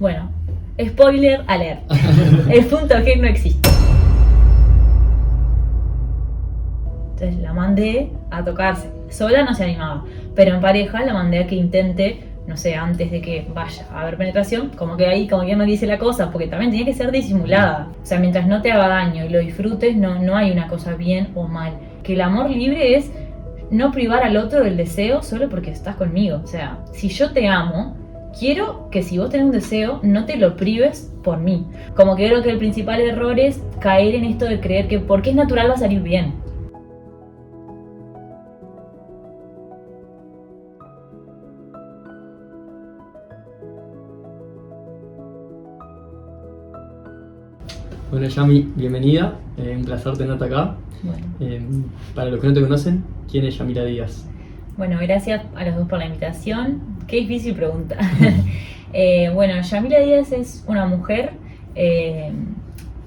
Bueno, spoiler alert. El punto G no existe. Entonces la mandé a tocarse. Sola no se animaba, pero en pareja la mandé a que intente, no sé, antes de que vaya a haber penetración, como que ahí, como que no dice la cosa, porque también tiene que ser disimulada. O sea, mientras no te haga daño y lo disfrutes, no hay una cosa bien o mal. Que el amor libre es no privar al otro del deseo solo porque estás conmigo. O sea, si yo te amo, quiero que si vos tenés un deseo, no te lo prives por mí. Como que creo que el principal error es caer en esto de creer que porque es natural va a salir bien. Bueno, Yami, bienvenida. Un placer tenerte acá. Bueno. Para los que no te conocen, ¿quién es Yamila Díaz? Bueno, gracias a los dos por la invitación. Qué difícil pregunta. Bueno, Yamila Díaz es una mujer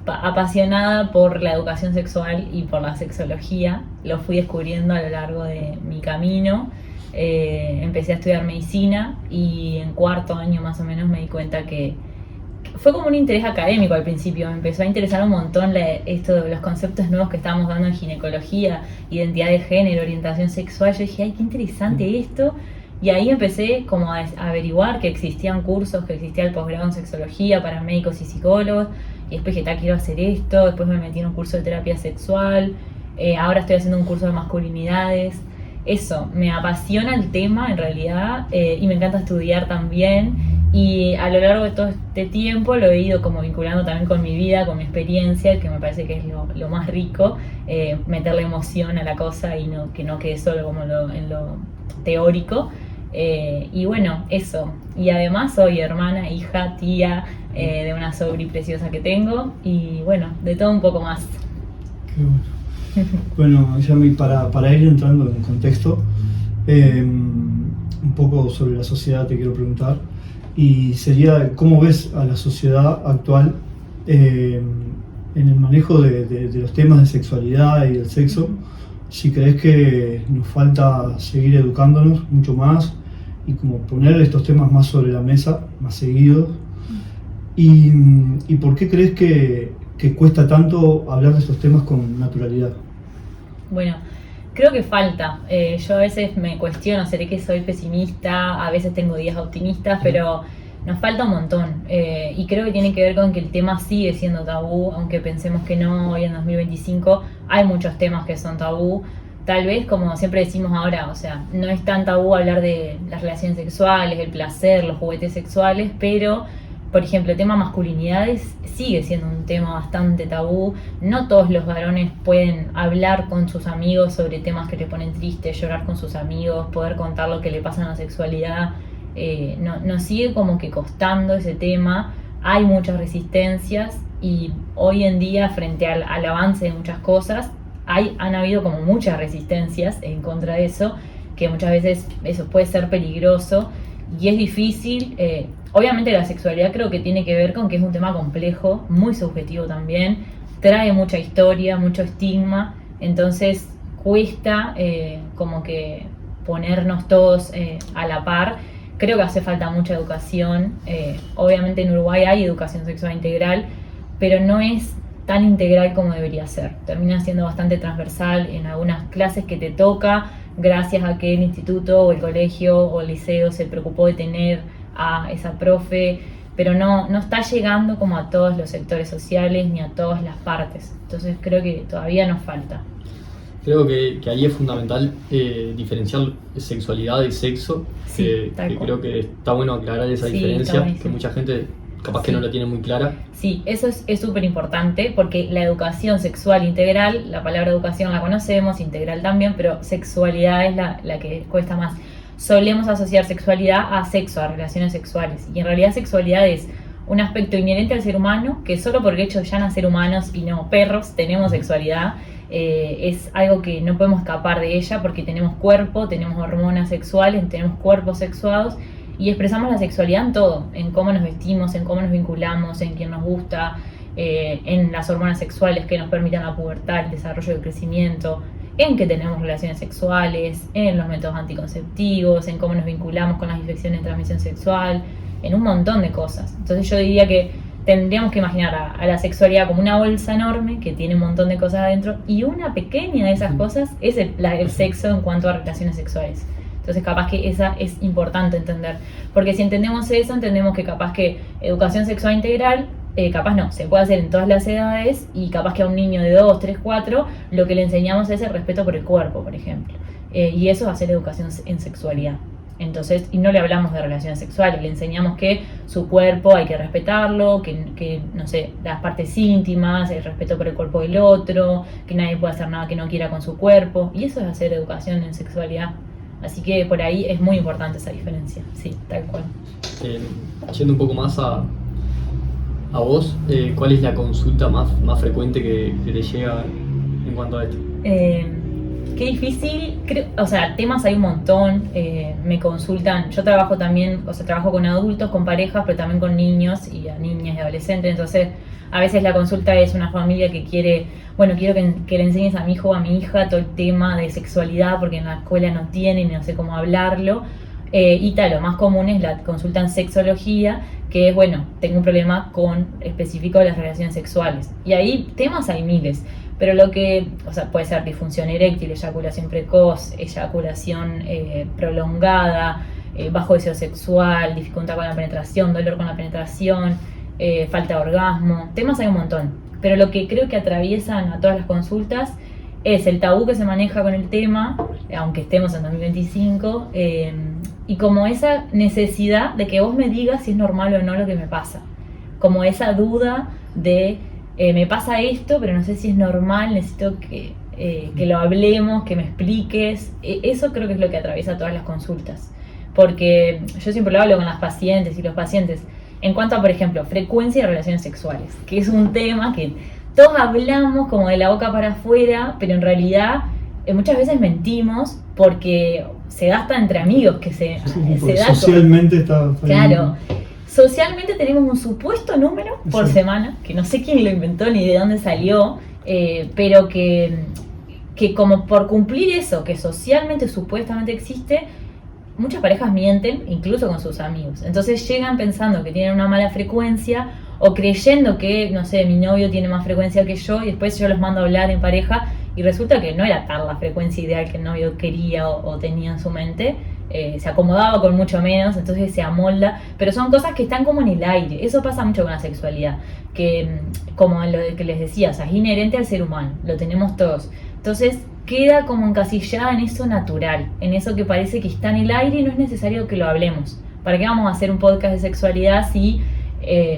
apasionada por la educación sexual y por la sexología. Lo fui descubriendo a lo largo de mi camino. Empecé a estudiar medicina y en cuarto año más o menos me di cuenta que fue como un interés académico al principio. Me empezó a interesar un montón esto de los conceptos nuevos que estábamos dando en ginecología, identidad de género, orientación sexual. Yo dije, ay, qué interesante esto. Y ahí empecé como a averiguar que existían cursos, que existía el posgrado en sexología para médicos y psicólogos. Y después dije, quiero hacer esto. Después me metí en un curso de terapia sexual. Ahora estoy haciendo un curso de masculinidades. Eso, me apasiona el tema en realidad y me encanta estudiar también. Y a lo largo de todo este tiempo lo he ido como vinculando también con mi vida, con mi experiencia, que me parece que es lo más rico, meterle emoción a la cosa y que no quede solo como en lo teórico. Y bueno, eso. Y además soy hermana, hija, tía de una sobri preciosa que tengo. Y bueno, de todo un poco más. Qué bueno. Bueno, Yami, para ir entrando en contexto, un poco sobre la sociedad te quiero preguntar. Y sería, ¿cómo ves a la sociedad actual en el manejo de los temas de sexualidad y del sexo? Si crees que nos falta seguir educándonos mucho más y como poner estos temas más sobre la mesa, más seguidos. ¿Y por qué crees que cuesta tanto hablar de estos temas con naturalidad? Bueno, creo que falta. Yo a veces me cuestiono, seré que soy pesimista, a veces tengo días optimistas, pero nos falta un montón. Y creo que tiene que ver con que el tema sigue siendo tabú, aunque pensemos que no, hoy en 2025 hay muchos temas que son tabú. Tal vez, como siempre decimos ahora, o sea, no es tan tabú hablar de las relaciones sexuales, el placer, los juguetes sexuales, pero por ejemplo, el tema masculinidades sigue siendo un tema bastante tabú. No todos los varones pueden hablar con sus amigos sobre temas que le ponen triste, llorar con sus amigos, poder contar lo que le pasa en la sexualidad. Nos sigue como que costando ese tema. Hay muchas resistencias y hoy en día, frente al avance de muchas cosas, han habido como muchas resistencias en contra de eso, que muchas veces eso puede ser peligroso y es difícil. Obviamente la sexualidad creo que tiene que ver con que es un tema complejo, muy subjetivo también, trae mucha historia, mucho estigma, entonces cuesta como que ponernos todos a la par. Creo que hace falta mucha educación. Obviamente en Uruguay hay educación sexual integral, pero no es tan integral como debería ser. Termina siendo bastante transversal en algunas clases que te toca, gracias a que el instituto o el colegio o el liceo se preocupó de tener a esa profe, pero no está llegando como a todos los sectores sociales ni a todas las partes. Entonces creo que todavía nos falta. Creo que ahí es fundamental diferenciar sexualidad y sexo. Sí, que creo que está bueno aclarar esa diferencia, que mucha gente capaz que no la tiene muy clara. Sí, eso es súper importante porque la educación sexual integral, la palabra educación la conocemos, integral también, pero sexualidad es la que cuesta más. Solemos asociar sexualidad a sexo, a relaciones sexuales, y en realidad sexualidad es un aspecto inherente al ser humano, que solo por el hecho de ya nacer humanos y no perros tenemos sexualidad. Es algo que no podemos escapar de ella porque tenemos cuerpo, tenemos hormonas sexuales, tenemos cuerpos sexuados y expresamos la sexualidad en todo, en cómo nos vestimos, en cómo nos vinculamos, en quién nos gusta, en las hormonas sexuales que nos permitan la pubertad, el desarrollo y el crecimiento, en que tenemos relaciones sexuales, en los métodos anticonceptivos, en cómo nos vinculamos con las infecciones de transmisión sexual. en un montón de cosas. Entonces yo diría que tendríamos que imaginar a la sexualidad como una bolsa enorme que tiene un montón de cosas adentro, y una pequeña de esas cosas es el sexo en cuanto a relaciones sexuales. Entonces capaz que esa es importante entender, porque si entendemos eso, entendemos que capaz que educación sexual integral, capaz no, se puede hacer en todas las edades, y capaz que a un niño de 2, 3, 4 lo que le enseñamos es el respeto por el cuerpo, por ejemplo, y eso va a ser educación en sexualidad. Entonces, y no le hablamos de relaciones sexuales, le enseñamos que su cuerpo hay que respetarlo, que no sé, las partes íntimas, el respeto por el cuerpo del otro, que nadie puede hacer nada que no quiera con su cuerpo, y eso es hacer educación en sexualidad. Así que por ahí es muy importante esa diferencia, sí, tal cual. Yendo un poco más a vos, ¿cuál es la consulta más frecuente que te llega en cuanto a esto? Qué difícil, o sea, temas hay un montón, me consultan, yo trabajo también, o sea, trabajo con adultos, con parejas, pero también con niños y a niñas y adolescentes, entonces a veces la consulta es una familia que quiere, bueno, quiero que le enseñes a mi hijo o a mi hija todo el tema de sexualidad porque en la escuela no tienen y no sé cómo hablarlo, y tal, lo más común es la consulta en sexología, que es, bueno, tengo un problema específico de las relaciones sexuales, y ahí temas hay miles. Pero lo que, o sea, puede ser disfunción eréctil, eyaculación precoz, eyaculación prolongada, bajo deseo sexual, dificultad con la penetración, dolor con la penetración, falta de orgasmo, temas hay un montón. Pero lo que creo que atraviesan a todas las consultas es el tabú que se maneja con el tema, aunque estemos en 2025, y como esa necesidad de que vos me digas si es normal o no lo que me pasa. Como esa duda de... me pasa esto, pero no sé si es normal, necesito que lo hablemos, que me expliques. Eso creo que es lo que atraviesa todas las consultas. Porque yo siempre lo hablo con las pacientes y los pacientes en cuanto a, por ejemplo, frecuencia de relaciones sexuales, que es un tema que todos hablamos como de la boca para afuera, pero en realidad muchas veces mentimos porque se gasta entre amigos, que se da socialmente está... Claro. Socialmente tenemos un supuesto número por semana, que no sé quién lo inventó ni de dónde salió, pero que como por cumplir eso, que socialmente supuestamente existe, muchas parejas mienten, incluso con sus amigos. Entonces llegan pensando que tienen una mala frecuencia o creyendo que, no sé, mi novio tiene más frecuencia que yo, y después yo los mando a hablar en pareja y resulta que no era tal la frecuencia ideal que el novio quería o tenía en su mente. Se acomodaba con mucho menos, entonces se amolda, pero son cosas que están como en el aire. Eso pasa mucho con la sexualidad, que como lo que les decía, o sea, es inherente al ser humano, lo tenemos todos. Entonces queda como encasillada en eso natural, en eso que parece que está en el aire y no es necesario que lo hablemos. ¿Para qué vamos a hacer un podcast de sexualidad si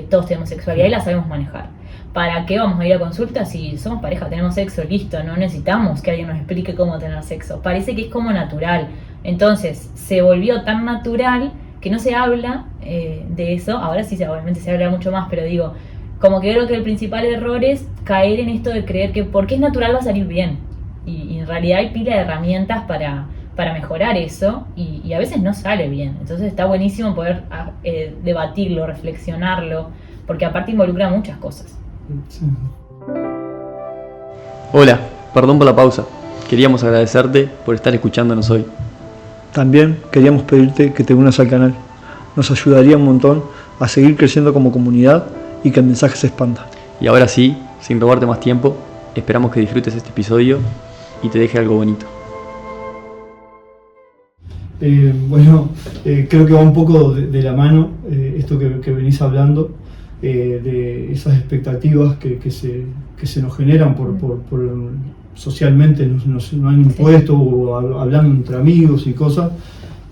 todos tenemos sexualidad y la sabemos manejar? ¿Para qué vamos a ir a consulta si somos pareja, tenemos sexo, listo? No necesitamos que alguien nos explique cómo tener sexo. Parece que es como natural. Entonces se volvió tan natural que no se habla de eso. Ahora sí, obviamente se habla mucho más, pero digo, como que creo que el principal error es caer en esto de creer que porque es natural va a salir bien. Y en realidad hay pila de herramientas para mejorar eso y a veces no sale bien. Entonces está buenísimo poder debatirlo, reflexionarlo, porque aparte involucra muchas cosas. Sí. Hola, perdón por la pausa. Queríamos agradecerte por estar escuchándonos hoy. También queríamos pedirte que te unas al canal. Nos ayudaría un montón a seguir creciendo como comunidad y que el mensaje se expanda. Y ahora sí, sin robarte más tiempo, esperamos que disfrutes este episodio y te deje algo bonito. Creo que va un poco de la mano esto que venís hablando, de esas expectativas que se nos generan por socialmente nos han impuesto, o hablando entre amigos y cosas,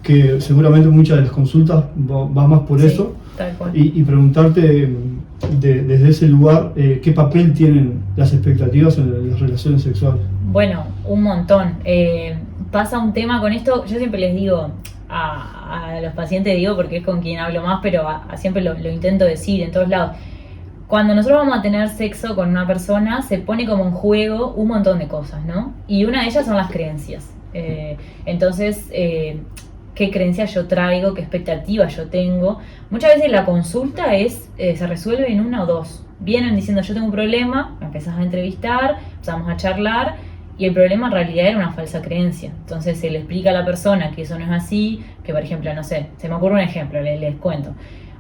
que seguramente muchas de las consultas va más por eso, tal cual. Y preguntarte desde ese lugar qué papel tienen las expectativas en las relaciones sexuales. Bueno, un montón. Pasa un tema con esto, yo siempre les digo a los pacientes, digo porque es con quien hablo más, pero siempre lo intento decir en todos lados. Cuando nosotros vamos a tener sexo con una persona, se pone como en juego un montón de cosas, ¿no? Y una de ellas son las creencias. Entonces, ¿qué creencias yo traigo? ¿Qué expectativas yo tengo? Muchas veces la consulta se resuelve en una o dos. Vienen diciendo, yo tengo un problema, me empezás a entrevistar, empezamos a charlar, y el problema en realidad era una falsa creencia. Entonces se le explica a la persona que eso no es así, que por ejemplo, no sé, se me ocurre un ejemplo, les cuento.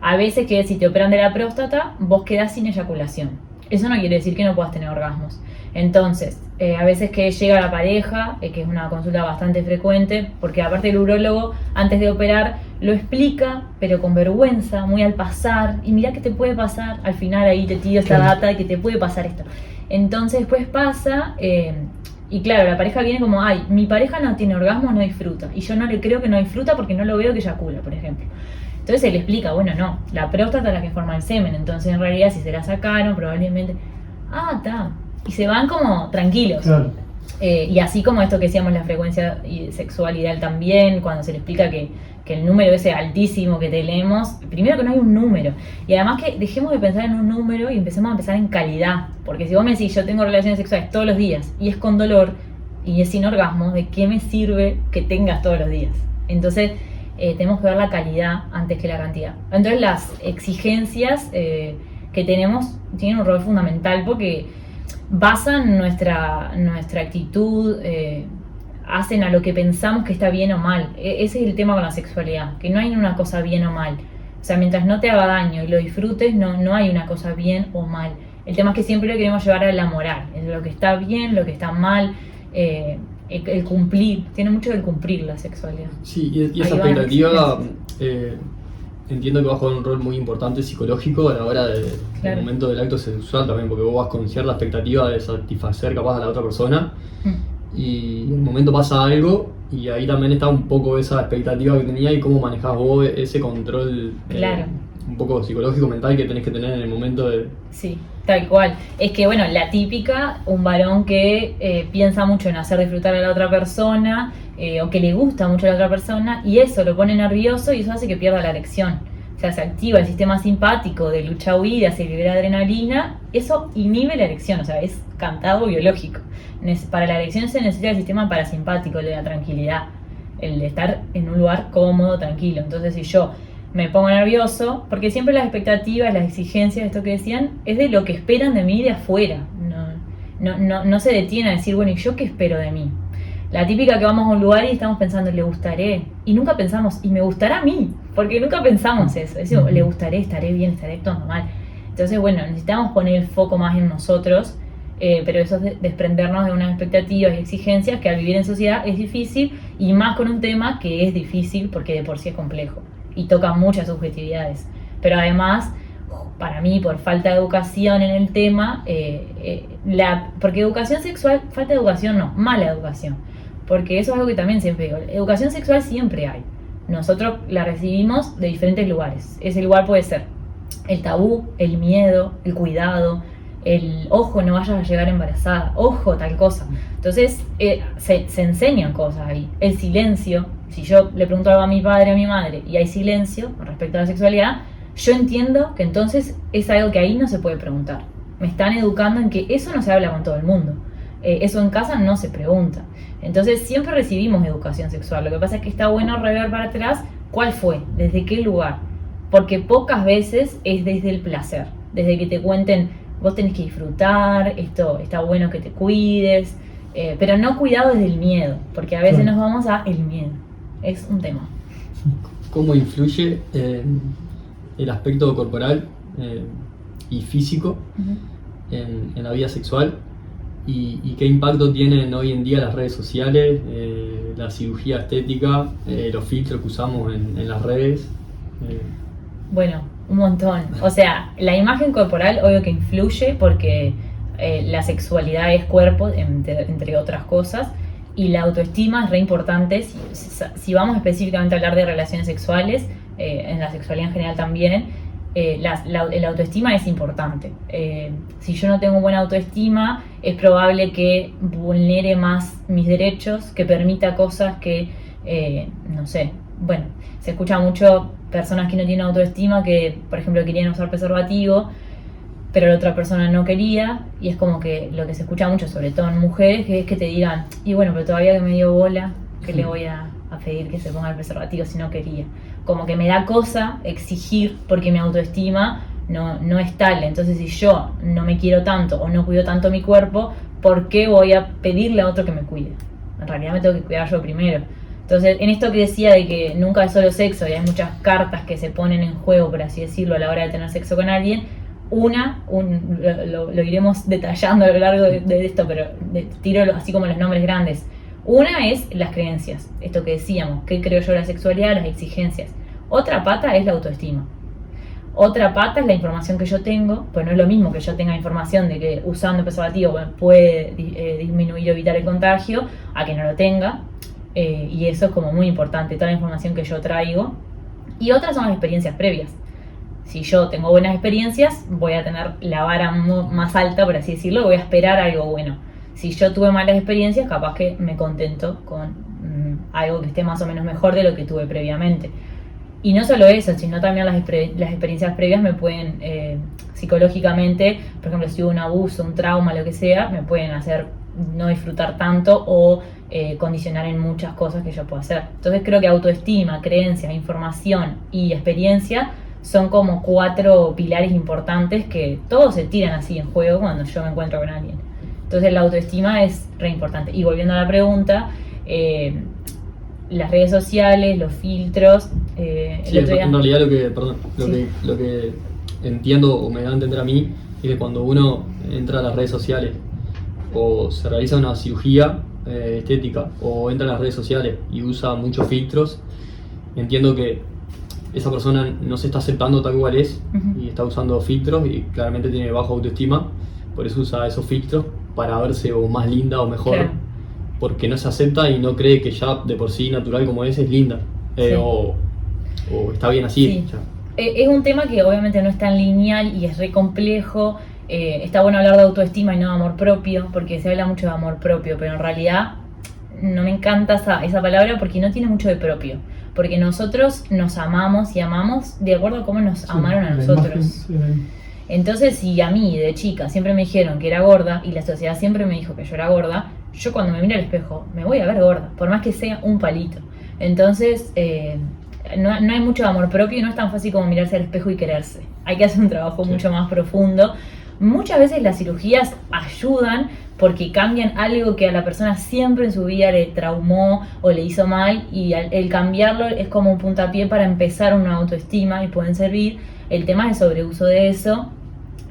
A veces que si te operan de la próstata, vos quedás sin eyaculación. Eso no quiere decir que no puedas tener orgasmos. Entonces, a veces que llega la pareja, que es una consulta bastante frecuente, porque aparte el urólogo, antes de operar, lo explica, pero con vergüenza, muy al pasar, y mirá qué te puede pasar, al final ahí te tiro esta data de que te puede pasar esto. Entonces después pasa, y claro, la pareja viene como, ay, mi pareja no tiene orgasmo, no disfruta, y yo no le creo que no disfruta porque no lo veo que eyacula, por ejemplo. Entonces él explica, bueno, no, la próstata es la que forma el semen, entonces en realidad si se la sacaron, probablemente, está, y se van como tranquilos. Claro. Y así como esto que decíamos, la frecuencia sexual ideal también, cuando se le explica que el número ese altísimo que tenemos, primero que no hay un número, y además que dejemos de pensar en un número y empecemos a pensar en calidad, porque si vos me decís, yo tengo relaciones sexuales todos los días, y es con dolor, y es sin orgasmo, ¿de qué me sirve que tengas todos los días? Entonces, tenemos que ver la calidad antes que la cantidad. Entonces, las exigencias que tenemos tienen un rol fundamental porque basan nuestra actitud, hacen a lo que pensamos que está bien o mal. Ese es el tema con la sexualidad, que no hay una cosa bien o mal. O sea, mientras no te haga daño y lo disfrutes, no hay una cosa bien o mal. El tema es que siempre lo queremos llevar a la moral, es lo que está bien, lo que está mal, el cumplir, tiene mucho del cumplir la sexualidad. Sí, y esa expectativa entiendo que va a jugar un rol muy importante psicológico a la hora del momento del acto sexual también, porque vos vas con cierta expectativa de satisfacer capaz a la otra persona y en el momento pasa algo y ahí también está un poco esa expectativa que tenía y cómo manejás vos ese control un poco psicológico, mental que tenés que tener en el momento de... Sí, tal cual. Es que bueno, la típica, un varón que piensa mucho en hacer disfrutar a la otra persona o que le gusta mucho a la otra persona y eso lo pone nervioso y eso hace que pierda la erección. O sea, se activa el sistema simpático de lucha-huida, se libera adrenalina, eso inhibe la erección, o sea, es cantado biológico. Para la erección se necesita el sistema parasimpático, el de la tranquilidad, el de estar en un lugar cómodo, tranquilo. Entonces, si yo me pongo nervioso, porque siempre las expectativas, las exigencias, esto que decían, es de lo que esperan de mí de afuera. No se detiene a decir, bueno, ¿y yo qué espero de mí? La típica que vamos a un lugar y estamos pensando, ¿le gustaré? Y nunca pensamos, ¿y me gustará a mí? Porque nunca pensamos eso. Decimos, ¿le gustaré? ¿Estaré bien? ¿Estaré actuando mal? Entonces, bueno, necesitamos poner el foco más en nosotros, pero eso es desprendernos de unas expectativas y exigencias que al vivir en sociedad es difícil, y más con un tema que es difícil porque de por sí es complejo y toca muchas subjetividades. Pero además, para mí, por falta de educación en el tema, porque educación sexual, falta de educación no, mala educación. Porque eso es algo que también siempre digo, educación sexual siempre hay. Nosotros la recibimos de diferentes lugares. Ese lugar puede ser el tabú, el miedo, el cuidado, el ojo, no vayas a llegar embarazada, ojo, tal cosa. Entonces se enseñan cosas ahí. El silencio, si yo le pregunto algo a mi padre, a mi madre, y hay silencio con respecto a la sexualidad, yo entiendo que entonces es algo que ahí no se puede preguntar. Me están educando en que eso no se habla con todo el mundo. Eso en casa no se pregunta. Entonces siempre recibimos educación sexual. Lo que pasa es que está bueno rever para atrás cuál fue, desde qué lugar. Porque pocas veces es desde el placer. Desde que te cuenten, vos tenés que disfrutar, esto está bueno que te cuides. Pero no cuidado desde el miedo. Porque a veces nos vamos a el miedo. Es un tema. ¿Cómo influye el aspecto corporal y físico en la vida sexual? ¿Y qué impacto tienen hoy en día las redes sociales, la cirugía estética, los filtros que usamos en las redes? Bueno, un montón. O sea, la imagen corporal obvio que influye porque la sexualidad es cuerpo, entre otras cosas, y la autoestima es re importante. Si vamos específicamente a hablar de relaciones sexuales, en la sexualidad en general también, la autoestima es importante. Si yo no tengo buena autoestima, es probable que vulnere más mis derechos, que permita cosas que, no sé, bueno, se escucha mucho personas que no tienen autoestima que, por ejemplo, querían usar preservativo, pero la otra persona no quería, y es como que lo que se escucha mucho, sobre todo en mujeres, que es que te digan, y bueno, pero todavía que me dio bola, que le voy a pedir que se ponga el preservativo si no quería. Como que me da cosa exigir porque mi autoestima no es tal. Entonces, si yo no me quiero tanto o no cuido tanto mi cuerpo, ¿por qué voy a pedirle a otro que me cuide? En realidad me tengo que cuidar yo primero. Entonces, en esto que decía de que nunca es solo sexo y hay muchas cartas que se ponen en juego, por así decirlo, a la hora de tener sexo con alguien, lo iremos detallando a lo largo de esto, pero tiro así como los nombres grandes. Una es las creencias, esto que decíamos, qué creo yo de la sexualidad, las exigencias. Otra pata es la autoestima. Otra pata es la información que yo tengo, pues no es lo mismo que yo tenga información de que usando preservativo puede disminuir o evitar el contagio, a que no lo tenga. Y eso es como muy importante, toda la información que yo traigo. Y otras son las experiencias previas. Si yo tengo buenas experiencias, voy a tener la vara más alta, por así decirlo, voy a esperar algo bueno. Si yo tuve malas experiencias, capaz que me contento con algo que esté más o menos mejor de lo que tuve previamente. Y no solo eso, sino también las experiencias previas me pueden, psicológicamente, por ejemplo, si hubo un abuso, un trauma, lo que sea, me pueden hacer no disfrutar tanto o condicionar en muchas cosas que yo puedo hacer. Entonces creo que autoestima, creencias, información y experiencia son como 4 pilares importantes que todos se tiran así en juego cuando yo me encuentro con alguien. Entonces la autoestima es re importante. Y volviendo a la pregunta, las redes sociales, los filtros... sí, en realidad lo que entiendo o me da a entender a mí es que cuando uno entra a las redes sociales o se realiza una cirugía estética o entra a las redes sociales y usa muchos filtros, entiendo que esa persona no se está aceptando tal cual es y está usando filtros y claramente tiene baja autoestima, por eso usa esos filtros para verse o más linda o mejor, claro, porque no se acepta y no cree que ya de por sí natural como es linda, sí, o está bien así. Sí. Es un tema que obviamente no es tan lineal y es re complejo. Está bueno hablar de autoestima y no de amor propio, porque se habla mucho de amor propio, pero en realidad no me encanta esa palabra porque no tiene mucho de propio. Porque nosotros nos amamos y amamos de acuerdo a cómo nos amaron a nosotros. Entonces, si a mí de chica siempre me dijeron que era gorda y la sociedad siempre me dijo que yo era gorda, yo cuando me miro al espejo me voy a ver gorda, por más que sea un palito. Entonces, no hay mucho amor propio y no es tan fácil como mirarse al espejo y quererse. Hay que hacer un trabajo mucho más profundo. Muchas veces las cirugías ayudan porque cambian algo que a la persona siempre en su vida le traumó o le hizo mal, y el cambiarlo es como un puntapié para empezar una autoestima y pueden servir. El tema es el sobreuso de eso,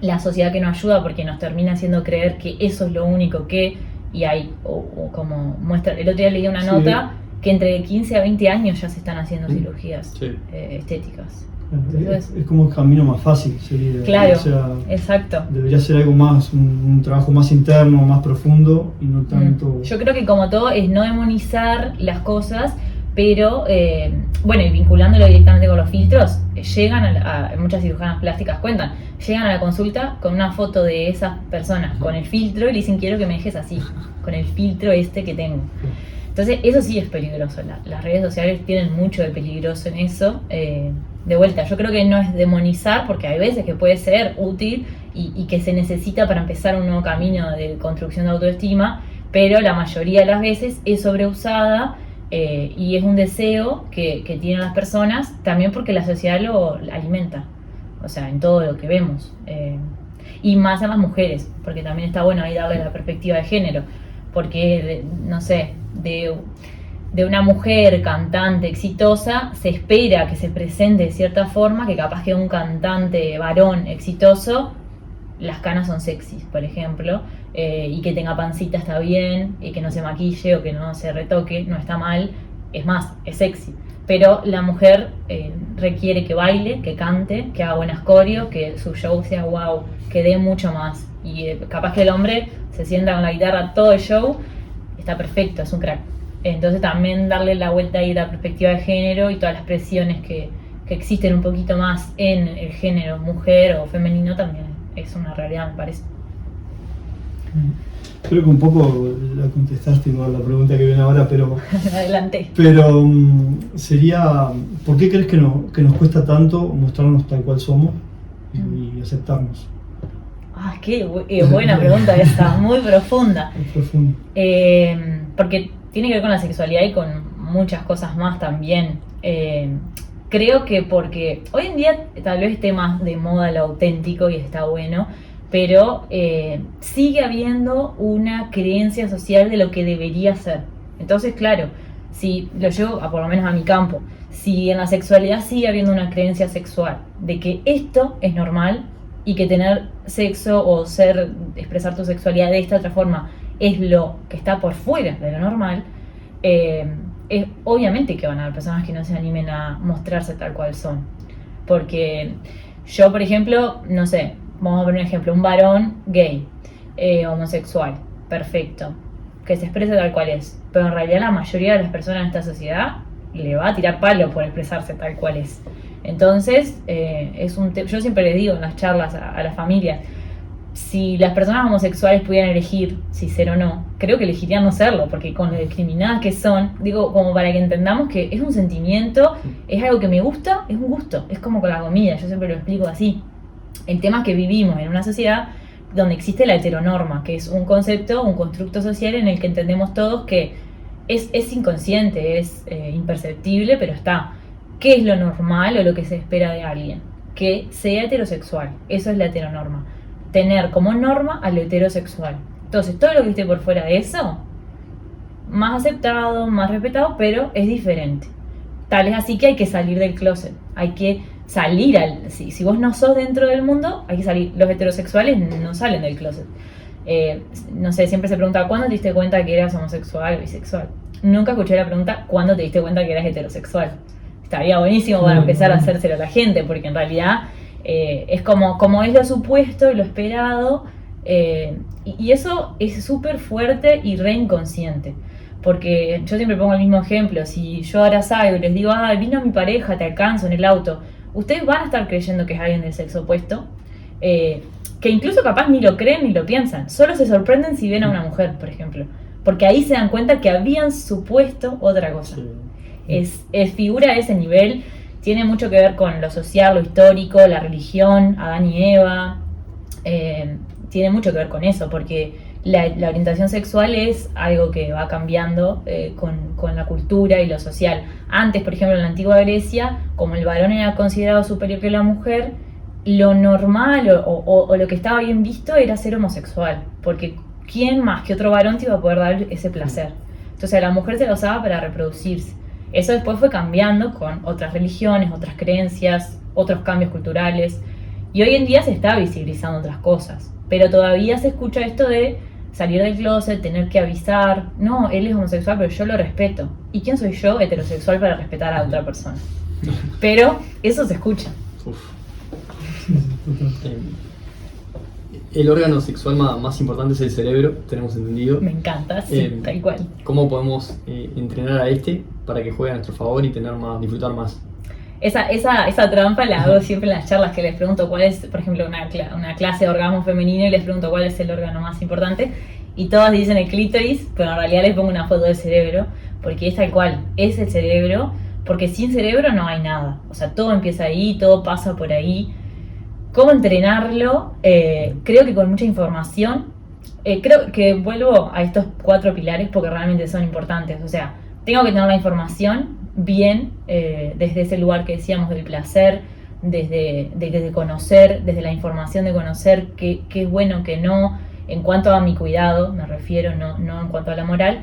la sociedad que nos ayuda porque nos termina haciendo creer que eso es lo único que, y hay, o como muestra, el otro día leí una nota que entre 15 a 20 años ya se están haciendo cirugías estéticas. Entonces, es como el camino más fácil, sería. Claro, o sea, exacto. Debería ser algo más, un trabajo más interno, más profundo y no tanto... Yo creo que como todo es no demonizar las cosas, pero bueno, y vinculándolo directamente con los filtros, llegan muchas cirujanas plásticas cuentan, llegan a la consulta con una foto de esas personas con el filtro y le dicen quiero que me dejes así, con el filtro que tengo. Entonces eso sí es peligroso, las redes sociales tienen mucho de peligroso en eso. De vuelta, yo creo que no es demonizar, porque hay veces que puede ser útil y que se necesita para empezar un nuevo camino de construcción de autoestima, pero la mayoría de las veces es sobreusada y es un deseo que tienen las personas, también porque la sociedad lo alimenta, o sea, en todo lo que vemos, y más en las mujeres, porque también está bueno ahí darle la perspectiva de género, porque, no sé, de una mujer cantante exitosa se espera que se presente de cierta forma, que capaz que un cantante varón exitoso las canas son sexys, por ejemplo, y que tenga pancita está bien, y que no se maquille o que no se retoque, no está mal, es más, es sexy. Pero la mujer requiere que baile, que cante, que haga buenas coreos, que su show sea wow, que dé mucho más. Y capaz que el hombre se sienta con la guitarra todo el show, está perfecto, es un crack. Entonces también darle la vuelta ahí a la perspectiva de género y todas las presiones que existen un poquito más en el género mujer o femenino también es una realidad, me parece. Creo que un poco la contestaste igual la pregunta que viene ahora, pero... Adelante. Pero sería, ¿por qué crees que nos cuesta tanto mostrarnos tal cual somos y aceptarnos? Ah, qué buena pregunta esta, muy profunda. Es profunda. Porque tiene que ver con la sexualidad y con muchas cosas más también. Creo que porque hoy en día tal vez esté más de moda lo auténtico y está bueno, pero sigue habiendo una creencia social de lo que debería ser. Entonces, claro, si lo llevo por lo menos a mi campo, si en la sexualidad sigue habiendo una creencia sexual de que esto es normal y que tener sexo o expresar tu sexualidad de esta otra forma es lo que está por fuera de lo normal, es obviamente que van a haber personas que no se animen a mostrarse tal cual son. Porque yo, por ejemplo, no sé, vamos a poner un ejemplo, un varón gay, homosexual, perfecto, que se exprese tal cual es, pero en realidad la mayoría de las personas en esta sociedad le va a tirar palo por expresarse tal cual es. Entonces, yo siempre les digo en las charlas a las familias, si las personas homosexuales pudieran elegir si ser o no, creo que elegirían no serlo, porque con lo discriminadas que son, digo, como para que entendamos que es un sentimiento, es algo que me gusta, es un gusto, es como con la comida, yo siempre lo explico así. El tema es que vivimos en una sociedad donde existe la heteronorma, que es un concepto, un constructo social en el que entendemos todos que es inconsciente, es imperceptible, pero está. ¿Qué es lo normal o lo que se espera de alguien? Que sea heterosexual, eso es la heteronorma. Tener como norma a lo heterosexual. Entonces, todo lo que esté por fuera de eso, más aceptado, más respetado, pero es diferente. Tal es así que hay que salir del closet, hay que salir si vos no sos dentro del mundo, hay que salir. Los heterosexuales no salen del closet. No sé, siempre se pregunta, ¿cuándo te diste cuenta que eras homosexual o bisexual? Nunca escuché la pregunta, ¿cuándo te diste cuenta que eras heterosexual? Estaría buenísimo para empezar a hacérselo a la gente, porque en realidad es como es lo supuesto y lo esperado, y eso es súper fuerte y re inconsciente. Porque yo siempre pongo el mismo ejemplo, si yo ahora salgo y les digo, vino mi pareja, te alcanzo en el auto, ustedes van a estar creyendo que es alguien del sexo opuesto, que incluso capaz ni lo creen ni lo piensan, solo se sorprenden si ven a una mujer, por ejemplo, porque ahí se dan cuenta que habían supuesto otra cosa. Sí. Es figura a ese nivel, tiene mucho que ver con lo social, lo histórico, la religión, Adán y Eva, tiene mucho que ver con eso, porque la orientación sexual es algo que va cambiando con la cultura y lo social. Antes, por ejemplo, en la antigua Grecia, como el varón era considerado superior que la mujer, lo normal o lo que estaba bien visto era ser homosexual, porque ¿quién más que otro varón te iba a poder dar ese placer? Entonces a la mujer se la usaba para reproducirse. Eso después fue cambiando con otras religiones, otras creencias, otros cambios culturales, y hoy en día se está visibilizando otras cosas, pero todavía se escucha esto de salir del closet, tener que avisar, no, él es homosexual pero yo lo respeto. ¿Y quién soy yo, heterosexual, para respetar a otra persona? Pero eso se escucha. El órgano sexual más importante es el cerebro, tenemos entendido. Me encanta, sí, tal cual. ¿Cómo podemos entrenar a para que juegue a nuestro favor y disfrutar más? Esa trampa la hago siempre en las charlas, que les pregunto cuál es, por ejemplo, una clase de orgasmo femenino, y les pregunto cuál es el órgano más importante, y todas dicen el clítoris, pero en realidad les pongo una foto del cerebro, porque es tal cual, es el cerebro, porque sin cerebro no hay nada, o sea, todo empieza ahí, todo pasa por ahí. ¿Cómo entrenarlo? Creo que con mucha información. Creo que vuelvo a estos 4 pilares porque realmente son importantes. O sea, tengo que tener la información bien, desde ese lugar que decíamos del placer, desde conocer, desde la información de conocer qué es bueno, qué no, en cuanto a mi cuidado, me refiero, no en cuanto a la moral.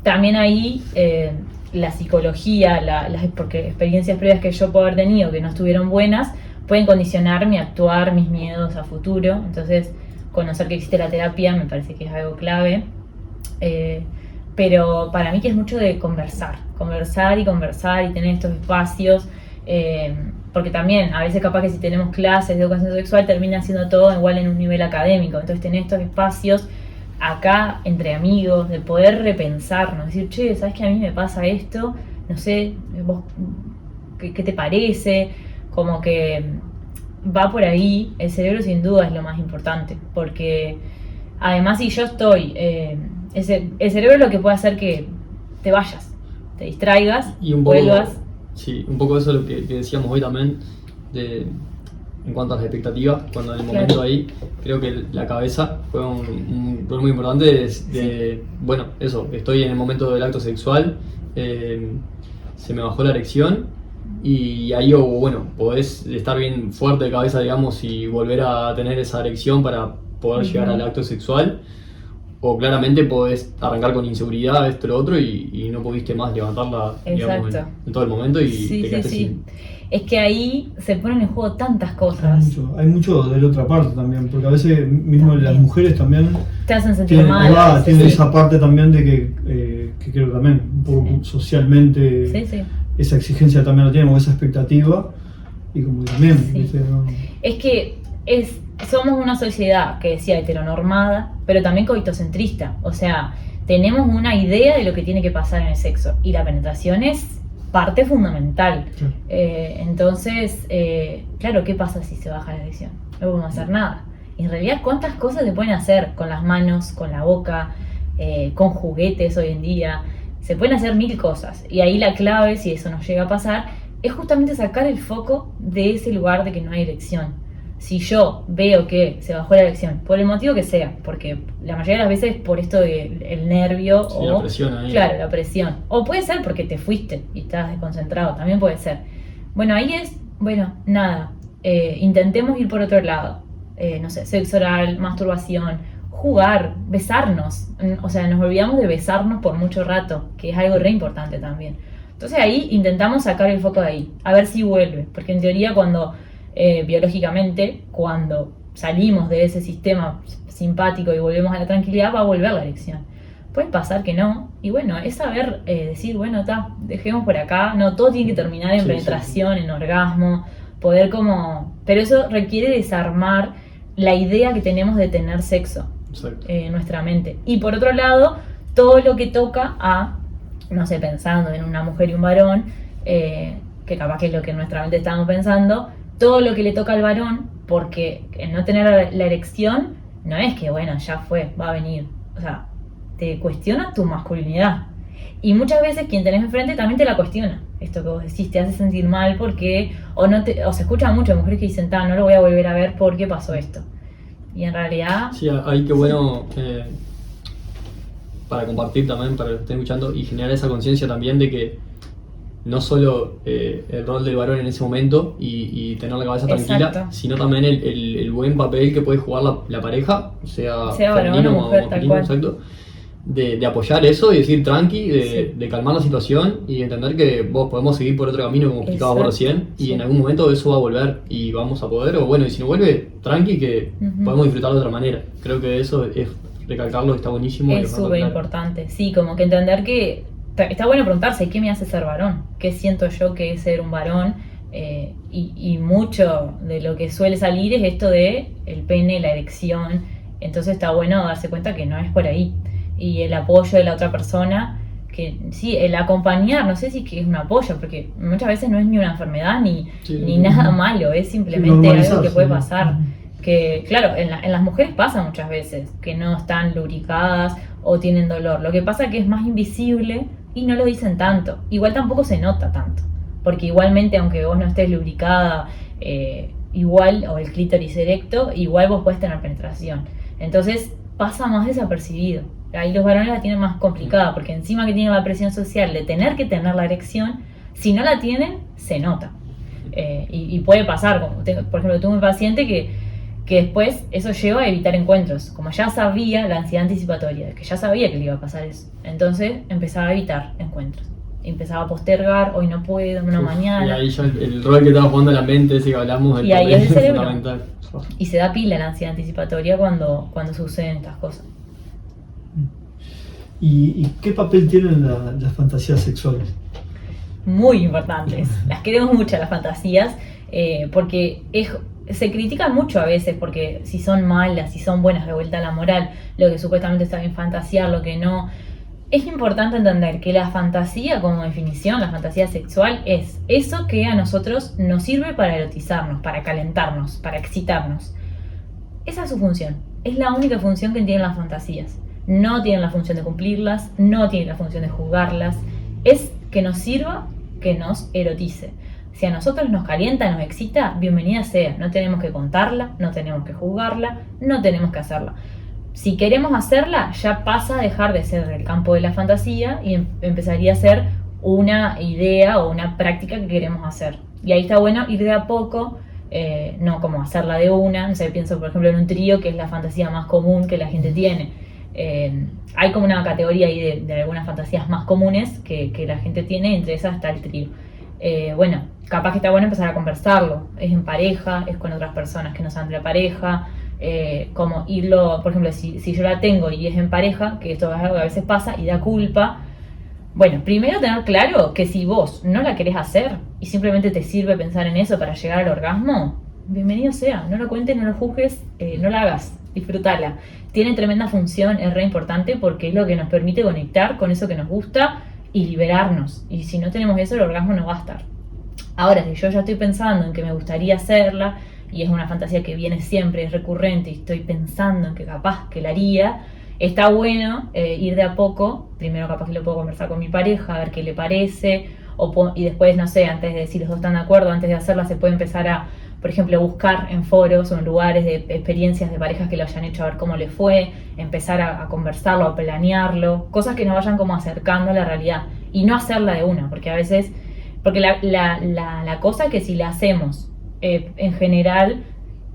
También ahí la psicología, porque experiencias previas que yo puedo haber tenido que no estuvieron buenas, pueden condicionar mi actuar, mis miedos a futuro. Entonces, conocer que existe la terapia me parece que es algo clave. Pero para mí que es mucho de conversar y tener estos espacios. Porque también, a veces capaz que si tenemos clases de educación sexual termina siendo todo igual en un nivel académico. Entonces, tener estos espacios acá entre amigos, de poder repensarnos, decir, che, ¿sabes que a mí me pasa esto? No sé, vos, ¿qué te parece? Como que va por ahí. El cerebro sin duda es lo más importante, porque además si yo estoy, el cerebro es lo que puede hacer que te vayas, te distraigas, y vuelvas. Sí, un poco eso es lo que decíamos hoy también, en cuanto a las expectativas, cuando en el momento ahí, creo que la cabeza juega un rol muy importante bueno, eso, estoy en el momento del acto sexual, se me bajó la erección, y ahí, podés estar bien fuerte de cabeza, digamos, y volver a tener esa erección para poder llegar al acto sexual, o claramente podés arrancar con inseguridad, esto, lo otro, y no pudiste más levantarla, digamos, en todo el momento y te quedaste sin... Es que ahí se ponen en juego tantas cosas. Hay mucho de la otra parte también, porque a veces mismo las mujeres también te hacen sentir mal. Tienen esa parte también de que creo que también un poco socialmente esa exigencia también la tienen, o esa expectativa, y como que también, ¿viste? ¿No? Es que somos una sociedad que decía heteronormada, pero también coitocentrista. O sea, tenemos una idea de lo que tiene que pasar en el sexo, y la penetración es parte fundamental. Entonces, claro, ¿qué pasa si se baja la erección? No podemos hacer nada. Y en realidad, ¿cuántas cosas se pueden hacer con las manos, con la boca, con juguetes hoy en día? Se pueden hacer 1000 cosas. Y ahí la clave, si eso nos llega a pasar, es justamente sacar el foco de ese lugar de que no hay erección. Si yo veo que se bajó la erección, por el motivo que sea, porque la mayoría de las veces por esto del nervio o la presión ahí. Claro, la presión. O puede ser porque te fuiste y estás desconcentrado, también puede ser. Bueno, ahí nada, intentemos ir por otro lado. No sé, sexo oral, masturbación, jugar, besarnos. O sea, nos olvidamos de besarnos por mucho rato, que es algo re importante también. Entonces ahí intentamos sacar el foco de ahí, a ver si vuelve, porque en teoría biológicamente, cuando salimos de ese sistema simpático y volvemos a la tranquilidad, va a volver la erección. Puede pasar que no, y bueno, es saber decir, bueno, dejemos por acá, no todo tiene que terminar en penetración, en orgasmo, pero eso requiere desarmar la idea que tenemos de tener sexo en nuestra mente. Y por otro lado, todo lo que toca a, no sé, pensando en una mujer y un varón, que capaz que es lo que en nuestra mente estamos pensando, todo lo que le toca al varón, porque el no tener la erección no es que, bueno, ya fue, va a venir. O sea, te cuestiona tu masculinidad. Y muchas veces quien tenés enfrente también te la cuestiona. Esto que vos decís te hace sentir mal porque, o se escucha mucho de mujeres que dicen, no lo voy a volver a ver porque pasó esto. Y en realidad... Sí, ahí qué bueno para compartir también, para que lo estén escuchando, y generar esa conciencia también de que no solo el rol del varón en ese momento y tener la cabeza tranquila, sino también el buen papel que puede jugar la pareja, sea varón o mujer, tal cual. Exacto, de apoyar eso y decir tranqui, de calmar la situación y entender que podemos seguir por otro camino, como explicabas vos recién, y en algún momento eso va a volver y vamos a poder, o bueno, y si no vuelve, tranqui, que podemos disfrutar de otra manera. Creo que eso es recalcarlo, está buenísimo. Es súper importante, sí, como que entender que está bueno preguntarse, ¿qué me hace ser varón? ¿Qué siento yo que es ser un varón? Y mucho de lo que suele salir es esto de el pene, la erección. Entonces está bueno darse cuenta que no es por ahí. Y el apoyo de la otra persona, que sí, el acompañar, no sé si es un apoyo, porque muchas veces no es ni una enfermedad ni nada malo, es simplemente algo que puede pasar. Que claro, en las mujeres pasa muchas veces, que no están lubricadas o tienen dolor. Lo que pasa es que es más invisible y no lo dicen tanto. Igual tampoco se nota tanto, porque igualmente aunque vos no estés lubricada, o el clítoris erecto, igual vos podés tener penetración. Entonces pasa más desapercibido. Ahí los varones la tienen más complicada, porque encima que tienen la presión social de tener que tener la erección, si no la tienen, se nota. Y puede pasar, como por ejemplo, tuve un paciente que después eso lleva a evitar encuentros, como ya sabía la ansiedad anticipatoria, que ya sabía que le iba a pasar eso. Entonces empezaba a evitar encuentros, empezaba a postergar, hoy no puedo, mañana. Y ahí ya el rol que estaba jugando la mente, ese que hablamos, y ahí es el cerebro fundamental. Y se da pila la ansiedad anticipatoria cuando suceden estas cosas. ¿Y qué papel tienen las fantasías sexuales? Muy importantes. Las queremos mucho las fantasías, porque se critican mucho a veces, porque si son malas, si son buenas, de vuelta a la moral, lo que supuestamente está bien fantasear, lo que no. Es importante entender que la fantasía, como definición, la fantasía sexual es eso que a nosotros nos sirve para erotizarnos, para calentarnos, para excitarnos. Esa es su función. Es la única función que tienen las fantasías. No tienen la función de cumplirlas, no tienen la función de juzgarlas. Es que nos sirva, que nos erotice. Si a nosotros nos calienta, nos excita, bienvenida sea. No tenemos que contarla, no tenemos que juzgarla, no tenemos que hacerla. Si queremos hacerla, ya pasa a dejar de ser el campo de la fantasía y empezaría a ser una idea o una práctica que queremos hacer. Y ahí está bueno ir de a poco, no como hacerla de una. No sé, pienso por ejemplo en un trío, que es la fantasía más común que la gente tiene. Hay como una categoría ahí de algunas fantasías más comunes que la gente tiene, entre esas está el trío. Bueno, capaz que está bueno empezar a conversarlo, es en pareja, es con otras personas que no sean de la pareja, como irlo, por ejemplo, si yo la tengo y es en pareja, que esto es algo que a veces pasa y da culpa. Bueno, primero tener claro que si vos no la querés hacer y simplemente te sirve pensar en eso para llegar al orgasmo, bienvenido sea, no lo cuentes, no lo juzgues, no la hagas, disfrutala. Tiene tremenda función, es re importante porque es lo que nos permite conectar con eso que nos gusta y liberarnos. Y si no tenemos eso, el orgasmo no va a estar. Ahora, si yo ya estoy pensando en que me gustaría hacerla y es una fantasía que viene siempre, es recurrente y estoy pensando en que capaz que la haría, está bueno ir de a poco. Primero capaz que lo puedo conversar con mi pareja, a ver qué le parece, y después, no sé, antes de si los dos están de acuerdo, antes de hacerla se puede empezar a, por ejemplo, buscar en foros o en lugares de experiencias de parejas que lo hayan hecho, a ver cómo le fue, empezar a conversarlo, a planearlo, cosas que nos vayan como acercando a la realidad y no hacerla de una, porque a veces, porque la cosa es que si la hacemos en general,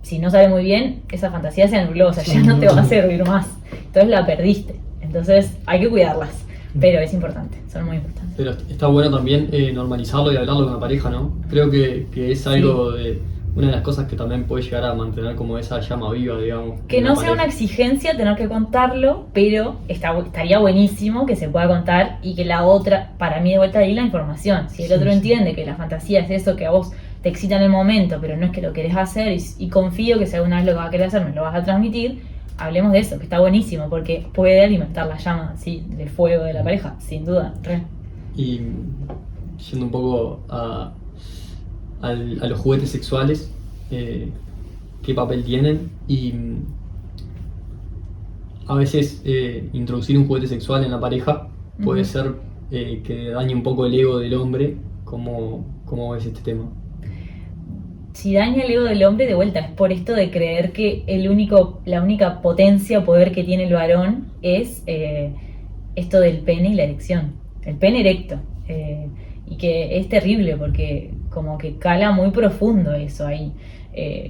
si no sale muy bien, esa fantasía se anuló, o sea, ya no te va a servir más, entonces la perdiste, entonces hay que cuidarlas, pero es importante, son muy importantes. Pero está bueno también normalizarlo y hablarlo con la pareja, ¿no? Creo que es algo de una de las cosas que también puede llegar a mantener como esa llama viva, digamos. Que no sea una exigencia tener que contarlo, pero estaría buenísimo que se pueda contar y que la otra, para mí de vuelta ahí la información, si el otro entiende que la fantasía es eso que a vos te excita en el momento, pero no es que lo querés hacer y confío que si alguna vez lo vas a querer hacer, me lo vas a transmitir, hablemos de eso, que está buenísimo, porque puede alimentar la llama, sí, del fuego de la pareja, sin duda, re. Y yendo un poco a los juguetes sexuales, qué papel tienen, y a veces introducir un juguete sexual en la pareja puede ser que dañe un poco el ego del hombre. ¿Cómo ves este tema? Si daña el ego del hombre, de vuelta, es por esto de creer que la única potencia o poder que tiene el varón es esto del pene y la erección, el pene erecto, y que es terrible porque como que cala muy profundo eso ahí.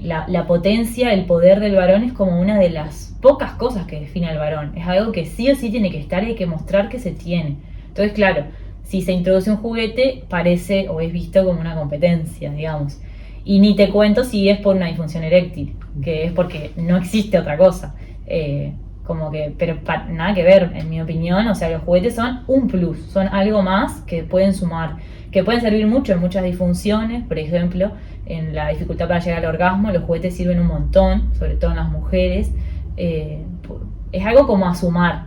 La potencia, el poder del varón es como una de las pocas cosas que define al varón, es algo que sí o sí tiene que estar y hay que mostrar que se tiene. Entonces, claro, si se introduce un juguete parece o es visto como una competencia, digamos. Y ni te cuento si es por una disfunción eréctil, que es porque no existe otra cosa. Pero nada que ver, en mi opinión. O sea, los juguetes son un plus, son algo más que pueden sumar, que pueden servir mucho en muchas disfunciones. Por ejemplo, en la dificultad para llegar al orgasmo, los juguetes sirven un montón, sobre todo en las mujeres. Es algo como a sumar.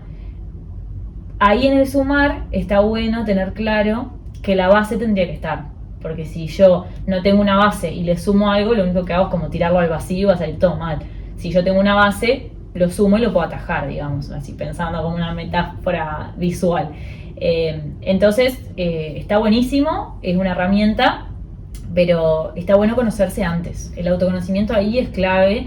Ahí en el sumar está bueno tener claro que la base tendría que estar. Porque si yo no tengo una base y le sumo algo, lo único que hago es como tirarlo al vacío y va a salir todo mal. Si yo tengo una base, lo sumo y lo puedo atajar, digamos, así pensando como una metáfora visual. Entonces, está buenísimo, es una herramienta, pero está bueno conocerse antes. El autoconocimiento ahí es clave,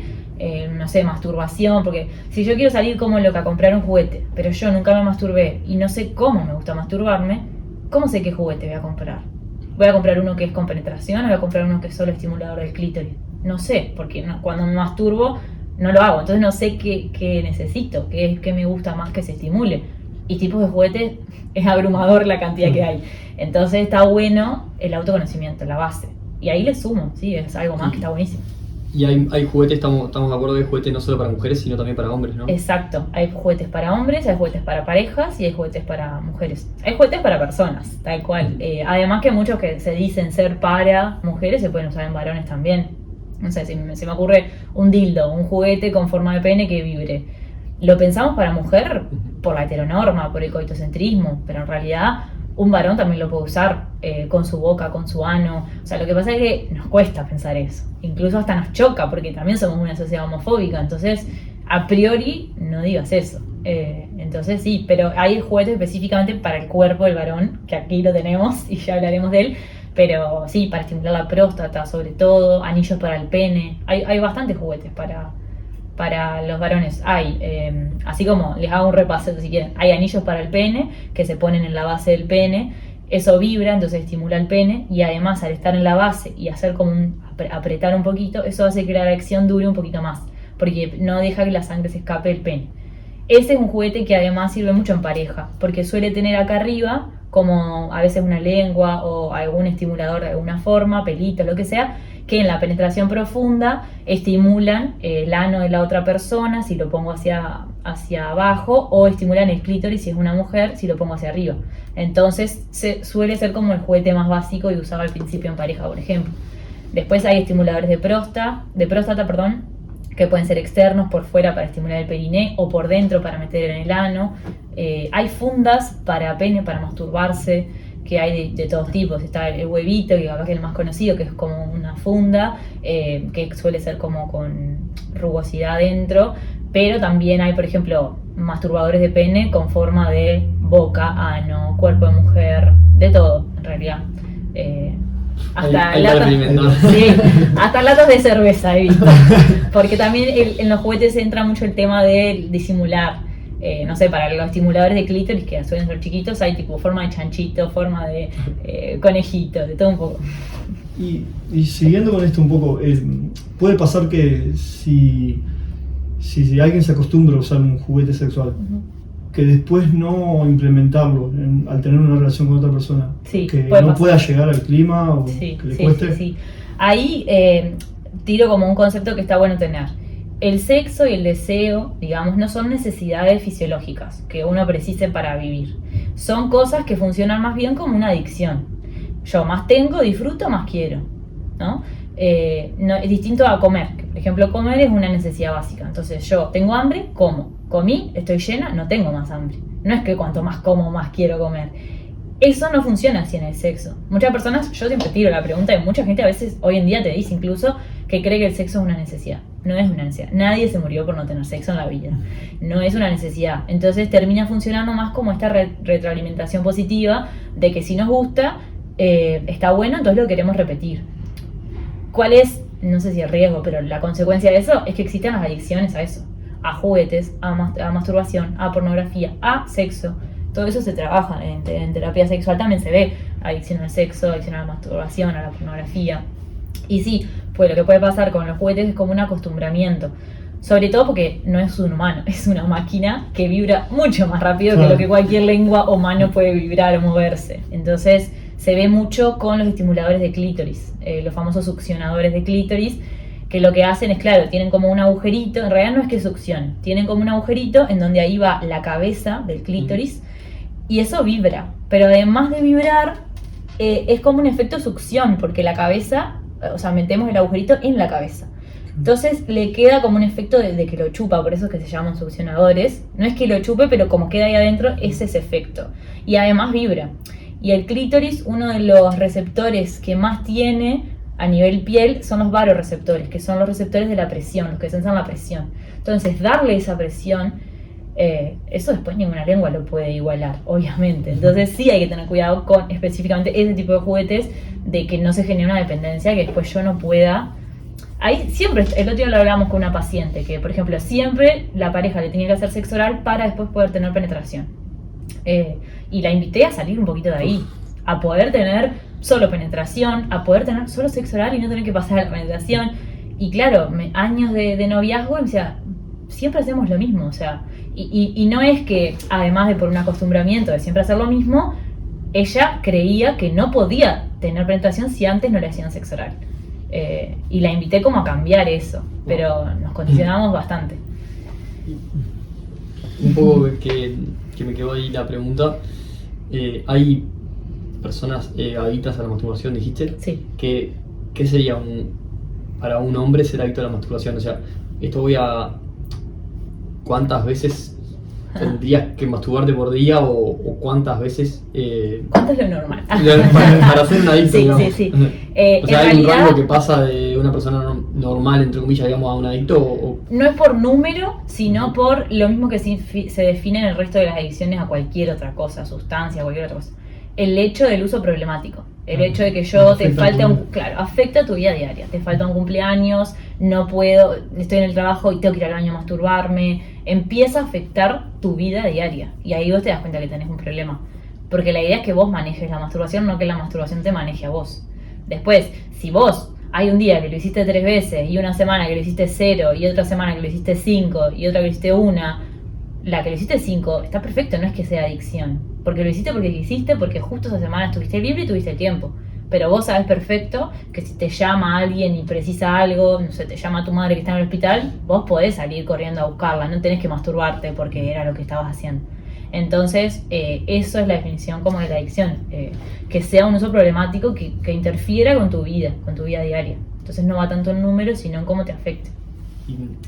no sé, masturbación, porque si yo quiero salir como loca a comprar un juguete, pero yo nunca me masturbé y no sé cómo me gusta masturbarme, ¿cómo sé qué juguete voy a comprar? ¿Voy a comprar uno que es con penetración o voy a comprar uno que es solo estimulador del clítoris? No sé, porque cuando me masturbo no lo hago, entonces no sé qué necesito, qué me gusta más que se estimule. Y tipos de juguetes es abrumador la cantidad que hay. Entonces está bueno el autoconocimiento, la base. Y ahí le sumo, sí, es algo más que está buenísimo. Y hay juguetes, estamos de acuerdo que hay juguetes no solo para mujeres, sino también para hombres, ¿no? Exacto, hay juguetes para hombres, hay juguetes para parejas y hay juguetes para mujeres. Hay juguetes para personas, tal cual. Además que muchos que se dicen ser para mujeres se pueden usar en varones también. No sé, se me ocurre un dildo, un juguete con forma de pene que vibre. Lo pensamos para mujer por la heteronorma, por el coitocentrismo, pero en realidad un varón también lo puede usar con su boca, con su ano. O sea, lo que pasa es que nos cuesta pensar eso. Incluso hasta nos choca porque también somos una sociedad homofóbica. Entonces, a priori, no digas eso. Entonces sí, pero hay juguetes específicamente para el cuerpo del varón, que aquí lo tenemos y ya hablaremos de él. Pero sí, para estimular la próstata sobre todo, anillos para el pene. Hay bastantes juguetes para los varones. Así como les hago un repaso si quieren, hay anillos para el pene que se ponen en la base del pene, eso vibra, entonces estimula el pene y además al estar en la base y hacer como apretar un poquito, eso hace que la erección dure un poquito más, porque no deja que la sangre se escape del pene. ese es un juguete que además sirve mucho en pareja, porque suele tener acá arriba como a veces una lengua o algún estimulador de alguna forma, pelito, lo que sea, que en la penetración profunda estimulan el ano de la otra persona si lo pongo hacia abajo, o estimulan el clítoris si es una mujer si lo pongo hacia arriba. Entonces suele ser como el juguete más básico y usado al principio en pareja, por ejemplo. Después hay estimuladores de próstata, que pueden ser externos por fuera para estimular el periné o por dentro para meter en el ano. Hay fundas para pene, para masturbarse, que hay de todos tipos. Está el huevito, que capaz que es el más conocido, que es como una funda, que suele ser como con rugosidad dentro. Pero también hay, por ejemplo, masturbadores de pene con forma de boca, ano, cuerpo de mujer, de todo, en realidad. Hasta latas de cerveza he visto. Porque también en los juguetes entra mucho el tema de disimular. No sé, para los estimuladores de clítoris, que suelen ser chiquitos, hay tipo forma de chanchito, forma de conejito, de todo un poco. Y siguiendo con esto un poco, puede pasar que si alguien se acostumbra a usar un juguete sexual, que después no implementarlo al tener una relación con otra persona, sí, que no pueda llegar al clima o que le cueste. Sí. Ahí tiro como un concepto que está bueno tener. El sexo y el deseo, digamos, no son necesidades fisiológicas que uno precise para vivir. Son cosas que funcionan más bien como una adicción. Yo más tengo, disfruto, más quiero, ¿no? No, es distinto a comer. Por ejemplo, comer es una necesidad básica. Entonces yo tengo hambre, como. Comí, estoy llena, no tengo más hambre. No es que cuanto más como, más quiero comer. Eso no funciona así en el sexo. Muchas personas, yo siempre tiro la pregunta, y mucha gente a veces hoy en día te dice incluso que cree que el sexo es una necesidad. No es una necesidad. Nadie se murió por no tener sexo en la vida. No es una necesidad. Entonces termina funcionando más como esta retroalimentación positiva de que si nos gusta, está bueno, entonces lo queremos repetir. ¿Cuál es, no sé si el riesgo, pero la consecuencia de eso es que existen las adicciones a eso? A juguetes, a masturbación, a pornografía, a sexo. Todo eso se trabaja en terapia sexual, también se ve adicción al sexo, adicción a la masturbación, a la pornografía. Y sí, pues lo que puede pasar con los juguetes es como un acostumbramiento. Sobre todo porque no es un humano, es una máquina que vibra mucho más rápido que lo que cualquier lengua o mano puede vibrar o moverse. Entonces se ve mucho con los estimuladores de clítoris, los famosos succionadores de clítoris, que lo que hacen es, claro, tienen como un agujerito, en realidad no es que succionen, tienen como un agujerito en donde ahí va la cabeza del clítoris y eso vibra, pero además de vibrar es como un efecto succión, porque la cabeza, o sea, metemos el agujerito en la cabeza. Entonces le queda como un efecto de que lo chupa, por eso es que se llaman succionadores. No es que lo chupe, pero como queda ahí adentro, es ese efecto. Y además vibra. Y el clítoris, uno de los receptores que más tiene a nivel piel son los baroreceptores, que son los receptores de la presión, los que sensan la presión. Entonces, darle esa presión, eso después ninguna lengua lo puede igualar, obviamente. Entonces sí hay que tener cuidado con específicamente ese tipo de juguetes, de que no se genere una dependencia, que después yo no pueda. Ahí siempre, el otro día lo hablábamos con una paciente, que por ejemplo siempre la pareja le tenía que hacer sexo oral para después poder tener penetración. Y la invité a salir un poquito de ahí, a poder tener solo penetración, a poder tener solo sexo oral y no tener que pasar a la penetración. Y claro, años de noviazgo, o sea, siempre hacemos lo mismo, o sea, y no es que, además de por un acostumbramiento de siempre hacer lo mismo, ella creía que no podía tener penetración si antes no le hacían sexo oral. Y la invité como a cambiar eso, pero nos condicionamos bastante. Un poco que me quedó ahí la pregunta, hay personas adictas a la masturbación, dijiste. Sí. ¿Qué sería para un hombre ser adicto a la masturbación? O sea, ¿cuántas veces tendrías que masturbarte por día o cuántas veces? ¿Cuánto es lo normal? para ser un adicto, sí, digamos. Sí. O sea, ¿hay un rango que pasa de una persona normal, entre comillas, digamos, a un adicto? No es por número, sino por lo mismo que se define en el resto de las adicciones a cualquier otra cosa, sustancia, cualquier otra cosa. El hecho del uso problemático, el hecho de que afecta tu vida diaria, te falta un cumpleaños, no puedo, estoy en el trabajo y tengo que ir al baño a masturbarme, empieza a afectar tu vida diaria y ahí vos te das cuenta que tenés un problema, porque la idea es que vos manejes la masturbación, no que la masturbación te maneje a vos. Después, si vos hay un día que lo hiciste 3 veces y una semana que lo hiciste 0 y otra semana que lo hiciste 5 y otra que lo hiciste 1, La que lo hiciste 5, está perfecto, no es que sea adicción. Porque lo hiciste porque quisiste, porque justo esa semana estuviste libre y tuviste tiempo. Pero vos sabés perfecto que si te llama alguien y precisa algo, no sé, te llama tu madre que está en el hospital, vos podés salir corriendo a buscarla, no tenés que masturbarte porque era lo que estabas haciendo. Entonces, eso es la definición como de la adicción, que sea un uso problemático que interfiera con tu vida diaria. Entonces no va tanto en números, sino en cómo te afecte.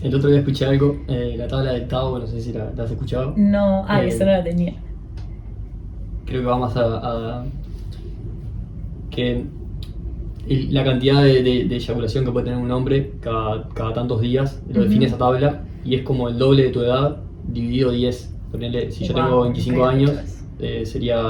El otro día escuché algo, la tabla del Tao, no sé si la has escuchado. No, eso no la tenía. Creo que va más a que la cantidad de eyaculación que puede tener un hombre cada tantos días, lo define esa tabla, y es como el doble de tu edad dividido 10. Ponele, si yo tengo 25 años, sería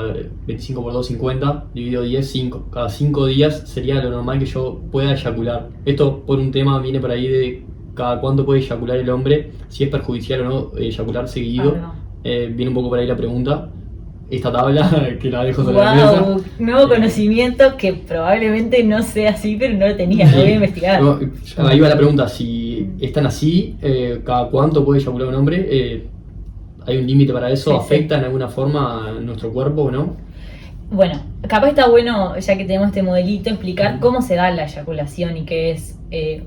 25 por 2, 50, dividido 10, 5. Cada 5 días sería lo normal que yo pueda eyacular. Esto por un tema viene por ahí de cada cuánto puede eyacular el hombre, si es perjudicial o no eyacular seguido. Viene un poco por ahí la pregunta. Esta tabla, que la dejo sobre la mesa. Nuevo conocimiento que probablemente no sea así, pero no lo tenía, lo voy a investigar. No, ahí va la pregunta, si están así, cada cuánto puede eyacular un hombre, ¿hay un límite para eso? ¿Afecta en alguna forma a nuestro cuerpo o no? Bueno, capaz está bueno, ya que tenemos este modelito, explicar cómo se da la eyaculación y qué es.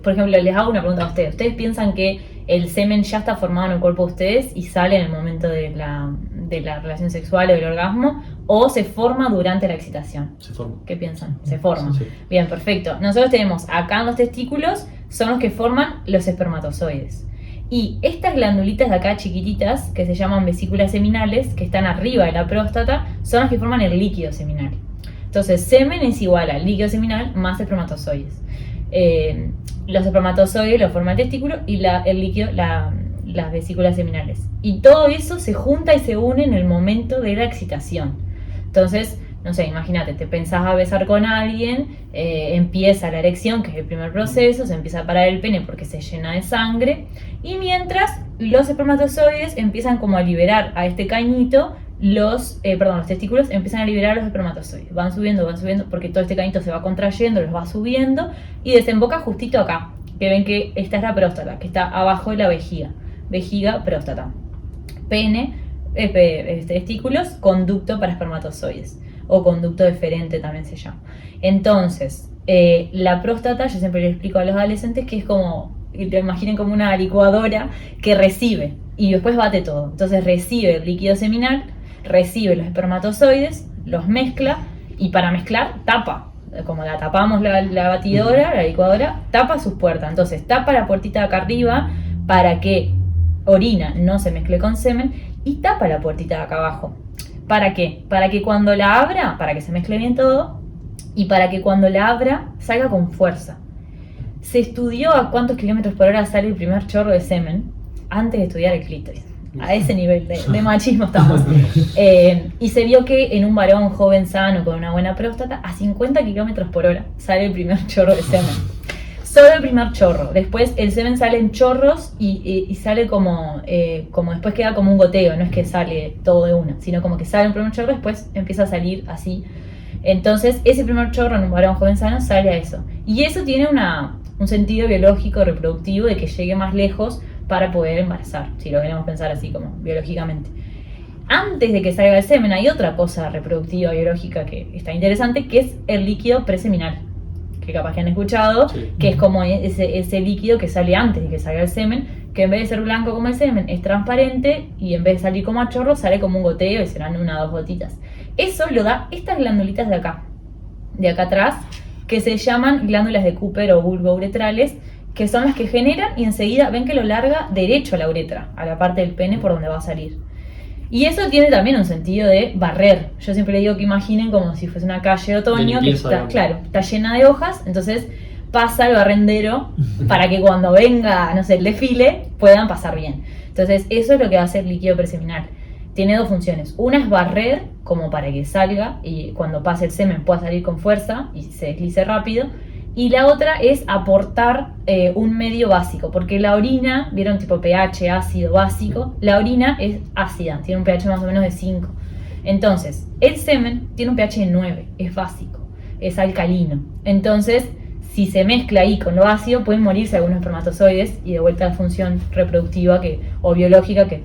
Por ejemplo, les hago una pregunta a ustedes. ¿Ustedes piensan que el semen ya está formado en el cuerpo de ustedes y sale en el momento de la relación sexual o del orgasmo? ¿O se forma durante la excitación? Se forma. ¿Qué piensan? Se forma. Sí. Bien, perfecto. Nosotros tenemos acá en los testículos, son los que forman los espermatozoides. Y estas glandulitas de acá chiquititas, que se llaman vesículas seminales, que están arriba de la próstata, son las que forman el líquido seminal. Entonces, semen es igual al líquido seminal más espermatozoides. Los espermatozoides lo forma el testículo y el líquido, las vesículas seminales. Y todo eso se junta y se une en el momento de la excitación. Entonces, no sé, imagínate, te pensás a besar con alguien, empieza la erección, que es el primer proceso, se empieza a parar el pene porque se llena de sangre, y mientras los espermatozoides empiezan como a liberar a este cañito, los testículos empiezan a liberar los espermatozoides, van subiendo, porque todo este cañito se va contrayendo, los va subiendo, y desemboca justito acá, que ven que esta es la próstata, que está abajo de la vejiga, próstata, pene, testículos, conducto para espermatozoides, o conducto deferente también se llama. Entonces, la próstata, yo siempre le explico a los adolescentes que es como, te imaginen como una licuadora que recibe y después bate todo. Entonces recibe el líquido seminal, recibe los espermatozoides, los mezcla y para mezclar tapa. Como la tapamos la batidora, la licuadora, tapa sus puertas. Entonces tapa la puertita de acá arriba para que orina no se mezcle con semen y tapa la puertita de acá abajo. ¿Para qué? Para que cuando la abra, para que se mezcle bien todo y para que cuando la abra salga con fuerza. Se estudió a cuántos kilómetros por hora sale el primer chorro de semen antes de estudiar el clítoris. A ese nivel de machismo estamos. Y se vio que en un varón joven sano con una buena próstata, a 50 kilómetros por hora sale el primer chorro de semen. Solo el primer chorro. Después el semen sale en chorros y sale como después queda como un goteo. No es que sale todo de una, sino como que sale un primer chorro y después empieza a salir así. Entonces ese primer chorro en un varón joven sano sale a eso. Y eso tiene un sentido biológico reproductivo de que llegue más lejos para poder embarazar, si lo queremos pensar así como biológicamente. Antes de que salga el semen hay otra cosa reproductiva biológica que está interesante, que es el líquido preseminal, que capaz que han escuchado, sí. Que es como ese líquido que sale antes de que salga el semen, que en vez de ser blanco como el semen es transparente y en vez de salir como a chorro sale como un goteo y serán 1 o 2 gotitas. Eso lo da estas glandulitas de acá atrás, que se llaman glándulas de Cooper o bulbouretrales, que son las que generan y enseguida ven que lo larga derecho a la uretra, a la parte del pene por donde va a salir. Y eso tiene también un sentido de barrer. Yo siempre le digo que imaginen como si fuese una calle de otoño que está llena de hojas, entonces pasa el barrendero para que cuando venga, no sé, el desfile, puedan pasar bien. Entonces eso es lo que va a hacer el líquido preseminal. Tiene 2 funciones. Una es barrer, como para que salga y cuando pase el semen pueda salir con fuerza y se deslice rápido. Y la otra es aportar un medio básico, porque la orina, ¿vieron tipo pH ácido básico? La orina es ácida, tiene un pH más o menos de 5. Entonces, el semen tiene un pH de 9, es básico, es alcalino. Entonces, si se mezcla ahí con lo ácido, pueden morirse algunos espermatozoides y de vuelta a la función reproductiva o biológica que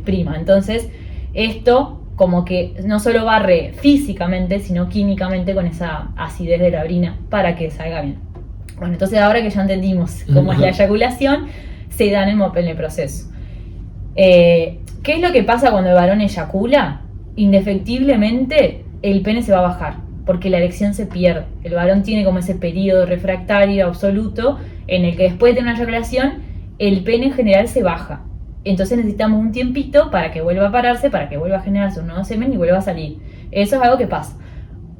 prima. Entonces, esto como que no solo barre físicamente, sino químicamente con esa acidez de la orina para que salga bien. Bueno, entonces ahora que ya entendimos cómo es la eyaculación, se da en el proceso. ¿Qué es lo que pasa cuando el varón eyacula? Indefectiblemente el pene se va a bajar, porque la erección se pierde. El varón tiene como ese periodo refractario absoluto en el que después de tener una eyaculación, el pene en general se baja. Entonces necesitamos un tiempito para que vuelva a pararse, para que vuelva a generarse un nuevo semen y vuelva a salir. Eso es algo que pasa.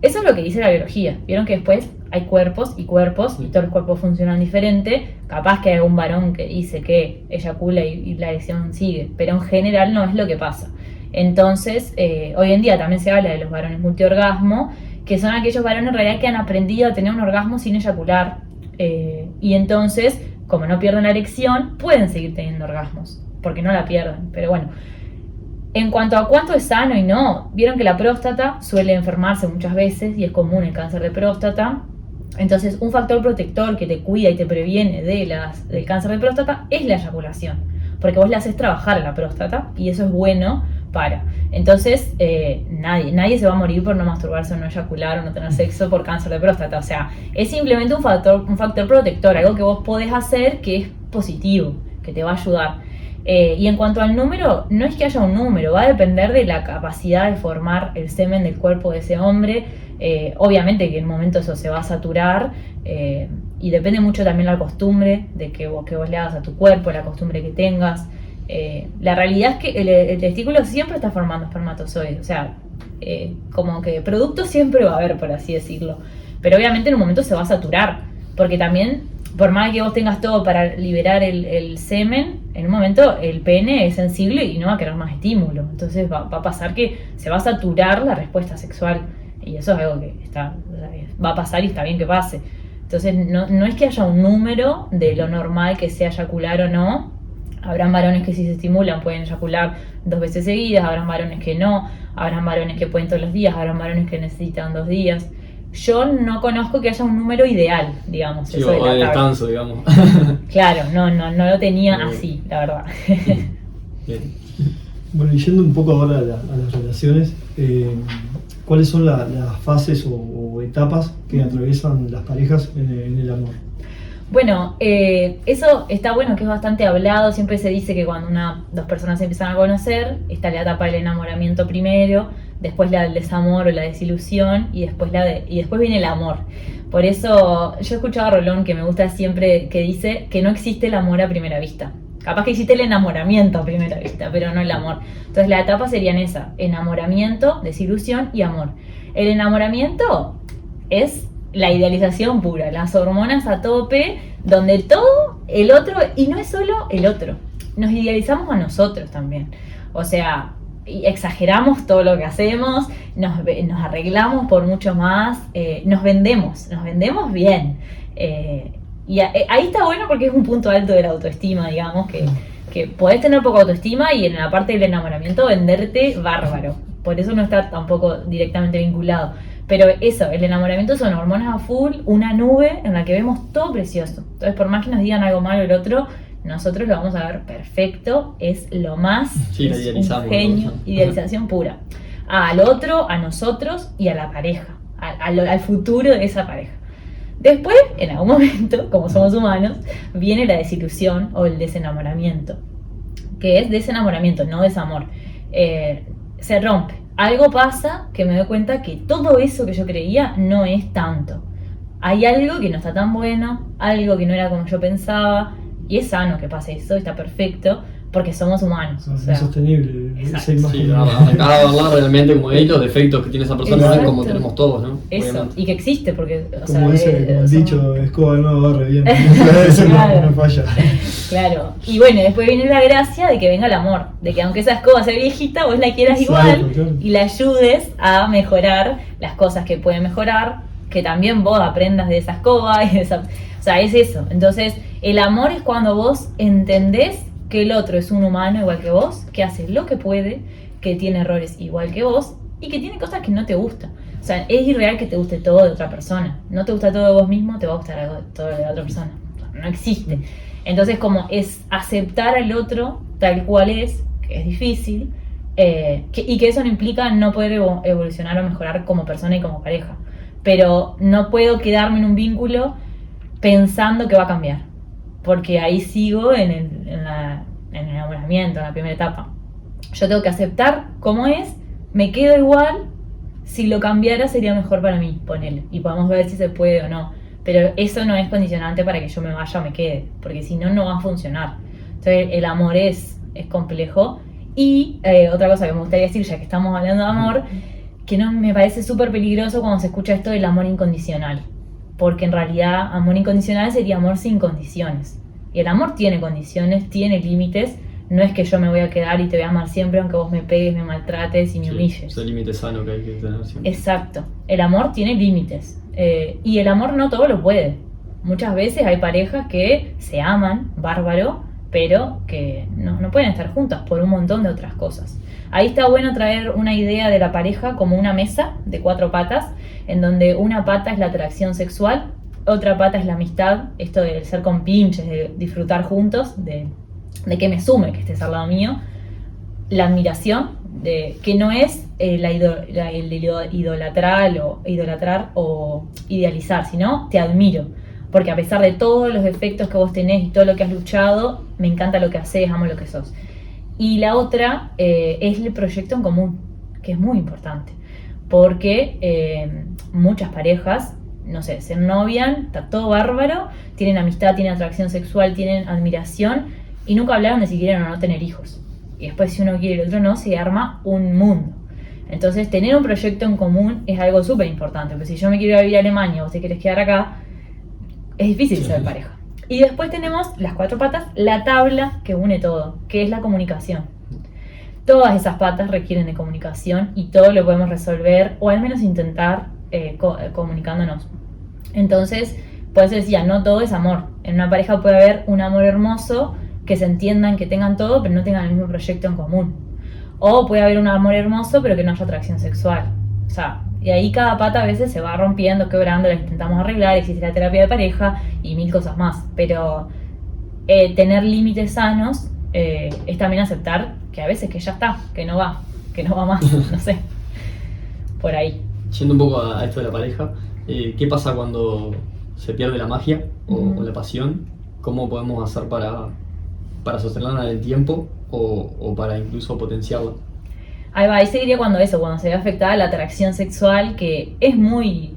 Eso es lo que dice la biología. Vieron que después hay cuerpos y cuerpos, y todos los cuerpos funcionan diferente. Capaz que hay algún varón que dice que eyacula y la erección sigue, pero en general no es lo que pasa. Entonces, hoy en día también se habla de los varones multiorgasmo, que son aquellos varones en realidad que han aprendido a tener un orgasmo sin eyacular. Y entonces, como no pierden la erección, pueden seguir teniendo orgasmos, porque no la pierden. Pero bueno, en cuanto a cuánto es sano y no, vieron que la próstata suele enfermarse muchas veces y es común el cáncer de próstata. Entonces, un factor protector que te cuida y te previene del cáncer de próstata es la eyaculación, porque vos le haces trabajar a la próstata y eso es bueno para. Entonces, nadie se va a morir por no masturbarse o no eyacular o no tener sexo por cáncer de próstata. O sea, es simplemente un factor protector, algo que vos podés hacer que es positivo, que te va a ayudar. Y en cuanto al número, no es que haya un número, va a depender de la capacidad de formar el semen del cuerpo de ese hombre. Obviamente que en un momento eso se va a saturar y depende mucho también la costumbre de que vos le hagas a tu cuerpo, la costumbre que tengas. La realidad es que el testículo siempre está formando espermatozoides, o sea, como que producto siempre va a haber, por así decirlo, pero obviamente en un momento se va a saturar, porque también, por más que vos tengas todo para liberar el semen, en un momento el pene es sensible y no va a querer más estímulo, entonces va a pasar que se va a saturar la respuesta sexual, y eso es algo que va a pasar y está bien que pase. Entonces no es que haya un número de lo normal que sea eyacular o no. Habrán varones que si se estimulan pueden eyacular 2 veces seguidas, habrán varones que no, habrán varones que pueden todos los días, habrán varones que necesitan 2 días. Yo no conozco que haya un número ideal, digamos. Sí, eso o de descanso, digamos. Claro, no lo tenía así, la verdad. Bien. Bueno, y yendo un poco ahora a las relaciones, ¿cuáles son las fases o etapas que atraviesan las parejas en el amor? Bueno, eso está bueno, que es bastante hablado. Siempre se dice que cuando dos personas se empiezan a conocer, está la etapa del enamoramiento primero, después la del desamor o la desilusión, y después viene el amor. Por eso yo he escuchado a Rolón, que me gusta siempre, que dice que no existe el amor a primera vista. Capaz que existe el enamoramiento a primera vista, pero no el amor. Entonces las etapas serían esas: enamoramiento, desilusión y amor. El enamoramiento es la idealización pura, las hormonas a tope, donde todo el otro, y no es solo el otro, nos idealizamos a nosotros también. O sea, exageramos todo lo que hacemos, nos arreglamos por mucho más, nos vendemos bien. Y ahí está bueno porque es un punto alto de la autoestima, digamos, que podés tener poca autoestima y en la parte del enamoramiento venderte bárbaro. Por eso no está tampoco directamente vinculado. Pero eso, el enamoramiento son hormonas a full, una nube en la que vemos todo precioso. Entonces, por más que nos digan algo malo el otro, nosotros lo vamos a ver perfecto, es lo más, sí, es un genio, ¿no? Idealización pura. Al otro, a nosotros y a la pareja, al futuro de esa pareja. Después, en algún momento, como somos humanos, viene la desilusión o el desenamoramiento, que es desenamoramiento, no desamor. Se rompe. Algo pasa que me doy cuenta que todo eso que yo creía no es tanto. Hay algo que no está tan bueno, algo que no era como yo pensaba, y es sano que pase eso, está perfecto, porque somos humanos. Es insostenible esa imagen. Sí, acá hablar realmente como de los defectos que tiene esa persona, no es como tenemos todos, ¿no? Eso, obviamente. Y que existe, porque... Como el dicho, escoba no barre bien, claro, no falla. Claro, y bueno, después viene la gracia de que venga el amor, de que aunque esa escoba sea viejita, vos la quieras igual, claro. Y la ayudes a mejorar las cosas que pueden mejorar, que también vos aprendas de esa escoba, o sea, es eso. Entonces, el amor es cuando vos entendés que el otro es un humano igual que vos, que hace lo que puede, que tiene errores igual que vos y que tiene cosas que no te gustan. O sea, es irreal que te guste todo de otra persona. No te gusta todo de vos mismo, te va a gustar algo todo de la otra persona. No existe. Entonces, como es aceptar al otro tal cual es, que es difícil, y que eso no implica no poder evolucionar o mejorar como persona y como pareja. Pero no puedo quedarme en un vínculo pensando que va a cambiar, porque ahí sigo en el enamoramiento, en la primera etapa. Yo tengo que aceptar cómo es, me quedo igual, si lo cambiara sería mejor para mí, ponele, y podemos ver si se puede o no. Pero eso no es condicionante para que yo me vaya o me quede, porque si no, no va a funcionar. Entonces el amor es complejo. Y otra cosa que me gustaría decir, ya que estamos hablando de amor, que no me parece súper peligroso cuando se escucha esto del amor incondicional. Porque en realidad amor incondicional sería amor sin condiciones. Y el amor tiene condiciones, tiene límites. No es que yo me voy a quedar y te voy a amar siempre aunque vos me pegues, me maltrates y me humilles. Es el límite sano que hay que tener siempre. Exacto. El amor tiene límites. Y el amor no todo lo puede. Muchas veces hay parejas que se aman, bárbaro, pero que no pueden estar juntas por un montón de otras cosas. Ahí está bueno traer una idea de la pareja como una mesa de 4 patas, en donde una pata es la atracción sexual, otra pata es la amistad, esto de ser compinches, de disfrutar juntos, de que me sume que estés al lado mío, la admiración, que no es el idolatrar o idealizar, sino te admiro, porque a pesar de todos los defectos que vos tenés y todo lo que has luchado, me encanta lo que haces, amo lo que sos. Y la otra es el proyecto en común, que es muy importante, porque muchas parejas, no sé, se novian, está todo bárbaro, tienen amistad, tienen atracción sexual, tienen admiración, y nunca hablaron de si quieren o no tener hijos. Y después si uno quiere y el otro no, se arma un mundo. Entonces tener un proyecto en común es algo súper importante, porque si yo me quiero ir a vivir a Alemania, vos te querés quedar acá, es difícil ser pareja. Y después tenemos las 4 patas, la tabla que une todo, que es la comunicación. Todas esas patas requieren de comunicación y todo lo podemos resolver, o al menos intentar, comunicándonos. Entonces, por eso decía, no todo es amor. En una pareja puede haber un amor hermoso, que se entiendan, que tengan todo, pero no tengan el mismo proyecto en común. O puede haber un amor hermoso, pero que no haya atracción sexual. O sea, y ahí cada pata a veces se va rompiendo, quebrando, la intentamos arreglar, existe la terapia de pareja y 1000 cosas más. Pero tener límites sanos es también aceptar que a veces que ya está, que no va más, no sé. Por ahí. Yendo un poco a esto de la pareja, ¿qué pasa cuando se pierde la magia o la pasión? ¿Cómo podemos hacer para sostenerla en el tiempo o para incluso potenciarla? Ahí va, ahí seguiría cuando se ve afectada la atracción sexual, que es muy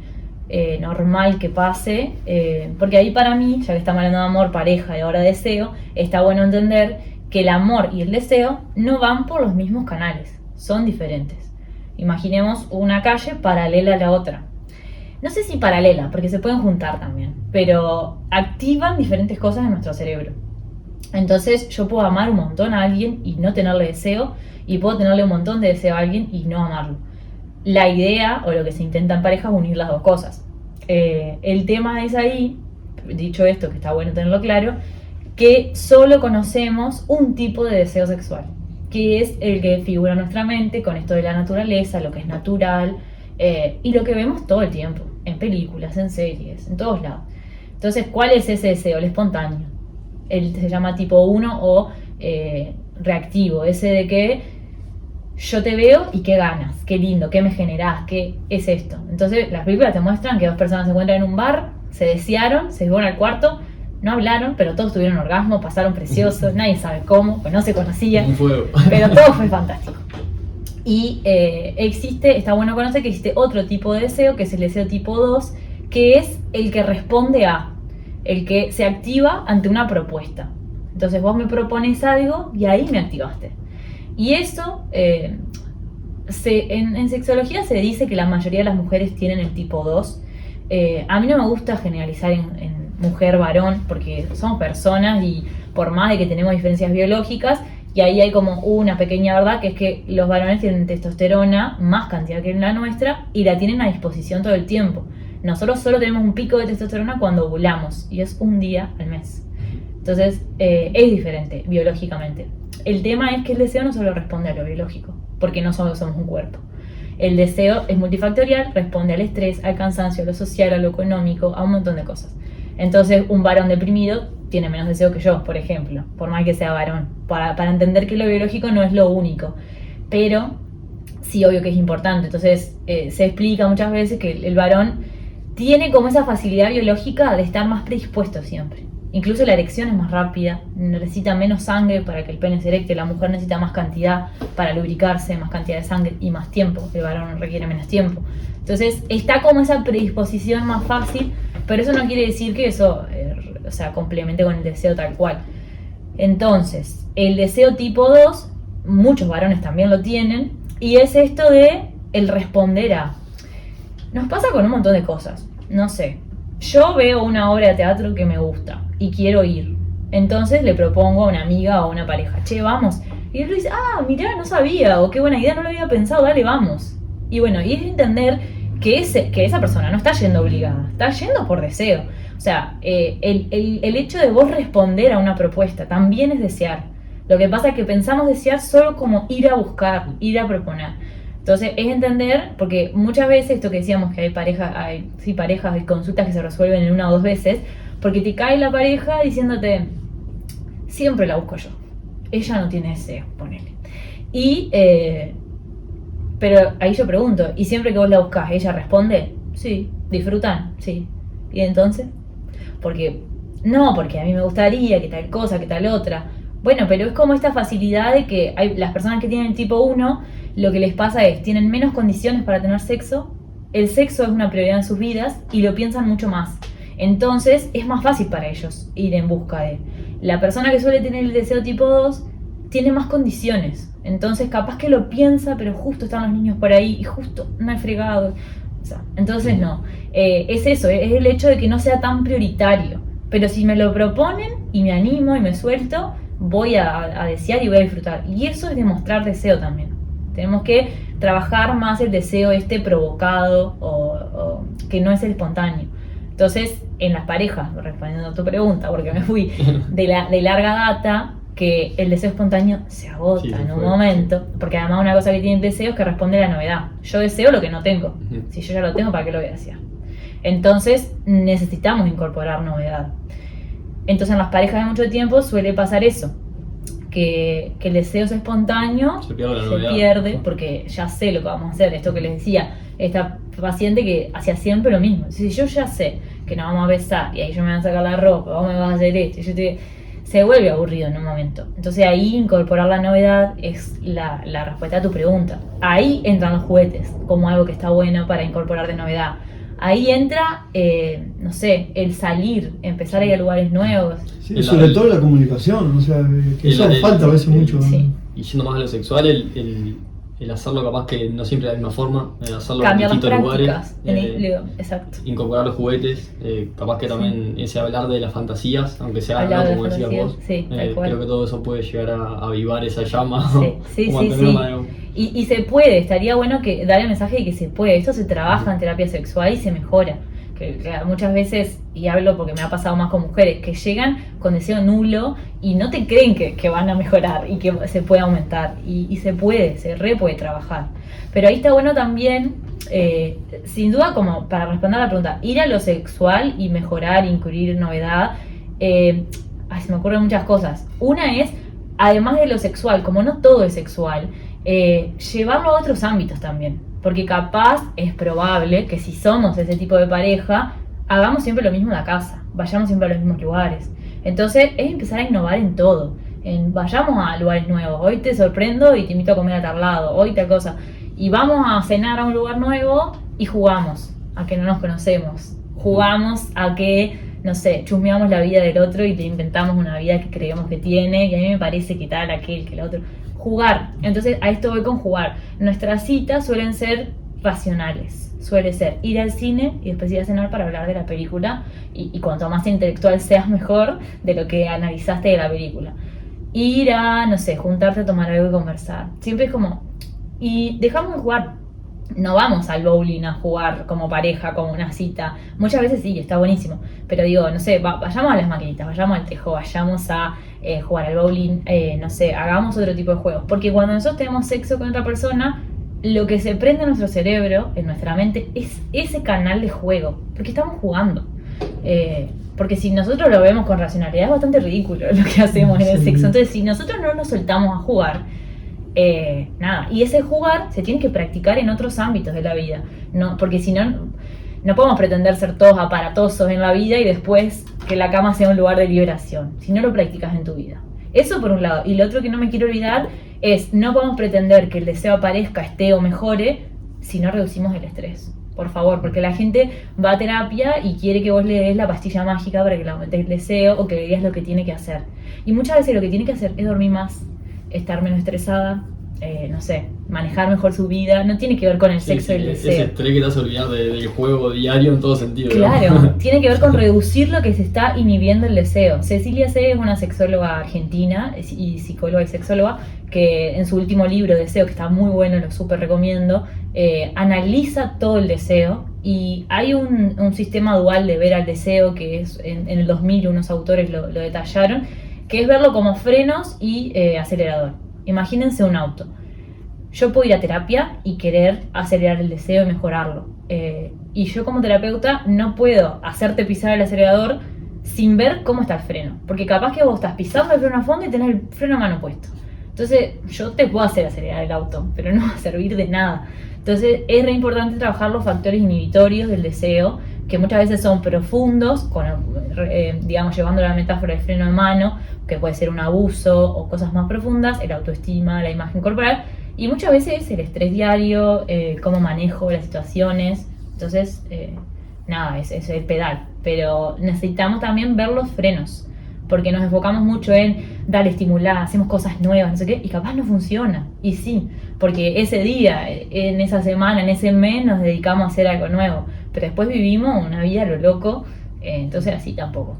normal que pase, porque ahí para mí, ya que estamos hablando de amor, pareja y ahora deseo, está bueno entender que el amor y el deseo no van por los mismos canales, son diferentes. Imaginemos una calle paralela a la otra. No sé si paralela, porque se pueden juntar también, pero activan diferentes cosas en nuestro cerebro. Entonces yo puedo amar un montón a alguien y no tenerle deseo, y puedo tenerle un montón de deseo a alguien y no amarlo. La idea, o lo que se intenta en pareja, es unir las dos cosas. El tema es ahí, dicho esto, que está bueno tenerlo claro, que solo conocemos un tipo de deseo sexual, que es el que figura en nuestra mente con esto de la naturaleza, lo que es natural, y lo que vemos todo el tiempo, en películas, en series, en todos lados. Entonces, ¿cuál es ese deseo? El espontáneo. Se llama tipo 1 o reactivo, ese de que yo te veo y qué ganas, qué lindo, qué me generás, qué es esto. Entonces las películas te muestran que 2 personas se encuentran en un bar, se desearon, se fueron al cuarto, no hablaron, pero todos tuvieron orgasmo, pasaron preciosos, nadie sabe cómo, pues no se conocían, pero todo fue fantástico. Y está bueno conocer que existe otro tipo de deseo, que es el deseo tipo 2, que es el que responde a, el que se activa ante una propuesta. Entonces vos me propones algo y ahí me activaste. Y eso, en sexología se dice que la mayoría de las mujeres tienen el tipo 2. A mí no me gusta generalizar en mujer-varón, porque somos personas y por más de que tenemos diferencias biológicas, y ahí hay como una pequeña verdad, que es que los varones tienen testosterona, más cantidad que la nuestra, y la tienen a disposición todo el tiempo. Nosotros solo tenemos un pico de testosterona cuando ovulamos, y es un día al mes. Entonces, es diferente biológicamente. El tema es que el deseo no solo responde a lo biológico, porque no solo somos un cuerpo. El deseo es multifactorial, responde al estrés, al cansancio, a lo social, a lo económico, a un montón de cosas. Entonces, un varón deprimido tiene menos deseo que yo, por ejemplo, por más que sea varón, para entender que lo biológico no es lo único, pero sí, obvio que es importante. Entonces se explica muchas veces que el varón tiene como esa facilidad biológica de estar más predispuesto siempre. Incluso la erección es más rápida, necesita menos sangre para que el pene se erecte, la mujer necesita más cantidad para lubricarse, más cantidad de sangre y más tiempo, el varón requiere menos tiempo. Entonces está como esa predisposición más fácil, pero eso no quiere decir que eso complemente con el deseo tal cual. Entonces, el deseo tipo 2, muchos varones también lo tienen, y es esto de el responder a. Nos pasa con un montón de cosas, no sé. Yo veo una obra de teatro que me gusta y quiero ir. Entonces le propongo a una amiga o a una pareja, che, vamos. Y él dice, mirá, no sabía, o qué buena idea, no lo había pensado, dale, vamos. Y bueno, y es entender que esa persona no está yendo obligada, está yendo por deseo. O sea, el hecho de vos responder a una propuesta también es desear. Lo que pasa es que pensamos desear solo como ir a buscar, ir a proponer. Entonces es entender, porque muchas veces esto que decíamos que hay parejas y consultas que se resuelven en 1 o 2 veces, porque te cae la pareja diciéndote, siempre la busco yo, ella no tiene deseo, ponele. Pero ahí yo pregunto, ¿y siempre que vos la buscás, ella responde? Sí. ¿Disfrutan? Sí. ¿Y entonces? Porque a mí me gustaría que tal cosa, que tal otra. Bueno, pero es como esta facilidad de que las personas que tienen el tipo 1, lo que les pasa es, tienen menos condiciones para tener sexo, el sexo es una prioridad en sus vidas y lo piensan mucho más. Entonces es más fácil para ellos ir en busca de. La persona que suele tener el deseo tipo 2 tiene más condiciones. Entonces capaz que lo piensa, pero justo están los niños por ahí y justo no hay fregado. Entonces no. Es eso, es el hecho de que no sea tan prioritario. Pero si me lo proponen y me animo y me suelto, voy a desear y voy a disfrutar. Y eso es demostrar deseo también. Tenemos que trabajar más el deseo provocado o que no es el espontáneo. Entonces, en las parejas, respondiendo a tu pregunta, porque me fui de larga data, que el deseo espontáneo se agota en un momento, porque además una cosa que tiene el deseo es que responde a la novedad. Yo deseo lo que no tengo. Si yo ya lo tengo, ¿para qué lo voy a desear? Entonces, necesitamos incorporar novedad. Entonces, en las parejas de mucho tiempo suele pasar eso, que el deseo es espontáneo, se pierde, porque ya sé lo que vamos a hacer. Esto que les decía, esta paciente que hacía siempre lo mismo. Si yo ya sé que nos vamos a besar y ahí yo me voy a sacar la ropa, vos me vas a hacer esto, se vuelve aburrido en un momento. Entonces ahí incorporar la novedad es la respuesta a tu pregunta. Ahí entran los juguetes como algo que está bueno para incorporar de novedad. Ahí entra, el salir, empezar a ir a lugares nuevos. Sí, sobre todo la comunicación, o sea, que eso falta a veces mucho. Sí. Y yendo más a lo sexual, el hacerlo capaz que no siempre de la misma forma, hacerlo cambiar en distintos lugares, exacto. incorporar los juguetes, capaz que también ese hablar de las fantasías, aunque sea como decías vos, creo que todo eso puede llegar a avivar esa llama. Sí. Y se puede, estaría bueno que dar el mensaje de que se puede. Esto se trabaja en terapia sexual y se mejora. Que muchas veces, y hablo porque me ha pasado más con mujeres, que llegan con deseo nulo y no te creen que van a mejorar y que se puede aumentar. Y se puede trabajar. Pero ahí está bueno también, sin duda, como para responder a la pregunta, ir a lo sexual y mejorar, incluir novedad. Se me ocurren muchas cosas. Una es, además de lo sexual, como no todo es sexual, llevarlo a otros ámbitos también. Porque capaz es probable que si somos ese tipo de pareja, hagamos siempre lo mismo en la casa, vayamos siempre a los mismos lugares. Entonces es empezar a innovar en todo. Vayamos a lugares nuevos. Hoy te sorprendo y te invito a comer a tal lado, hoy tal cosa. Y vamos a cenar a un lugar nuevo y jugamos a que no nos conocemos. Jugamos a que, chusmeamos la vida del otro y le inventamos una vida que creemos que tiene. Y a mí me parece que tal, aquel, que el otro. Jugar. Entonces a esto voy con jugar. Nuestras citas suelen ser racionales. Suele ser ir al cine y después ir a cenar para hablar de la película. Y cuanto más intelectual seas, mejor de lo que analizaste de la película. Ir a, juntarte a tomar algo y conversar. Siempre es como... Y dejamos de jugar. No vamos al bowling a jugar como pareja, como una cita. Muchas veces sí, está buenísimo. Pero digo, vayamos a las maquinitas, vayamos al tejo, vayamos a jugar al bowling, hagamos otro tipo de juegos. Porque cuando nosotros tenemos sexo con otra persona, lo que se prende en nuestro cerebro, en nuestra mente, es ese canal de juego. Porque estamos jugando. Porque si nosotros lo vemos con racionalidad es bastante ridículo lo que hacemos en el sexo. Entonces si nosotros no nos soltamos a jugar, nada, y ese jugar se tiene que practicar en otros ámbitos de la vida, ¿no? Porque si no, no podemos pretender ser todos aparatosos en la vida y después que la cama sea un lugar de liberación, si no lo practicas en tu vida. Eso por un lado. Y lo otro que no me quiero olvidar es, no podemos pretender que el deseo aparezca, esté o mejore si no reducimos el estrés. Por favor, porque la gente va a terapia y quiere que vos le des la pastilla mágica para que le aumente el deseo o que le digas lo que tiene que hacer. Y muchas veces lo que tiene que hacer es dormir más, estar menos estresada, no sé, manejar mejor su vida. No tiene que ver con el sexo y el deseo. Ese estrés que te vas a olvidar del juego diario en todo sentido. Claro, ¿no? tiene que ver con reducir lo que se está inhibiendo el deseo. Cecilia C. es una sexóloga argentina y psicóloga y sexóloga que en su último libro, Deseo, que está muy bueno, lo súper recomiendo, analiza todo el deseo y hay un sistema dual de ver al deseo que es, en el 2000 unos autores lo detallaron, que es verlo como frenos y acelerador. Imagínense un auto. Yo puedo ir a terapia y querer acelerar el deseo y mejorarlo. Y yo como terapeuta no puedo hacerte pisar el acelerador sin ver cómo está el freno. Porque capaz que vos estás pisando el freno a fondo y tenés el freno a mano puesto. Entonces yo te puedo hacer acelerar el auto, pero no va a servir de nada. Entonces es re importante trabajar los factores inhibitorios del deseo, que muchas veces son profundos, digamos llevando la metáfora del freno de mano, que puede ser un abuso o cosas más profundas, el autoestima, la imagen corporal, y muchas veces el estrés diario, cómo manejo las situaciones. Entonces, nada, es el pedal, pero necesitamos también ver los frenos, porque nos enfocamos mucho en dar estimular, hacemos cosas nuevas, no sé qué, y capaz no funciona. Y sí, porque ese día, en esa semana, en ese mes nos dedicamos a hacer algo nuevo, pero después vivimos una vida a lo loco, entonces así tampoco.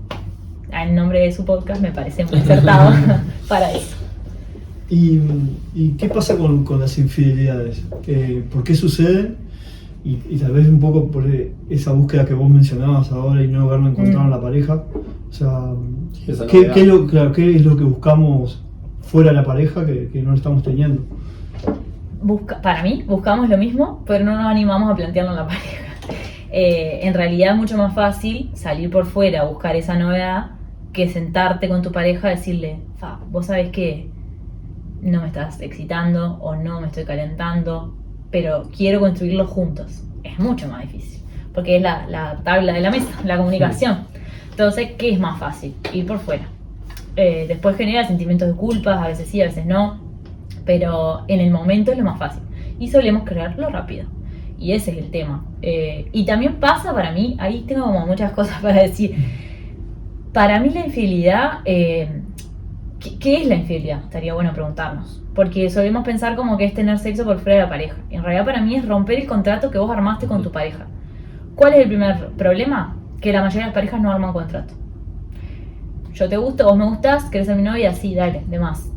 El nombre de su podcast me parece muy acertado para eso. ¿Y qué pasa con las infidelidades? ¿Por qué suceden? Y tal vez un poco por esa búsqueda que vos mencionabas ahora y no haberlo encontrado en la pareja. O sea, ¿qué es lo que buscamos fuera de la pareja que no lo estamos teniendo? Para mí, buscamos lo mismo, pero no nos animamos a plantearlo en la pareja. En realidad es mucho más fácil salir por fuera a buscar esa novedad que sentarte con tu pareja y decirle, vos sabés que no me estás excitando o no me estoy calentando, pero quiero construirlo juntos. Es mucho más difícil, porque es la tabla de la mesa, la comunicación. Entonces, ¿qué es más fácil? Ir por fuera. Después genera sentimientos de culpa, a veces sí, a veces no, pero en el momento es lo más fácil. Y solemos creerlo rápido. Y ese es el tema. Y también pasa para mí, ahí tengo como muchas cosas para decir. Para mí la infidelidad, ¿qué es la infidelidad? Estaría bueno preguntarnos. Porque solemos pensar como que es tener sexo por fuera de la pareja. En realidad para mí es romper el contrato que vos armaste con tu pareja. ¿Cuál es el primer problema? Que la mayoría de las parejas no arman contrato. Yo te gusto, vos me gustás, ¿querés ser mi novia? Sí, dale, de más.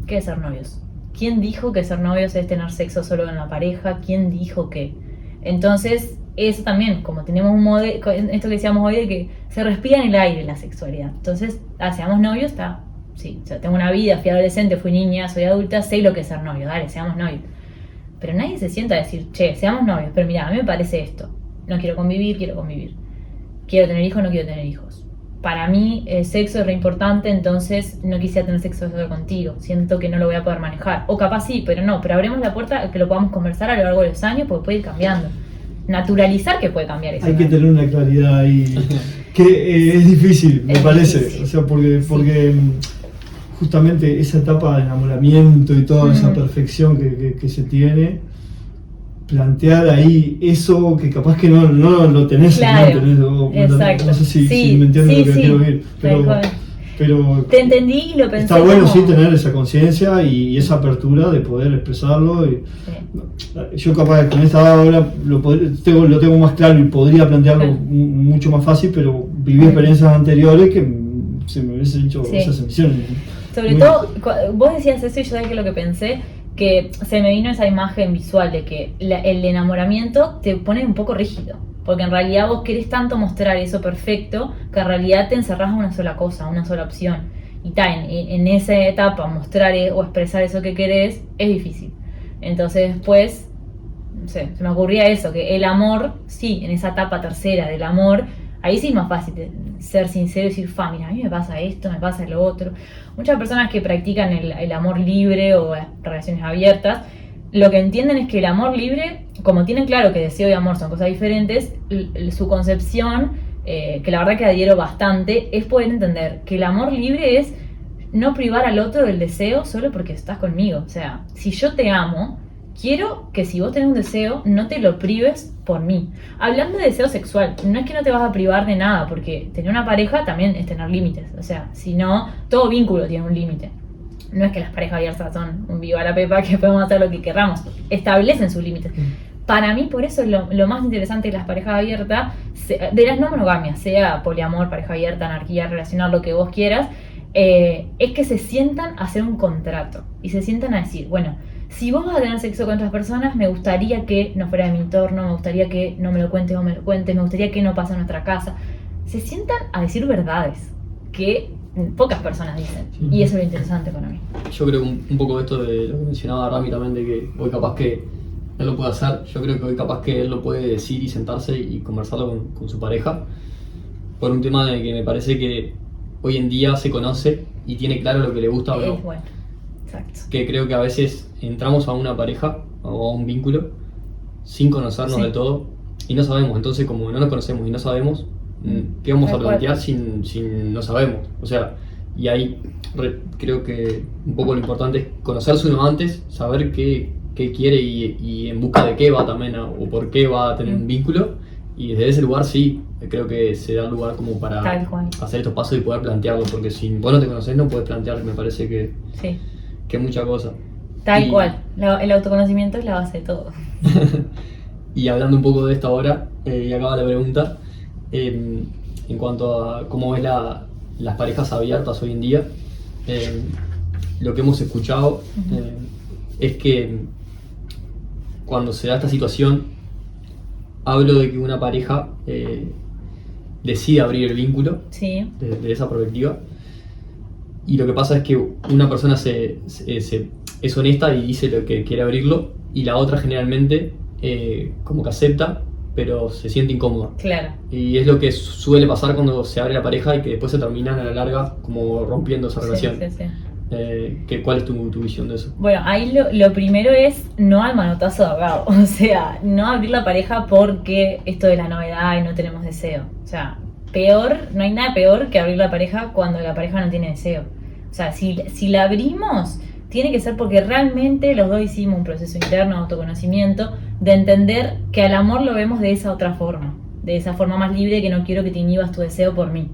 ¿Qué es ser novios? ¿Quién dijo que ser novios es tener sexo solo en la pareja? ¿Quién dijo que? Entonces, eso también, como tenemos un modelo, esto que decíamos hoy de que se respira en el aire la sexualidad. Entonces, seamos novios, está, sí, o sea, tengo una vida, fui adolescente, fui niña, soy adulta, sé lo que es ser novio, dale, seamos novios. Pero nadie se sienta a decir, che, seamos novios, pero mira, a mí me parece esto, no quiero convivir, quiero convivir. Quiero tener hijos, no quiero tener hijos. Para mí el sexo es re importante, entonces no quisiera tener sexo solo contigo. Siento que no lo voy a poder manejar. O capaz sí, pero no. Pero abremos la puerta a que lo podamos conversar a lo largo de los años porque puede ir cambiando. Naturalizar que puede cambiar eso. Hay que tener una claridad ahí que es difícil, me parece. Difícil. O sea, porque justamente esa etapa de enamoramiento y toda esa perfección que se tiene, plantear ahí eso que capaz que no lo tenés, claro, no tenés, exacto. No sé si me entiendes lo que quiero oír, pero te entendí y lo pensé. Está bueno sí tener esa conciencia y esa apertura de poder expresarlo. Yo capaz con esta obra lo tengo más claro y podría plantearlo mucho más fácil, pero viví experiencias anteriores que se me hubiesen hecho esas emisiones. Sobre todo, vos decías eso y yo sabés que lo que pensé, que se me vino esa imagen visual de que el enamoramiento te pone un poco rígido, porque en realidad vos querés tanto mostrar eso perfecto que en realidad te encerrás a una sola cosa, a una sola opción, y en esa etapa mostrar o expresar eso que querés es difícil. Entonces después, no sé, se me ocurría eso, que el amor, sí, en esa etapa tercera del amor, ahí sí es más fácil ser sincero y decir, mira, a mí me pasa esto, me pasa lo otro. Muchas personas que practican el amor libre o las relaciones abiertas, lo que entienden es que el amor libre, como tienen claro que deseo y amor son cosas diferentes, su concepción, que la verdad que adhiero bastante, es poder entender que el amor libre es no privar al otro del deseo solo porque estás conmigo. O sea, si yo te amo, quiero que si vos tenés un deseo, no te lo prives por mí. Hablando de deseo sexual, no es que no te vas a privar de nada, porque tener una pareja también es tener límites. O sea, si no, todo vínculo tiene un límite. No es que las parejas abiertas son un viva la pepa que podemos hacer lo que querramos. Establecen sus límites. Para mí, por eso, lo más interesante de las parejas abiertas, de las no monogamias, sea poliamor, pareja abierta, anarquía, relacionar, lo que vos quieras, es que se sientan a hacer un contrato. Y se sientan a decir, bueno, si vos vas a tener sexo con otras personas, me gustaría que no fuera de mi entorno, me gustaría que no me lo cuentes o me lo cuentes, me gustaría que no pase en nuestra casa. Se sientan a decir verdades que pocas personas dicen. Sí. Y eso es lo interesante para mí. Yo creo que un poco esto de lo que mencionaba Rami también, de que hoy capaz que él lo puede hacer, yo creo que hoy capaz que él lo puede decir y sentarse y conversarlo con su pareja, por un tema de que me parece que hoy en día se conoce y tiene claro lo que le gusta o no. Es bueno, exacto. Que creo que a veces entramos a una pareja o a un vínculo sin conocernos del todo y no sabemos. Entonces, como no nos conocemos y no sabemos, ¿qué vamos a plantear sin no sabemos? O sea, y ahí creo que un poco lo importante es conocerse uno antes, saber qué quiere y en busca de qué va también o por qué va a tener un vínculo. Y desde ese lugar sí, creo que se da lugar como para hacer estos pasos y poder plantearlo, porque si vos no te conocés no puedes plantear, me parece que es mucha cosa. Tal cual, el autoconocimiento es la base de todo. Y hablando un poco de esto ahora, y acaba la pregunta, en cuanto a cómo ves las parejas abiertas hoy en día, lo que hemos escuchado es que cuando se da esta situación, hablo de que una pareja decide abrir el vínculo desde esa perspectiva, y lo que pasa es que una persona es honesta y dice lo que quiere abrirlo, y la otra generalmente como que acepta, pero se siente incómoda. Claro. Y es lo que suele pasar cuando se abre la pareja y que después se terminan a la larga como rompiendo esa relación. ¿Cuál es tu visión de eso? Bueno, ahí lo primero es no al manotazo de ahogado. O sea, no abrir la pareja porque esto de la novedad y no tenemos deseo. O sea, no hay nada peor que abrir la pareja cuando la pareja no tiene deseo. O sea, si la abrimos, tiene que ser porque realmente los dos hicimos un proceso interno de autoconocimiento, de entender que al amor lo vemos de esa otra forma, de esa forma más libre, que no quiero que te inhibas tu deseo por mí,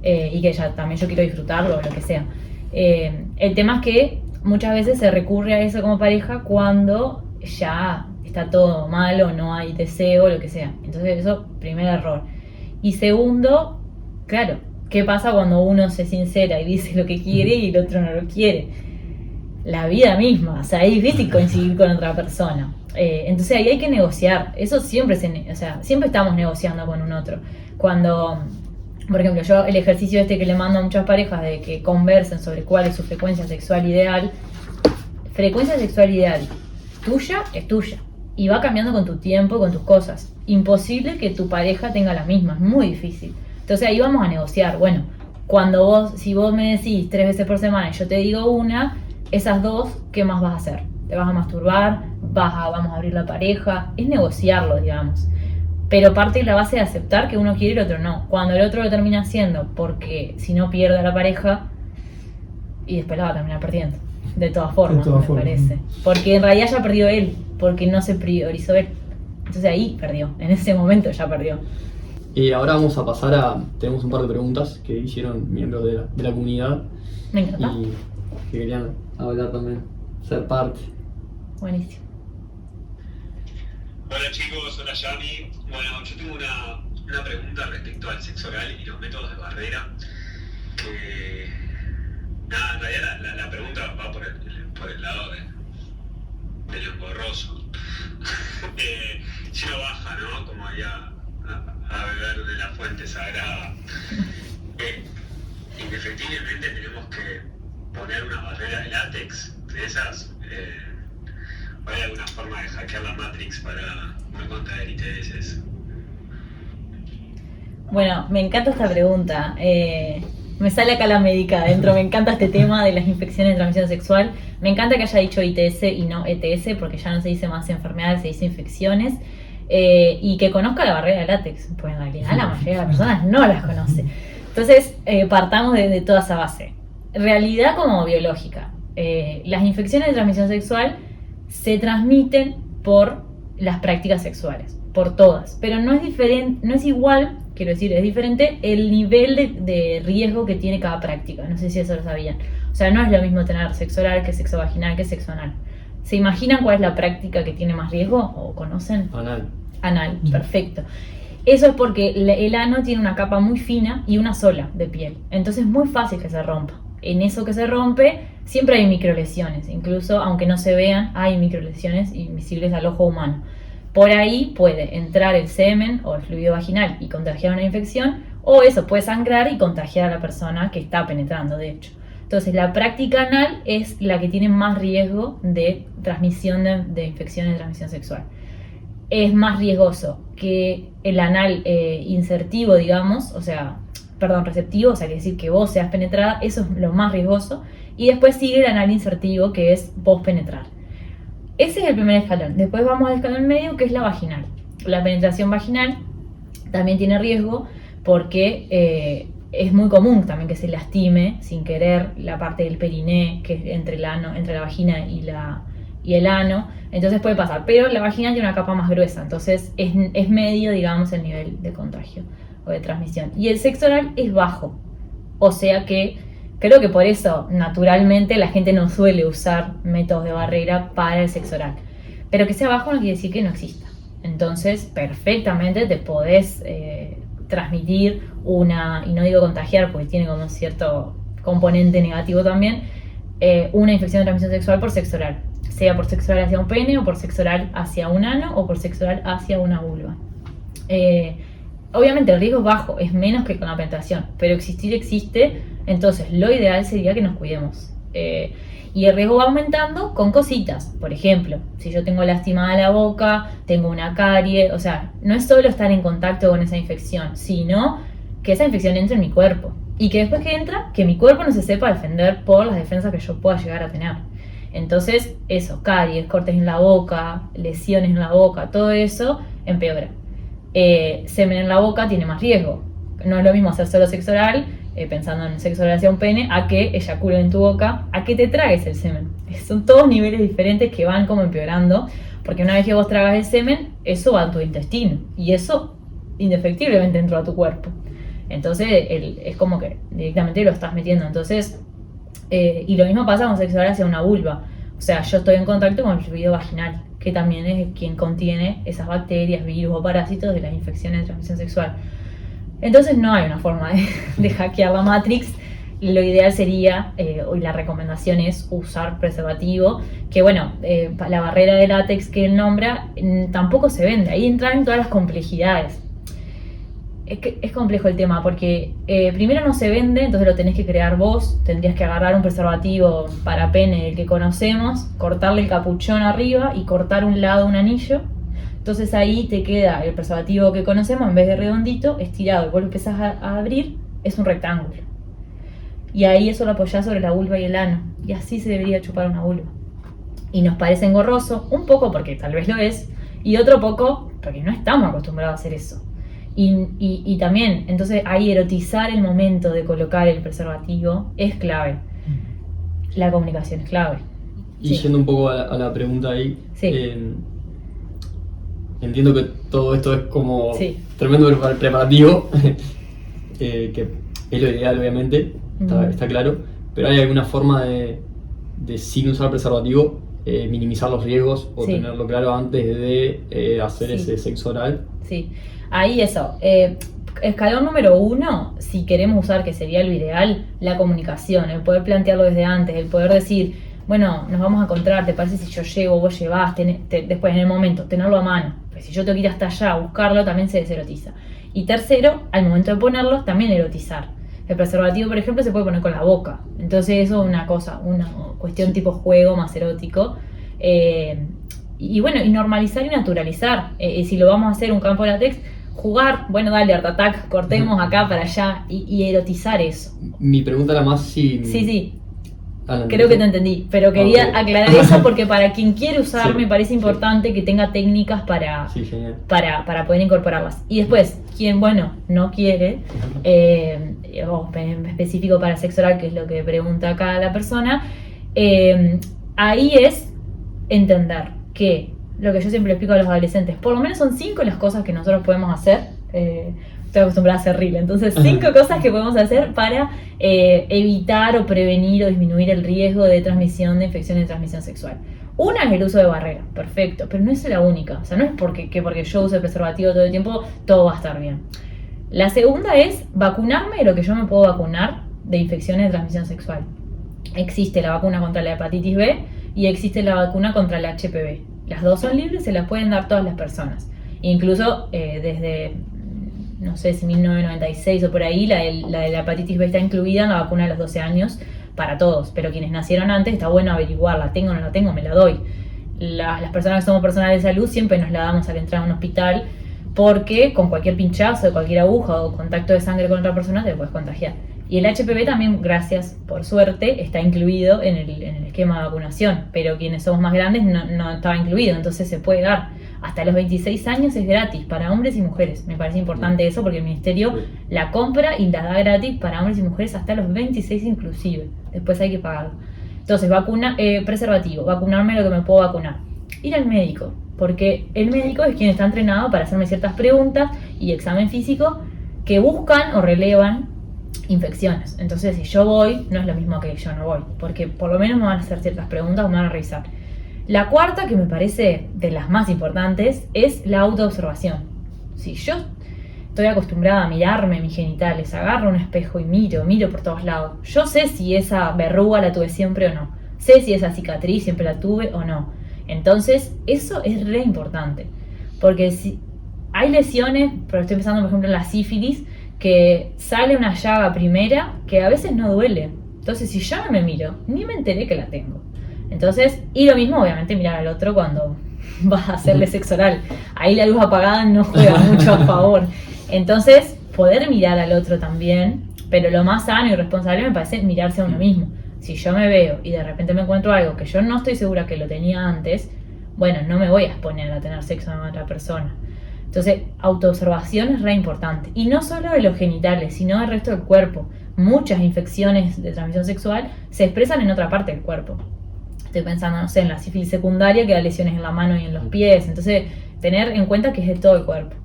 y que ya también yo quiero disfrutarlo o lo que sea. El tema es que muchas veces se recurre a eso como pareja cuando ya está todo mal o no hay deseo o lo que sea. Entonces eso, primer error. Y segundo, claro, ¿qué pasa cuando uno se sincera y dice lo que quiere y el otro no lo quiere? La vida misma, o sea, es difícil coincidir con otra persona. Entonces ahí hay que negociar. Eso siempre siempre estamos negociando con un otro. Cuando, por ejemplo, yo el ejercicio que le mando a muchas parejas de que conversen sobre cuál es su frecuencia sexual ideal. Frecuencia sexual ideal tuya es tuya y va cambiando con tu tiempo, con tus cosas. Imposible que tu pareja tenga la misma, es muy difícil. Entonces ahí vamos a negociar. Bueno, si vos me decís 3 veces por semana y yo te digo una, esas 2, ¿qué más vas a hacer? ¿Te vas a masturbar? ¿Vamos a abrir la pareja? Es negociarlo, digamos. Pero parte de la base de aceptar que uno quiere y el otro no. Cuando el otro lo termina haciendo, porque si no pierde a la pareja, y después la va a terminar perdiendo. De todas formas, me parece. Porque en realidad ya perdió él, porque no se priorizó él. Entonces ahí perdió, en ese momento ya perdió. Y ahora vamos a pasar tenemos un par de preguntas que hicieron miembros de la comunidad. Me encanta. Y que querían hablar también, ser parte. Buenísimo. Hola chicos, hola Yami. Bueno, yo tengo una pregunta respecto al sexo oral y los métodos de barrera. Nada, en realidad la pregunta va por el lado del engorroso. Si uno baja, ¿no? Como allá a beber de la fuente sagrada. Indefectiblemente tenemos que poner una barrera de látex de esas. ¿O hay alguna forma de hackear la Matrix para no contraer ITS? Bueno, me encanta esta pregunta. Me sale acá la médica adentro, me encanta este tema de las infecciones de transmisión sexual. Me encanta que haya dicho ITS y no ETS, porque ya no se dice más enfermedades, se dice infecciones. Y que conozca la barrera de látex, pues en realidad la mayoría de las personas no las conoce. Entonces, partamos de toda esa base. Realidad como biológica. Las infecciones de transmisión sexual se transmiten por las prácticas sexuales, por todas, pero no es diferente, no es igual, quiero decir, es diferente el nivel de riesgo que tiene cada práctica. No sé si eso lo sabían. O sea, no es lo mismo tener sexo oral que sexo vaginal que sexo anal. ¿Se imaginan cuál es la práctica que tiene más riesgo o conocen? Anal, perfecto. Eso es porque el ano tiene una capa muy fina y una sola de piel, entonces es muy fácil que se rompa. En eso que se rompe siempre hay microlesiones, incluso aunque no se vean, hay microlesiones invisibles al ojo humano. Por ahí puede entrar el semen o el fluido vaginal y contagiar una infección, o eso puede sangrar y contagiar a la persona que está penetrando, de hecho. Entonces la práctica anal es la que tiene más riesgo de transmisión de infecciones de transmisión sexual. Es más riesgoso que el anal insertivo, digamos, receptivo, o sea, quiere decir que vos seas penetrada, eso es lo más riesgoso. Y después sigue el anal insertivo, que es vos penetrar. Ese es el primer escalón. Después vamos al escalón medio, que es la vaginal. La penetración vaginal también tiene riesgo porque es muy común también que se lastime sin querer la parte del periné, que es entre la vagina y el ano. Entonces puede pasar, pero la vagina tiene una capa más gruesa, entonces es medio, digamos, el nivel de contagio o de transmisión. Y el sexo oral es bajo, o sea que creo que por eso naturalmente la gente no suele usar métodos de barrera para el sexo oral. Pero que sea bajo no quiere decir que no exista. Entonces perfectamente te podés transmitir y no digo contagiar porque tiene como un cierto componente negativo también, una infección de transmisión sexual por sexo oral. Sea por sexo oral hacia un pene, o por sexo oral hacia un ano, o por sexo oral hacia una vulva. Obviamente el riesgo es bajo, es menos que con la penetración, pero existir existe, entonces lo ideal sería que nos cuidemos. Y el riesgo va aumentando con cositas. Por ejemplo, si yo tengo lastimada la boca, tengo una carie, o sea, no es solo estar en contacto con esa infección, sino que esa infección entre en mi cuerpo. Y que después que entra, que mi cuerpo no se sepa defender por las defensas que yo pueda llegar a tener. Entonces, eso, caries, cortes en la boca, lesiones en la boca, todo eso empeora. Semen en la boca tiene más riesgo. No es lo mismo hacer solo sexo oral, pensando en sexo oral hacia un pene, a que eyaculen en tu boca, a que te tragues el semen. Son todos niveles diferentes que van como empeorando, porque una vez que vos tragas el semen, eso va a tu intestino, y eso indefectiblemente entró a tu cuerpo. Entonces, es como que directamente lo estás metiendo. Entonces, y lo mismo pasa con sexo oral hacia una vulva. O sea, yo estoy en contacto con el fluido vaginal, que también es quien contiene esas bacterias, virus o parásitos de las infecciones de transmisión sexual. Entonces no hay una forma de hackear la Matrix. Lo ideal sería, y la recomendación es usar preservativo, que bueno, la barrera de látex que él nombra tampoco se vende. Ahí entran todas las complejidades. Es complejo el tema porque primero no se vende, entonces lo tenés que crear vos. Tendrías que agarrar un preservativo para pene, el que conocemos, cortarle el capuchón arriba y cortar un lado un anillo. Entonces ahí te queda el preservativo que conocemos, en vez de redondito, estirado. Y vos lo empezás a abrir, es un rectángulo. Y ahí eso lo apoyás sobre la vulva y el ano. Y así se debería chupar una vulva. Y nos parece engorroso, un poco porque tal vez lo es, y otro poco porque no estamos acostumbrados a hacer eso. Y también, entonces ahí erotizar el momento de colocar el preservativo es clave. La comunicación es clave. Y yendo un poco a la pregunta ahí, entiendo que todo esto es como tremendo preparativo, que es lo ideal obviamente, está claro, pero ¿hay alguna forma de sin usar preservativo minimizar los riesgos o tenerlo claro antes de hacer ese sexo oral? Sí, ahí eso. Escalón número 1, si queremos usar, que sería lo ideal, la comunicación, el poder plantearlo desde antes, el poder decir, bueno, nos vamos a encontrar, ¿te parece si yo llego, vos llevás? Después en el momento, tenerlo a mano. Pues si yo tengo que ir hasta allá a buscarlo, también se deserotiza. Y tercero, al momento de ponerlo, también erotizar. El preservativo, por ejemplo, se puede poner con la boca. Entonces eso es una cuestión tipo juego más erótico. Y bueno, y normalizar y naturalizar. Si lo vamos a hacer un campo de látex, jugar, bueno, dale, Art Attack, cortemos acá para allá y erotizar eso. Mi pregunta era más si... Sí. Creo que te entendí, pero quería aclarar eso porque para quien quiere usar me parece importante que tenga técnicas para poder incorporarlas. Y después, quien, no quiere, o en específico para sexo oral, que es lo que pregunta acá la persona, ahí es entender que lo que yo siempre explico a los adolescentes, por lo menos son 5 las cosas que nosotros podemos hacer. Estoy acostumbrada a hacer reel, entonces 5 cosas que podemos hacer para evitar o prevenir o disminuir el riesgo de transmisión de infecciones de transmisión sexual. Una es el uso de barrera, perfecto, pero no es la única, o sea, no es porque yo use preservativo todo el tiempo, todo va a estar bien. La segunda es vacunarme de lo que yo me puedo vacunar de infecciones de transmisión sexual. Existe la vacuna contra la hepatitis B y existe la vacuna contra el HPV. Las dos son libres, se las pueden dar todas las personas. Incluso desde, no sé si 1996 o por ahí, la de la hepatitis B está incluida en la vacuna de los 12 años para todos. Pero quienes nacieron antes, está bueno averiguarla. ¿Tengo o no la tengo? Me la doy. Las personas que somos personal de salud siempre nos la damos al entrar a un hospital porque con cualquier pinchazo, cualquier aguja o contacto de sangre con otra persona te puedes contagiar. Y el HPV también, gracias, por suerte, está incluido en el esquema de vacunación, pero quienes somos más grandes no estaba incluido, entonces se puede dar. Hasta los 26 años es gratis para hombres y mujeres. Me parece importante eso porque el ministerio la compra y la da gratis para hombres y mujeres hasta los 26 inclusive. Después hay que pagarlo. Entonces, preservativo, vacunarme lo que me puedo vacunar. Ir al médico, porque el médico es quien está entrenado para hacerme ciertas preguntas y examen físico que buscan o relevan infecciones. Entonces, si yo voy, no es lo mismo que yo no voy, porque por lo menos me van a hacer ciertas preguntas o me van a revisar. La cuarta, que me parece de las más importantes, es la autoobservación. Si yo estoy acostumbrada a mirarme mis genitales, agarro un espejo y miro por todos lados, yo sé si esa verruga la tuve siempre o no, sé si esa cicatriz siempre la tuve o no. Entonces, eso es re importante, porque si hay lesiones, pero estoy pensando por ejemplo en la sífilis, que sale una llaga primera que a veces no duele. Entonces, si yo no me miro, ni me enteré que la tengo. Entonces, y lo mismo obviamente mirar al otro cuando vas a hacerle sexo oral. Ahí la luz apagada no juega mucho a favor. Entonces, poder mirar al otro también, pero lo más sano y responsable me parece mirarse a uno mismo. Si yo me veo y de repente me encuentro algo que yo no estoy segura que lo tenía antes, bueno, no me voy a exponer a tener sexo con otra persona. Entonces, autoobservación es re importante. Y no solo de los genitales, sino del resto del cuerpo. Muchas infecciones de transmisión sexual se expresan en otra parte del cuerpo. Estoy pensando, no sé, en la sífilis secundaria, que da lesiones en la mano y en los pies. Entonces, tener en cuenta que es de todo el cuerpo.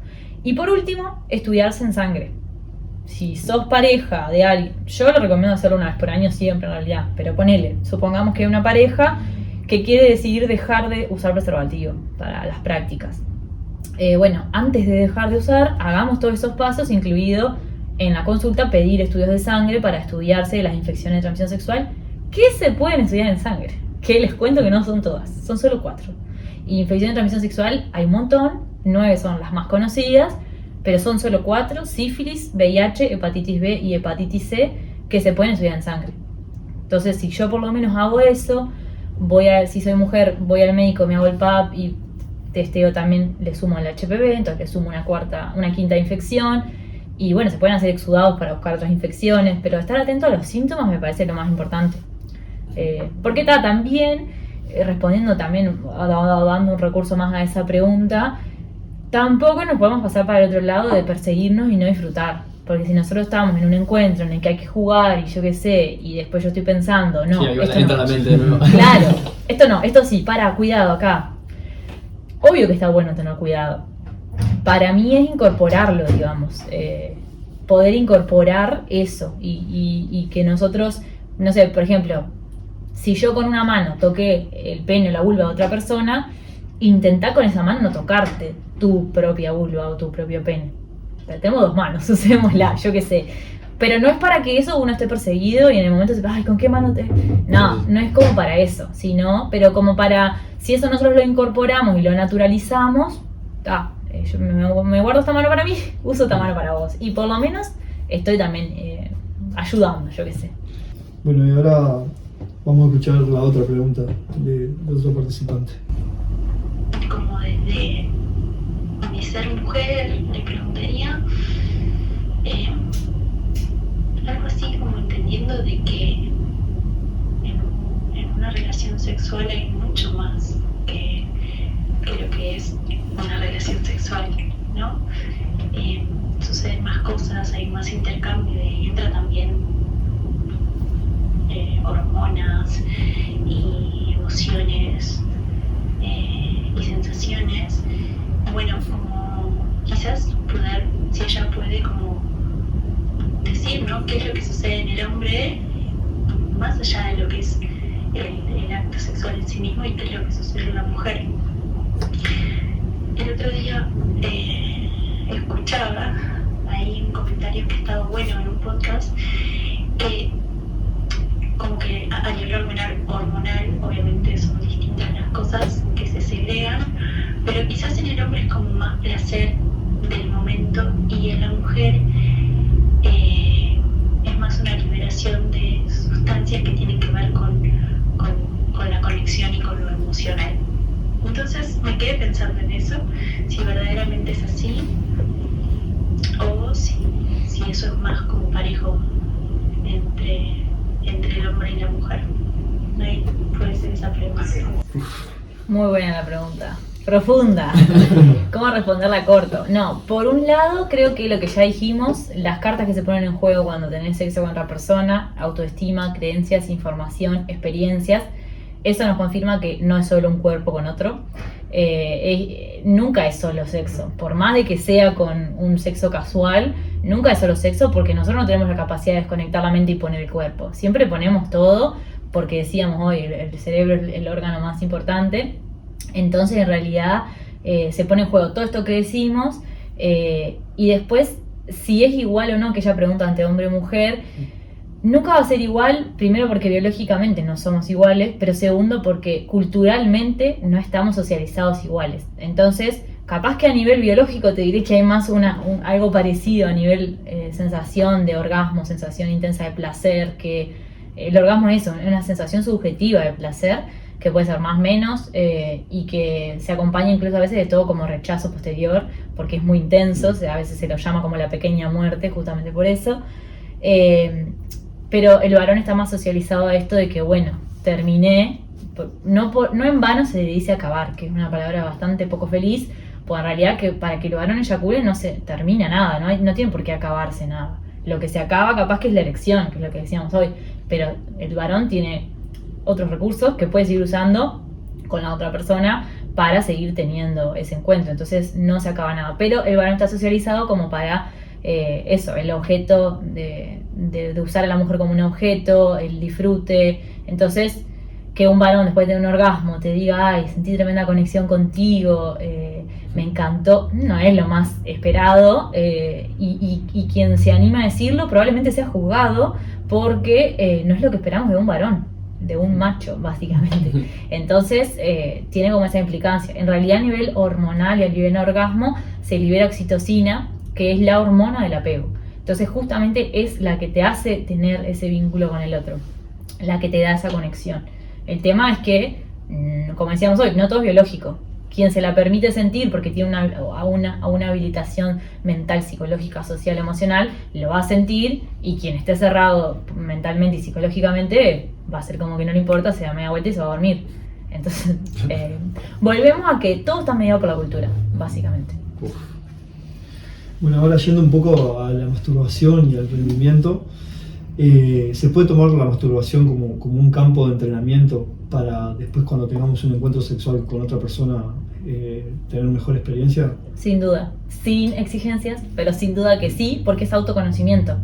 Y por último, estudiarse en sangre. Si sos pareja de alguien, yo lo recomiendo hacerlo una vez por año siempre en realidad, pero ponele, supongamos que hay una pareja que quiere decidir dejar de usar preservativo para las prácticas. Bueno, antes de dejar de usar, hagamos todos esos pasos, incluido en la consulta pedir estudios de sangre para estudiarse las infecciones de transmisión sexual que se pueden estudiar en sangre, que les cuento que no son todas, son solo 4. Y infecciones de transmisión sexual hay un montón, 9 son las más conocidas, pero son solo 4, sífilis, VIH, hepatitis B y hepatitis C, que se pueden estudiar en sangre. Entonces, si yo por lo menos hago eso, si soy mujer, voy al médico, me hago el PAP y testeo también, le sumo el HPV, entonces le sumo una quinta infección, y bueno, se pueden hacer exudados para buscar otras infecciones, pero estar atento a los síntomas me parece lo más importante. Porque está también, respondiendo también, dando un recurso más a esa pregunta, tampoco nos podemos pasar para el otro lado de perseguirnos y no disfrutar. Porque si nosotros estamos en un encuentro en el que hay que jugar y yo qué sé, y después yo estoy pensando, no, sí, ahí va esto entra no. la mente de nuevo. Claro, esto no, esto sí, cuidado acá. Obvio que está bueno tener cuidado. Para mí es incorporarlo, digamos. Poder incorporar eso y que nosotros, no sé, por ejemplo, si yo con una mano toqué el pene o la vulva de otra persona, intentá con esa mano no tocarte tu propia vulva o tu propio pene. Tenemos 2 manos, usémosla, yo qué sé. Pero no es para que eso uno esté perseguido y en el momento se ay, ¿con qué mano te...? No es como para eso, sino, pero como para, si eso nosotros lo incorporamos y lo naturalizamos, yo me guardo esta mano para mí, uso esta mano para vos. Y por lo menos estoy también ayudando, yo qué sé. Bueno, y ahora vamos a escuchar la otra pregunta de otro participante. Como desde mi ser mujer, le preguntaría algo así como entendiendo de que en una relación sexual hay mucho más que lo que es una relación sexual, ¿no? Suceden más cosas, hay más intercambio y entra también hormonas y emociones y sensaciones. Bueno, como quizás poder, si ella puede, como decir, ¿no?, qué es lo que sucede en el hombre más allá de lo que es el acto sexual en sí mismo y qué es lo que sucede en la mujer. El otro día escuchaba ahí un comentario que estaba bueno en un podcast, que como que a nivel hormonal obviamente son distintas las cosas que se segregan, pero quizás en el hombre es como más placer del momento y en la mujer es más una liberación de sustancias que tienen que ver con la conexión y con lo emocional. Entonces me quedé pensando en eso, si verdaderamente es así o si eso es más como parejo entre el hombre y la mujer. Ahí puede ser esa pregunta. Muy buena la pregunta. Profunda. ¿Cómo responderla corto? No, por un lado creo que lo que ya dijimos, las cartas que se ponen en juego cuando tenés sexo con otra persona, autoestima, creencias, información, experiencias, eso nos confirma que no es solo un cuerpo con otro. Nunca es solo sexo, por más de que sea con un sexo casual, nunca es solo sexo, porque nosotros no tenemos la capacidad de desconectar la mente y poner el cuerpo. Siempre ponemos todo, porque decíamos hoy, el cerebro es el órgano más importante. Entonces en realidad se pone en juego todo esto que decimos, y después si es igual o no, que ella pregunta ante hombre o mujer, nunca va a ser igual, primero porque biológicamente no somos iguales, pero segundo porque culturalmente no estamos socializados iguales. Entonces capaz que a nivel biológico te diré que hay más algo parecido a nivel sensación de orgasmo, sensación intensa de placer, que el orgasmo es eso, es una sensación subjetiva de placer, que puede ser más o menos, y que se acompaña incluso a veces de todo como rechazo posterior, porque es muy intenso, a veces se lo llama como la pequeña muerte, justamente por eso. Pero el varón está más socializado a esto de que, bueno, terminé, no en vano se le dice acabar, que es una palabra bastante poco feliz, pues en realidad que para que el varón eyacule no se termina nada, no tiene por qué acabarse nada. Lo que se acaba capaz que es la erección, que es lo que decíamos hoy, pero el varón tiene otros recursos que puede seguir usando con la otra persona para seguir teniendo ese encuentro, entonces no se acaba nada, pero el varón está socializado como para eso, el objeto de usar a la mujer como un objeto, el disfrute. Entonces que un varón después de un orgasmo te diga, ay, sentí tremenda conexión contigo, me encantó, no es lo más esperado, y quien se anima a decirlo probablemente sea juzgado porque no es lo que esperamos de un varón, de un macho, básicamente. Entonces tiene como esa implicancia. En realidad a nivel hormonal y a nivel orgasmo se libera oxitocina, que es la hormona del apego. Entonces justamente es la que te hace tener ese vínculo con el otro, la que te da esa conexión. El tema es que, como decíamos hoy, no todo es biológico. Quien se la permite sentir porque tiene una habilitación mental, psicológica, social, emocional, lo va a sentir, y quien esté cerrado mentalmente y psicológicamente va a ser como que no le importa, se da media vuelta y se va a dormir. Entonces, volvemos a que todo está mediado por la cultura, básicamente. Bueno, ahora yendo un poco a la masturbación y al rendimiento, ¿se puede tomar la masturbación como un campo de entrenamiento para después, cuando tengamos un encuentro sexual con otra persona, tener mejor experiencia? Sin duda, sin exigencias, pero sin duda que sí, porque es autoconocimiento.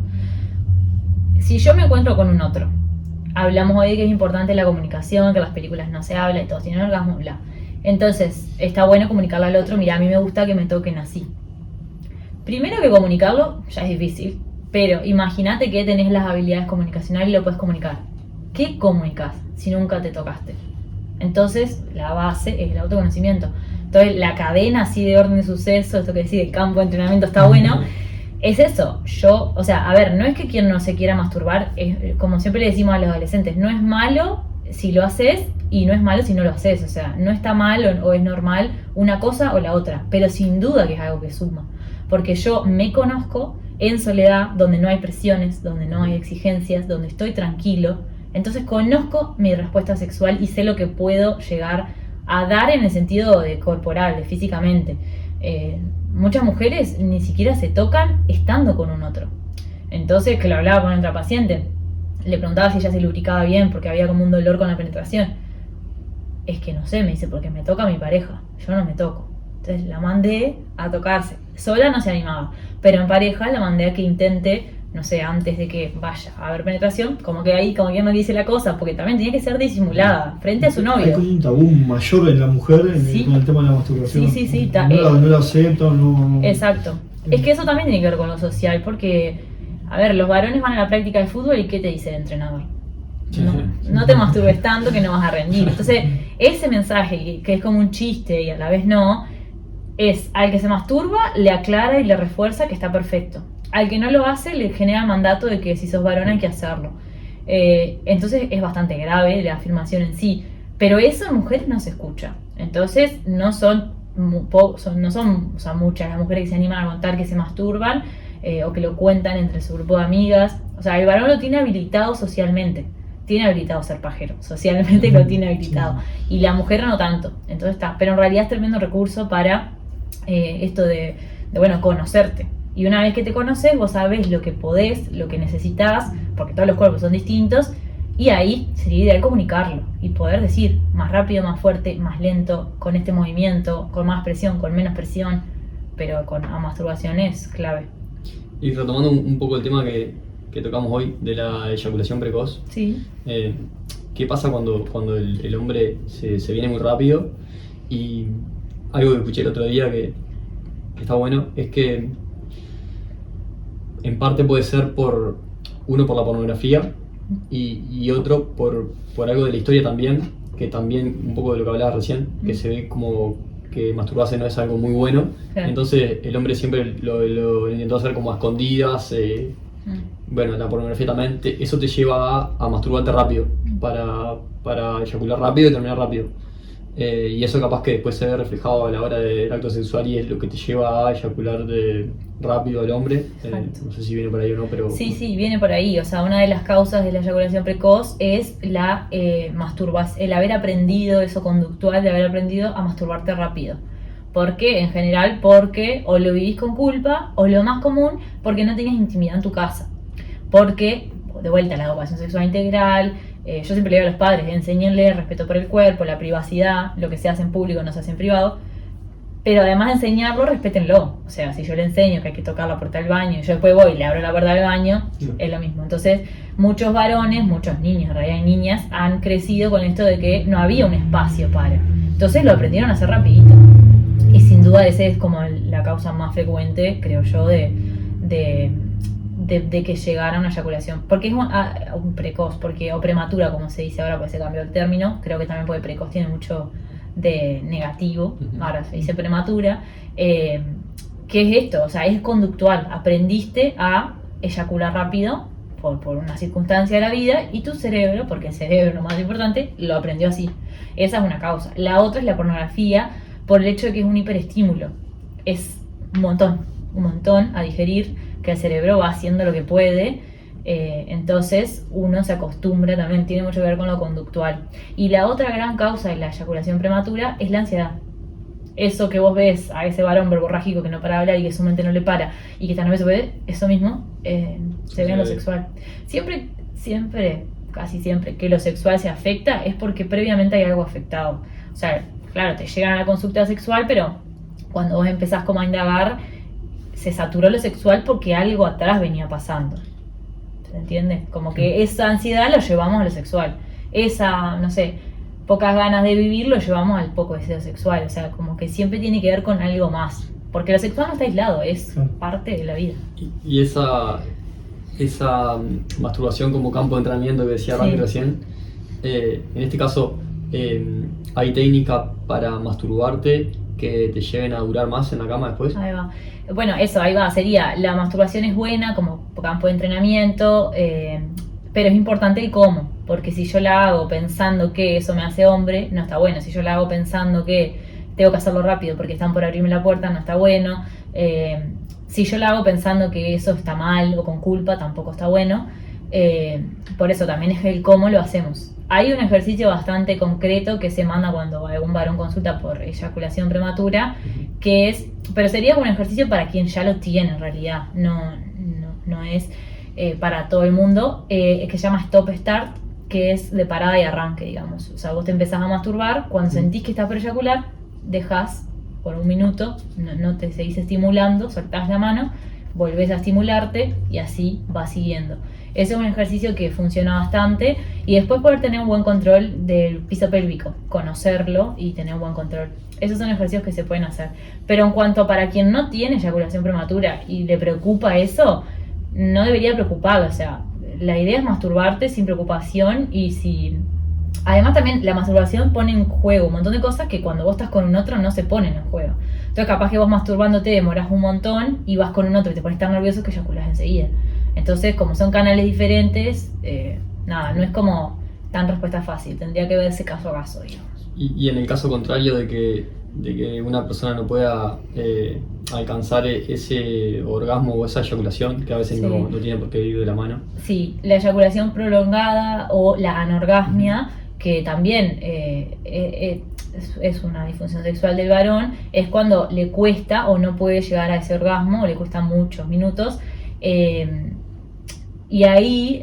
Si yo me encuentro con un otro, hablamos hoy de que es importante la comunicación, que en las películas no se habla y todos tienen orgasmo, bla. Entonces, está bueno comunicarle al otro, mira, a mí me gusta que me toquen así. Primero que comunicarlo ya es difícil, pero imagínate que tenés las habilidades comunicacionales y lo puedes comunicar. ¿Qué comunicas si nunca te tocaste? Entonces, la base es el autoconocimiento. Entonces, la cadena así de orden de suceso, esto que decís, el campo de entrenamiento está bueno, es eso. O sea, a ver, no es que quien no se quiera masturbar, como siempre le decimos a los adolescentes, no es malo si lo haces y no es malo si no lo haces, o sea, no está mal o es normal una cosa o la otra, pero sin duda que es algo que suma, porque yo me conozco en soledad, donde no hay presiones, donde no hay exigencias, donde estoy tranquilo, entonces conozco mi respuesta sexual y sé lo que puedo llegar a dar en el sentido de corporal, de físicamente. Muchas mujeres ni siquiera se tocan estando con un otro. Entonces, que lo hablaba con otra paciente, le preguntaba si ella se lubricaba bien porque había como un dolor con la penetración. Es que no sé, me dice, porque me toca mi pareja, yo no me toco. Entonces la mandé a tocarse. Sola no se animaba, pero en pareja la mandé a que intente, no sé, antes de que vaya a haber penetración, como que ahí, como que no dice la cosa, porque también tenía que ser disimulada frente a su novio. Hay como un tabú mayor en la mujer con el tema de la masturbación. Sí. No lo aceptan, no. Exacto. Es que eso también tiene que ver con lo social, porque, a ver, los varones van a la práctica de fútbol y ¿qué te dice el entrenador? No te masturbes tanto que no vas a rendir. Entonces, ese mensaje, que es como un chiste y a la vez no, es al que se masturba, le aclara y le refuerza que está perfecto. Al que no lo hace, le genera el mandato de que si sos varón hay que hacerlo. Entonces, es bastante grave la afirmación en sí. Pero eso en mujeres no se escucha. Entonces, no son muchas las mujeres que se animan a contar que se masturban o que lo cuentan entre su grupo de amigas. O sea, el varón lo tiene habilitado socialmente. Tiene habilitado ser pajero, socialmente lo tiene habilitado. Y la mujer no tanto. Entonces está. Pero en realidad es tremendo recurso para esto de conocerte. Y una vez que te conoces, vos sabés lo que podés, lo que necesitas, porque todos los cuerpos son distintos. Y ahí sería ideal comunicarlo y poder decir más rápido, más fuerte, más lento, con este movimiento, con más presión, con menos presión, pero con la masturbación es clave. Y retomando un poco el tema que tocamos hoy de la eyaculación precoz, sí. ¿Qué pasa cuando el hombre se viene muy rápido? Y algo que escuché el otro día que está bueno es que en parte puede ser por la pornografía y otro por algo de la historia también, que también un poco de lo que hablabas recién, que se ve como que masturbarse no es algo muy bueno, claro. Entonces el hombre siempre lo intentó hacer como a escondidas, bueno, la pornografía también, eso te lleva a masturbarte rápido, para eyacular rápido y terminar rápido. Y eso capaz que después se ve reflejado a la hora del acto sexual y es lo que te lleva a eyacular rápido al hombre. No sé si viene por ahí o no, pero... Sí, viene por ahí. O sea, una de las causas de la eyaculación precoz es la masturbación, el haber aprendido eso conductual, de haber aprendido a masturbarte rápido. ¿Por qué? En general porque o lo vivís con culpa, o lo más común, porque no tenías intimidad en tu casa. Porque, de vuelta, la educación sexual integral... yo siempre le digo a los padres, enséñenle el respeto por el cuerpo, la privacidad, lo que se hace en público no se hace en privado, pero además de enseñarlo, respétenlo. O sea, si yo le enseño que hay que tocar la puerta del baño y yo después voy y le abro la puerta del baño, es lo mismo. Entonces, muchos varones, muchos niños, en realidad niñas, han crecido con esto de que no había un espacio para. Entonces lo aprendieron a hacer rapidito. Y sin duda esa es como la causa más frecuente, creo yo, de que llegara a una eyaculación, porque es un precoz, o prematura, como se dice ahora, pues se cambió el término. Creo que también porque precoz tiene mucho de negativo, ahora se dice prematura. ¿Qué es esto? O sea, es conductual, aprendiste a eyacular rápido por una circunstancia de la vida y tu cerebro, porque el cerebro, lo más importante, lo aprendió así. Esa es una causa. La otra es la pornografía, por el hecho de que es un hiperestímulo, es un montón a digerir, que el cerebro va haciendo lo que puede, entonces uno se acostumbra, también tiene mucho que ver con lo conductual. Y la otra gran causa de la eyaculación prematura es la ansiedad. Eso que vos ves a ese varón verborrágico que no para de hablar y que su mente no le para y que también se puede, eso mismo se ve en lo sexual. Casi siempre que lo sexual se afecta es porque previamente hay algo afectado. O sea, claro, te llegan a la consulta sexual, pero cuando vos empezás como a indagar, se saturó lo sexual porque algo atrás venía pasando. ¿Se entiende? Como que esa ansiedad lo llevamos a lo sexual. Esa, no sé, pocas ganas de vivir lo llevamos al poco deseo sexual. O sea, como que siempre tiene que ver con algo más. Porque lo sexual no está aislado, es parte de la vida. Y esa masturbación como campo de entrenamiento que decía Rami recién, en este caso, ¿hay técnica para masturbarte que te lleven a durar más en la cama después? Ahí va. Bueno, ahí va, sería, la masturbación es buena como campo de entrenamiento, pero es importante el cómo. porque si yo la hago pensando que eso me hace hombre, no está bueno. Si yo la hago pensando que tengo que hacerlo rápido porque están por abrirme la puerta, no está bueno. Si yo la hago pensando que eso está mal o con culpa, tampoco está bueno. Por eso también es el cómo lo hacemos. Hay un ejercicio bastante concreto que se manda cuando algún varón consulta por eyaculación prematura, que es, pero sería un ejercicio para quien ya lo tiene en realidad, no es para todo el mundo, que se llama Stop Start, que es de parada y arranque, digamos. O sea, vos te empezás a masturbar, cuando sentís que estás por eyacular, dejás por un minuto, no te seguís estimulando, soltás la mano, volvés a estimularte y así vas siguiendo. Ese es un ejercicio que funciona bastante, y después poder tener un buen control del piso pélvico, conocerlo y tener un buen control. Esos son ejercicios que se pueden hacer. Pero en cuanto para quien no tiene eyaculación prematura y le preocupa eso, no debería preocuparlo. O sea, la idea es masturbarte sin preocupación, y si... Además también la masturbación pone en juego un montón de cosas que cuando vos estás con un otro no se ponen en juego. Entonces capaz que vos masturbándote demorás un montón y vas con un otro y te pones tan nervioso que eyaculás enseguida. Entonces, como son canales diferentes, no es como tan respuesta fácil. Tendría que verse caso a caso, digamos. Y en el caso contrario de que una persona no pueda alcanzar ese orgasmo o esa eyaculación, que a veces no tiene por qué ir de la mano. Sí, la eyaculación prolongada o la anorgasmia, que también es una disfunción sexual del varón, es cuando le cuesta o no puede llegar a ese orgasmo, o le cuesta muchos minutos. Y ahí,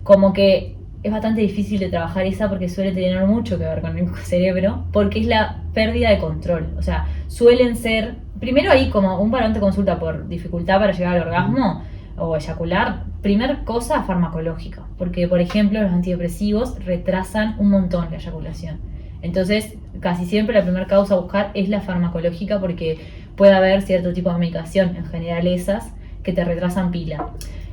como que es bastante difícil de trabajar esa, porque suele tener mucho que ver con el cerebro, porque es la pérdida de control. O sea, suelen ser, primero ahí como un varón te consulta por dificultad para llegar al orgasmo o eyacular, primer cosa farmacológica, porque por ejemplo los antidepresivos retrasan un montón la eyaculación. Entonces casi siempre la primera causa a buscar es la farmacológica, porque puede haber cierto tipo de medicación, en general esas, que te retrasan pila.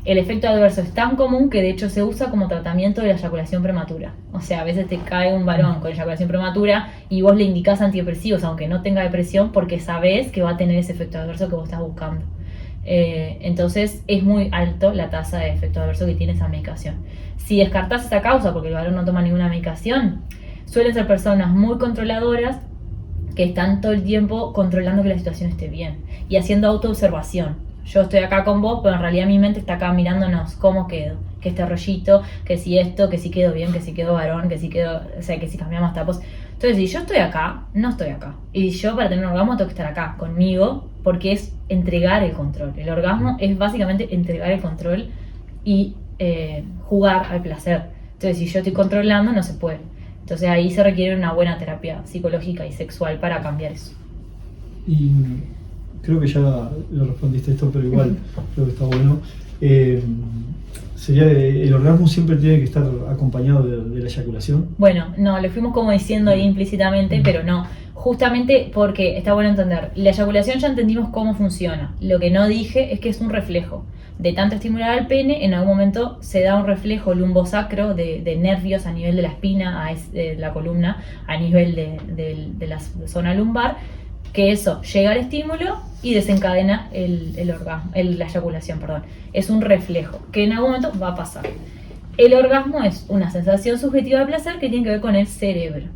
El efecto adverso es tan común que de hecho se usa como tratamiento de la eyaculación prematura. O sea, a veces te cae un varón con eyaculación prematura y vos le indicás antidepresivos aunque no tenga depresión, porque sabés que va a tener ese efecto adverso que vos estás buscando. Entonces es muy alto la tasa de efecto adverso que tiene esa medicación. Si descartás esa causa porque el varón no toma ninguna medicación, suelen ser personas muy controladoras que están todo el tiempo controlando que la situación esté bien y haciendo autoobservación. Yo estoy acá con vos, pero en realidad mi mente está acá mirándonos cómo quedo, que este rollito, que si esto, que si quedo bien, que si quedo varón, que si quedo, o sea, que si cambiamos tapos. Entonces, si yo estoy acá, no estoy acá. Y yo para tener un orgasmo tengo que estar acá, conmigo, porque es entregar el control. El orgasmo es básicamente entregar el control y jugar al placer. Entonces, si yo estoy controlando, no se puede. Entonces, ahí se requiere una buena terapia psicológica y sexual para cambiar eso. Y creo que ya lo respondiste esto, pero igual creo que está bueno. Sería el orgasmo siempre tiene que estar acompañado de la eyaculación. Bueno, no, lo fuimos como diciendo ahí implícitamente, pero no. Justamente porque está bueno entender, la eyaculación ya entendimos cómo funciona. Lo que no dije es que es un reflejo. De tanto estimular al pene, en algún momento se da un reflejo lumbosacro de nervios a nivel de la espina, de la columna, a nivel de la zona lumbar, que eso llega al estímulo y desencadena el orgasmo, la eyaculación, perdón. Es un reflejo que en algún momento va a pasar. El orgasmo es una sensación subjetiva de placer que tiene que ver con el cerebro.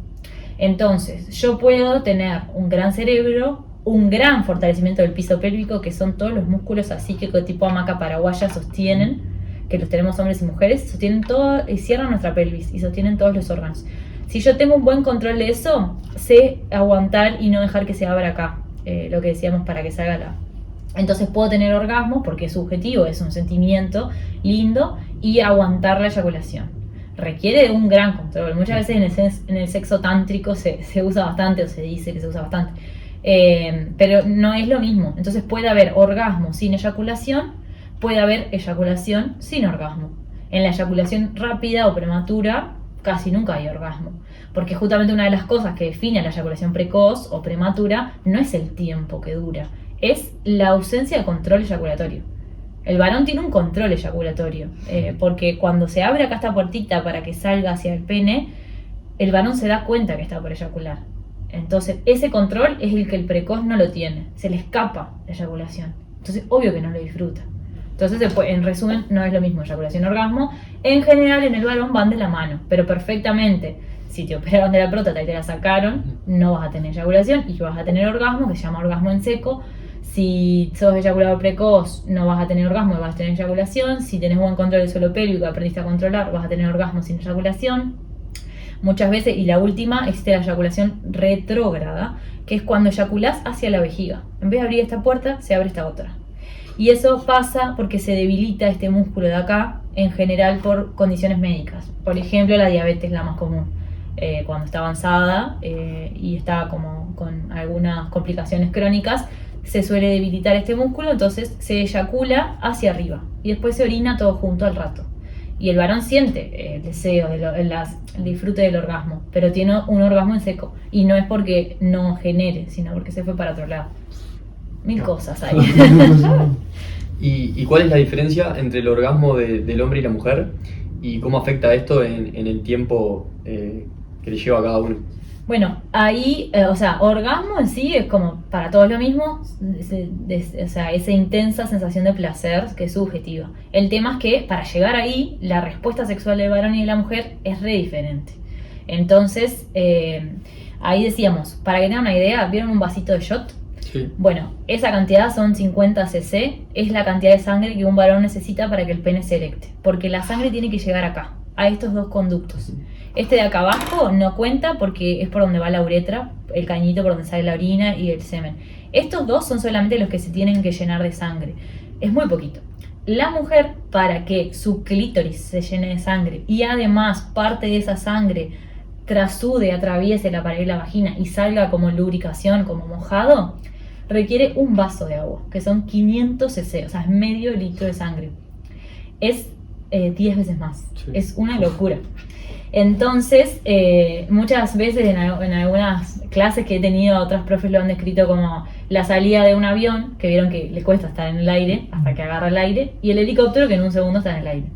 Entonces, yo puedo tener un gran cerebro, un gran fortalecimiento del piso pélvico, que son todos los músculos así que tipo hamaca paraguaya sostienen, que los tenemos hombres y mujeres, sostienen todo y cierran nuestra pelvis y sostienen todos los órganos. Si yo tengo un buen control de eso, sé aguantar y no dejar que se abra acá, lo que decíamos, para que salga la... Entonces puedo tener orgasmo porque es subjetivo, es un sentimiento lindo, y aguantar la eyaculación. Requiere de un gran control. Muchas veces en el sexo tántrico se usa bastante, o se dice que se usa bastante, pero no es lo mismo. Entonces puede haber orgasmo sin eyaculación, puede haber eyaculación sin orgasmo. En la eyaculación rápida o prematura casi nunca hay orgasmo, porque justamente una de las cosas que define la eyaculación precoz o prematura no es el tiempo que dura, es la ausencia de control eyaculatorio. El varón tiene un control eyaculatorio, porque cuando se abre acá esta puertita para que salga hacia el pene, el varón se da cuenta que está por eyacular. Entonces ese control es el que el precoz no lo tiene, se le escapa la eyaculación. Entonces obvio que no lo disfruta. Entonces, en resumen, no es lo mismo eyaculación y orgasmo. En general, en el varón van de la mano, pero perfectamente. Si te operaron de la próstata y te la sacaron, no vas a tener eyaculación y vas a tener orgasmo, que se llama orgasmo en seco. Si sos eyaculador precoz, no vas a tener orgasmo y vas a tener eyaculación. Si tenés buen control del suelo pélvico, aprendiste a controlar, vas a tener orgasmo sin eyaculación. Muchas veces, y la última, existe la eyaculación retrógrada, que es cuando eyaculás hacia la vejiga. En vez de abrir esta puerta, se abre esta otra. Y eso pasa porque se debilita este músculo de acá, en general por condiciones médicas. Por ejemplo, la diabetes, la más común. Cuando está avanzada y está como con algunas complicaciones crónicas, se suele debilitar este músculo, entonces se eyacula hacia arriba y después se orina todo junto al rato. Y el varón siente el deseo, el disfrute del orgasmo, pero tiene un orgasmo en seco. Y no es porque no genere, sino porque se fue para otro lado. Mil cosas hay. ¿Y cuál es la diferencia entre el orgasmo del hombre y la mujer? ¿Y cómo afecta esto en el tiempo que le lleva a cada uno? Bueno, ahí, orgasmo en sí es como para todos lo mismo, esa intensa sensación de placer que es subjetiva. El tema es que para llegar ahí, la respuesta sexual del varón y de la mujer es re diferente. Entonces, ahí decíamos, para que tengan una idea, ¿vieron un vasito de shot? Sí. Bueno, esa cantidad son 50 cc, es la cantidad de sangre que un varón necesita para que el pene se erecte, porque la sangre tiene que llegar acá, a estos dos conductos. Este de acá abajo no cuenta porque es por donde va la uretra, el cañito por donde sale la orina y el semen. Estos dos son solamente los que se tienen que llenar de sangre. Es muy poquito. La mujer, para que su clítoris se llene de sangre y además parte de esa sangre trasude, atraviese la pared de la vagina y salga como lubricación, como mojado, requiere un vaso de agua, que son 500 cc, o sea, es medio litro de sangre. Es 10 veces más. Sí. Es una locura. Entonces, muchas veces en algunas clases que he tenido, otras profes lo han descrito como la salida de un avión, que vieron que le cuesta estar en el aire hasta que agarra el aire, y el helicóptero que en un segundo está en el aire.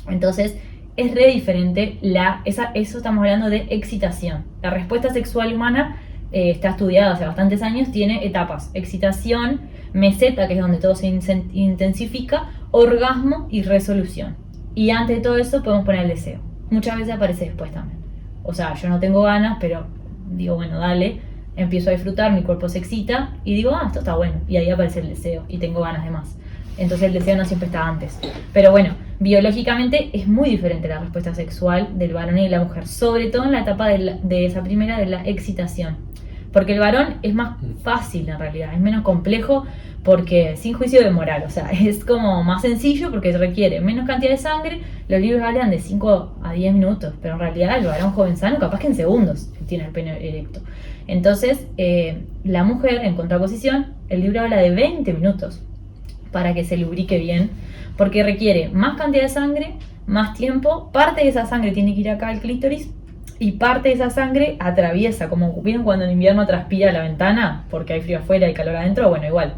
Entonces, es re diferente, eso estamos hablando de excitación. La respuesta sexual humana está estudiada hace bastantes años, tiene etapas: excitación, meseta, que es donde todo se intensifica, orgasmo y resolución. Y antes de todo eso podemos poner el deseo. Muchas veces aparece después también. O sea, yo no tengo ganas, pero digo, bueno, dale, empiezo a disfrutar, mi cuerpo se excita y digo, esto está bueno. Y ahí aparece el deseo y tengo ganas de más. Entonces el deseo no siempre está antes. Pero bueno, biológicamente es muy diferente la respuesta sexual del varón y de la mujer, sobre todo en la etapa de esa primera, de la excitación. Porque el varón es más fácil en realidad, es menos complejo, porque sin juicio de moral, o sea, es como más sencillo porque requiere menos cantidad de sangre. Los libros hablan de 5 a 10 minutos, pero en realidad el varón joven sano capaz que en segundos tiene el pene erecto. Entonces, la mujer, en contraposición, el libro habla de 20 minutos para que se lubrique bien, porque requiere más cantidad de sangre, más tiempo. Parte de esa sangre tiene que ir acá al clítoris y parte de esa sangre atraviesa, como vieron cuando en invierno transpira la ventana porque hay frío afuera y calor adentro, bueno, igual.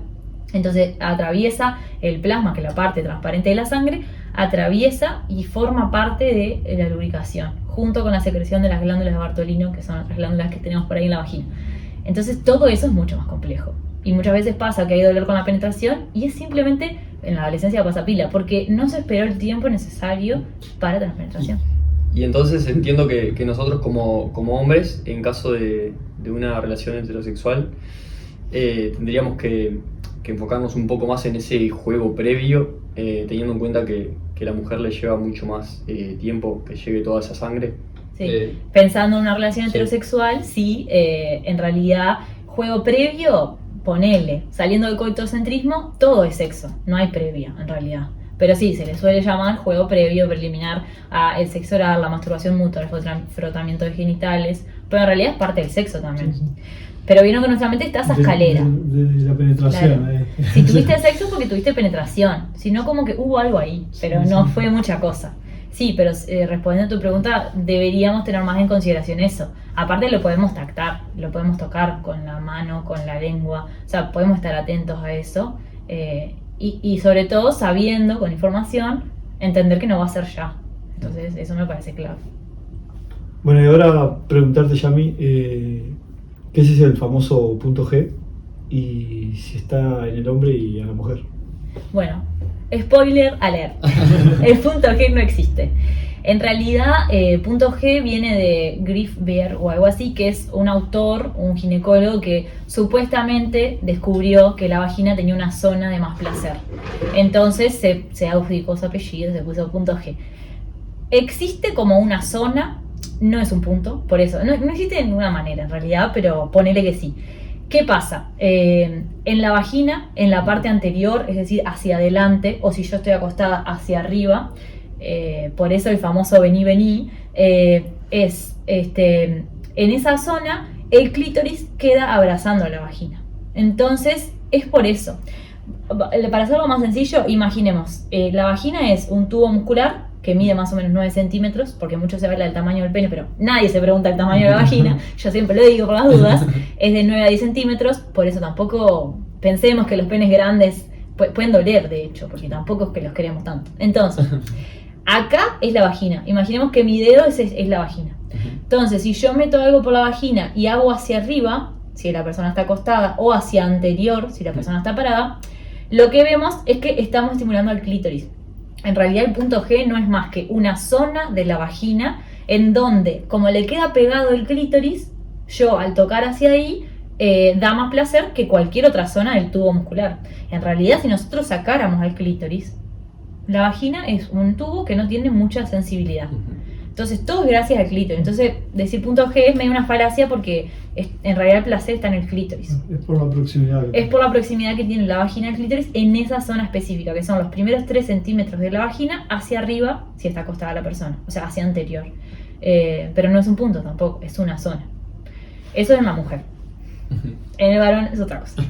Entonces atraviesa el plasma, que es la parte transparente de la sangre, atraviesa y forma parte de la lubricación, junto con la secreción de las glándulas de Bartolino, que son otras glándulas que tenemos por ahí en la vagina. Entonces todo eso es mucho más complejo. Y muchas veces pasa que hay dolor con la penetración y es simplemente, en la adolescencia pasa pila, porque no se esperó el tiempo necesario para la penetración. Y entonces entiendo que nosotros como hombres, en caso de una relación heterosexual, tendríamos que enfocarnos un poco más en ese juego previo, teniendo en cuenta que la mujer le lleva mucho más tiempo que llegue toda esa sangre. Sí. Pensando en una relación heterosexual, sí, en realidad, juego previo, ponele, saliendo del coitocentrismo, todo es sexo, no hay previa en realidad. Pero sí, se le suele llamar juego previo, preliminar a el sexo oral, la masturbación mutua, el frotamiento de genitales, pero en realidad es parte del sexo también. Sí. Pero vieron que nuestra mente está esa escalera. De la penetración. Claro. Si tuviste sexo porque tuviste penetración, sino como que hubo algo ahí, pero no fue mucha cosa. Sí, pero respondiendo a tu pregunta, deberíamos tener más en consideración eso. Aparte lo podemos tactar, lo podemos tocar con la mano, con la lengua, o sea, podemos estar atentos a eso. Y sobre todo sabiendo, con información, entender que no va a ser ya. Entonces eso me parece clave. Bueno, y ahora preguntarte, Yami, ¿qué es el famoso punto G? Y si está en el hombre y en la mujer. Bueno, Spoiler alert. El punto G no existe. En realidad, punto G viene de Griff Beer o algo así, que es un autor, un ginecólogo que supuestamente descubrió que la vagina tenía una zona de más placer. Entonces se adjudicó su apellido, se puso punto G. Existe como una zona, no es un punto, por eso, no existe de ninguna manera en realidad, pero ponele que sí. ¿Qué pasa? En la vagina, en la parte anterior, es decir, hacia adelante, o si yo estoy acostada hacia arriba, por eso el famoso vení, en esa zona el clítoris queda abrazando a la vagina. Entonces, es por eso. Para hacerlo más sencillo, imaginemos, la vagina es un tubo muscular que mide más o menos 9 centímetros, porque mucho se habla del tamaño del pene, pero nadie se pregunta el tamaño de la vagina, yo siempre lo digo por las dudas, es de 9 a 10 centímetros, por eso tampoco pensemos que los penes grandes pueden doler, de hecho, porque tampoco es que los queremos tanto. Entonces, acá es la vagina, imaginemos que mi dedo es la vagina. Entonces, si yo meto algo por la vagina y hago hacia arriba, si la persona está acostada, o hacia anterior, si la persona está parada, lo que vemos es que estamos estimulando al clítoris. En realidad el punto G no es más que una zona de la vagina en donde, como le queda pegado el clítoris, yo al tocar hacia ahí, da más placer que cualquier otra zona del tubo muscular. En realidad, si nosotros sacáramos al clítoris, la vagina es un tubo que no tiene mucha sensibilidad. Entonces todo es gracias al clítoris. Entonces decir punto G es medio una falacia porque en realidad el placer está en el clítoris. Es por la proximidad. Es por la proximidad que tiene la vagina al clítoris en esa zona específica, que son los primeros 3 centímetros de la vagina hacia arriba, si está acostada la persona, o sea, hacia anterior. Pero no es un punto tampoco, es una zona. Eso es en la mujer. En el varón es otra cosa.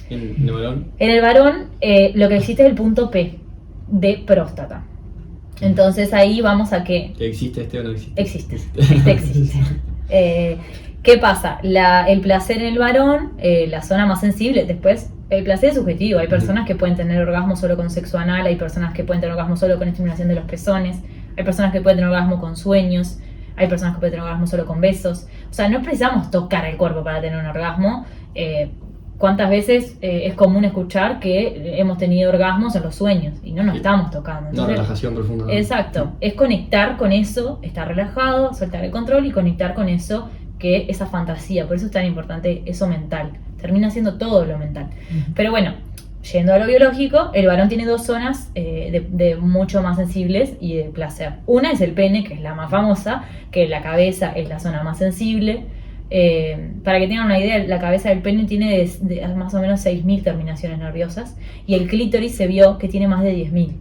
¿En el varón? En el varón lo que existe es el punto P, de próstata. Entonces ahí vamos a que... ¿Existe este o no existe? Existe. ¿Qué pasa? El placer en el varón, la zona más sensible, después el placer es subjetivo. Hay personas que pueden tener orgasmo solo con sexo anal, hay personas que pueden tener orgasmo solo con estimulación de los pezones, hay personas que pueden tener orgasmo con sueños, hay personas que pueden tener orgasmo solo con besos. O sea, no precisamos tocar el cuerpo para tener un orgasmo. ¿Cuántas veces es común escuchar que hemos tenido orgasmos en los sueños y no nos estamos tocando? Entonces, una relajación profunda. Exacto, es conectar con eso, estar relajado, soltar el control y conectar con eso, que esa fantasía. Por eso es tan importante eso mental, termina siendo todo lo mental. Pero bueno, yendo a lo biológico, el varón tiene 2 zonas de mucho más sensibles y de placer. Una es el pene, que es la más famosa, que la cabeza es la zona más sensible. Para que tengan una idea, la cabeza del pene tiene más o menos 6.000 terminaciones nerviosas y el clítoris se vio que tiene más de 10.000.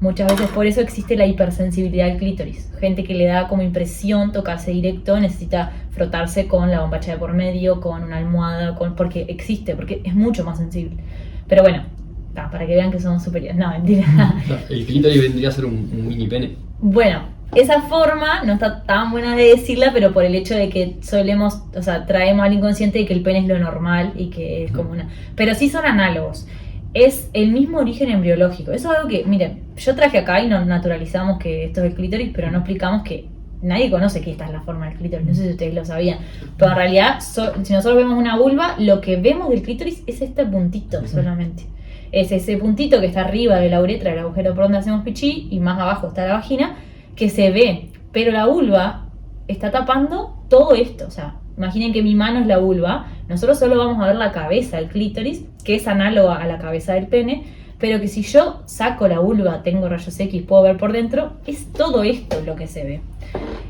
Muchas veces por eso existe la hipersensibilidad del clítoris. Gente que le da como impresión tocarse directo, necesita frotarse con la bombacha de por medio, con una almohada, porque existe, porque es mucho más sensible. Pero bueno, para que vean que somos superiores. No, mentira. El clítoris vendría a ser un mini pene. Bueno, esa forma no está tan buena de decirla, pero por el hecho de que solemos, o sea, traemos al inconsciente de que el pene es lo normal y que es como una... Pero sí son análogos. Es el mismo origen embriológico. Eso es algo que, miren, yo traje acá y nos naturalizamos que esto es el clítoris, pero no explicamos que nadie conoce que esta es la forma del clítoris. No sé si ustedes lo sabían. Pero en realidad, si nosotros vemos una vulva, lo que vemos del clítoris es este puntito solamente. Es ese puntito que está arriba de la uretra, del agujero por donde hacemos pichí, y más abajo está la vagina, que se ve, pero la vulva está tapando todo esto. O sea, imaginen que mi mano es la vulva, nosotros solo vamos a ver la cabeza del clítoris, que es análoga a la cabeza del pene, pero que si yo saco la vulva, tengo rayos X, puedo ver por dentro, es todo esto lo que se ve.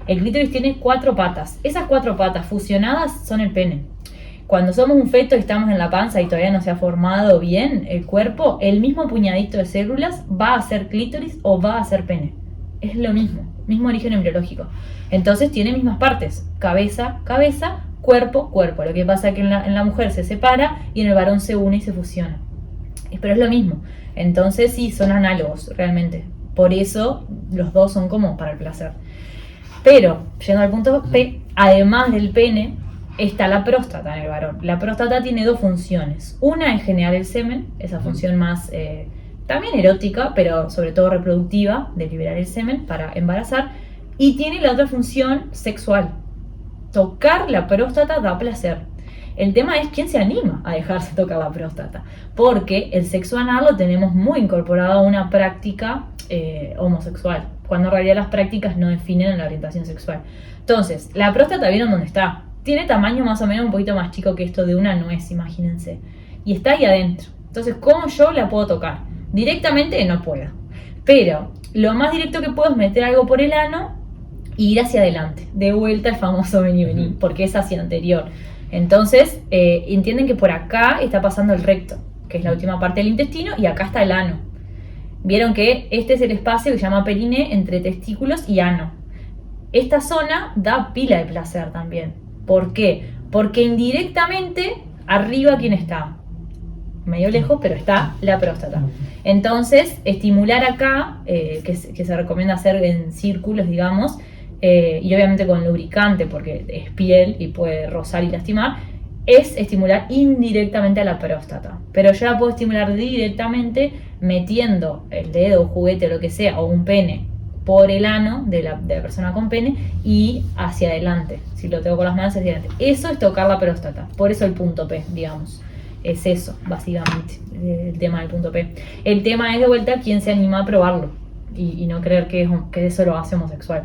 El clítoris tiene 4 patas, esas 4 patas fusionadas son el pene. Cuando somos un feto y estamos en la panza y todavía no se ha formado bien el cuerpo, el mismo puñadito de células va a ser clítoris o va a ser pene. Es lo mismo origen embriológico. Entonces tiene mismas partes, cabeza, cuerpo. Lo que pasa es que en la mujer se separa y en el varón se une y se fusiona. Pero es lo mismo. Entonces sí, son análogos realmente. Por eso los dos son como para el placer. Pero, yendo al punto P, además del pene, está la próstata en el varón. La próstata tiene 2 funciones. Una es generar el semen, esa función más... también erótica, pero sobre todo reproductiva, de liberar el semen para embarazar, y tiene la otra función sexual. Tocar la próstata da placer. El tema es quién se anima a dejarse tocar la próstata, porque el sexo anal lo tenemos muy incorporado a una práctica homosexual, cuando en realidad las prácticas no definen la orientación sexual. Entonces, la próstata, ¿vieron dónde está? Tiene tamaño más o menos un poquito más chico que esto de una nuez, imagínense. Y está ahí adentro. Entonces, ¿cómo yo la puedo tocar? Directamente no puedo. Pero lo más directo que puedo es meter algo por el ano e ir hacia adelante. De vuelta el famoso vení, porque es hacia anterior. Entonces, entienden que por acá está pasando el recto, que es la última parte del intestino, y acá está el ano. Vieron que este es el espacio que se llama periné entre testículos y ano. Esta zona da pila de placer también. ¿Por qué? Porque indirectamente arriba, ¿quién está? Medio lejos, pero está la próstata. Entonces, estimular acá, que se recomienda hacer en círculos, digamos, y obviamente con lubricante, porque es piel y puede rozar y lastimar, es estimular indirectamente a la próstata. Pero yo la puedo estimular directamente metiendo el dedo, juguete o lo que sea, o un pene por el ano de la persona con pene y hacia adelante. Si lo tengo con las manos, hacia adelante. Eso es tocar la próstata. Por eso el punto P, digamos. Es eso, básicamente, el tema del punto P. El tema es, de vuelta, quién se anima a probarlo y no creer que eso lo hace homosexual.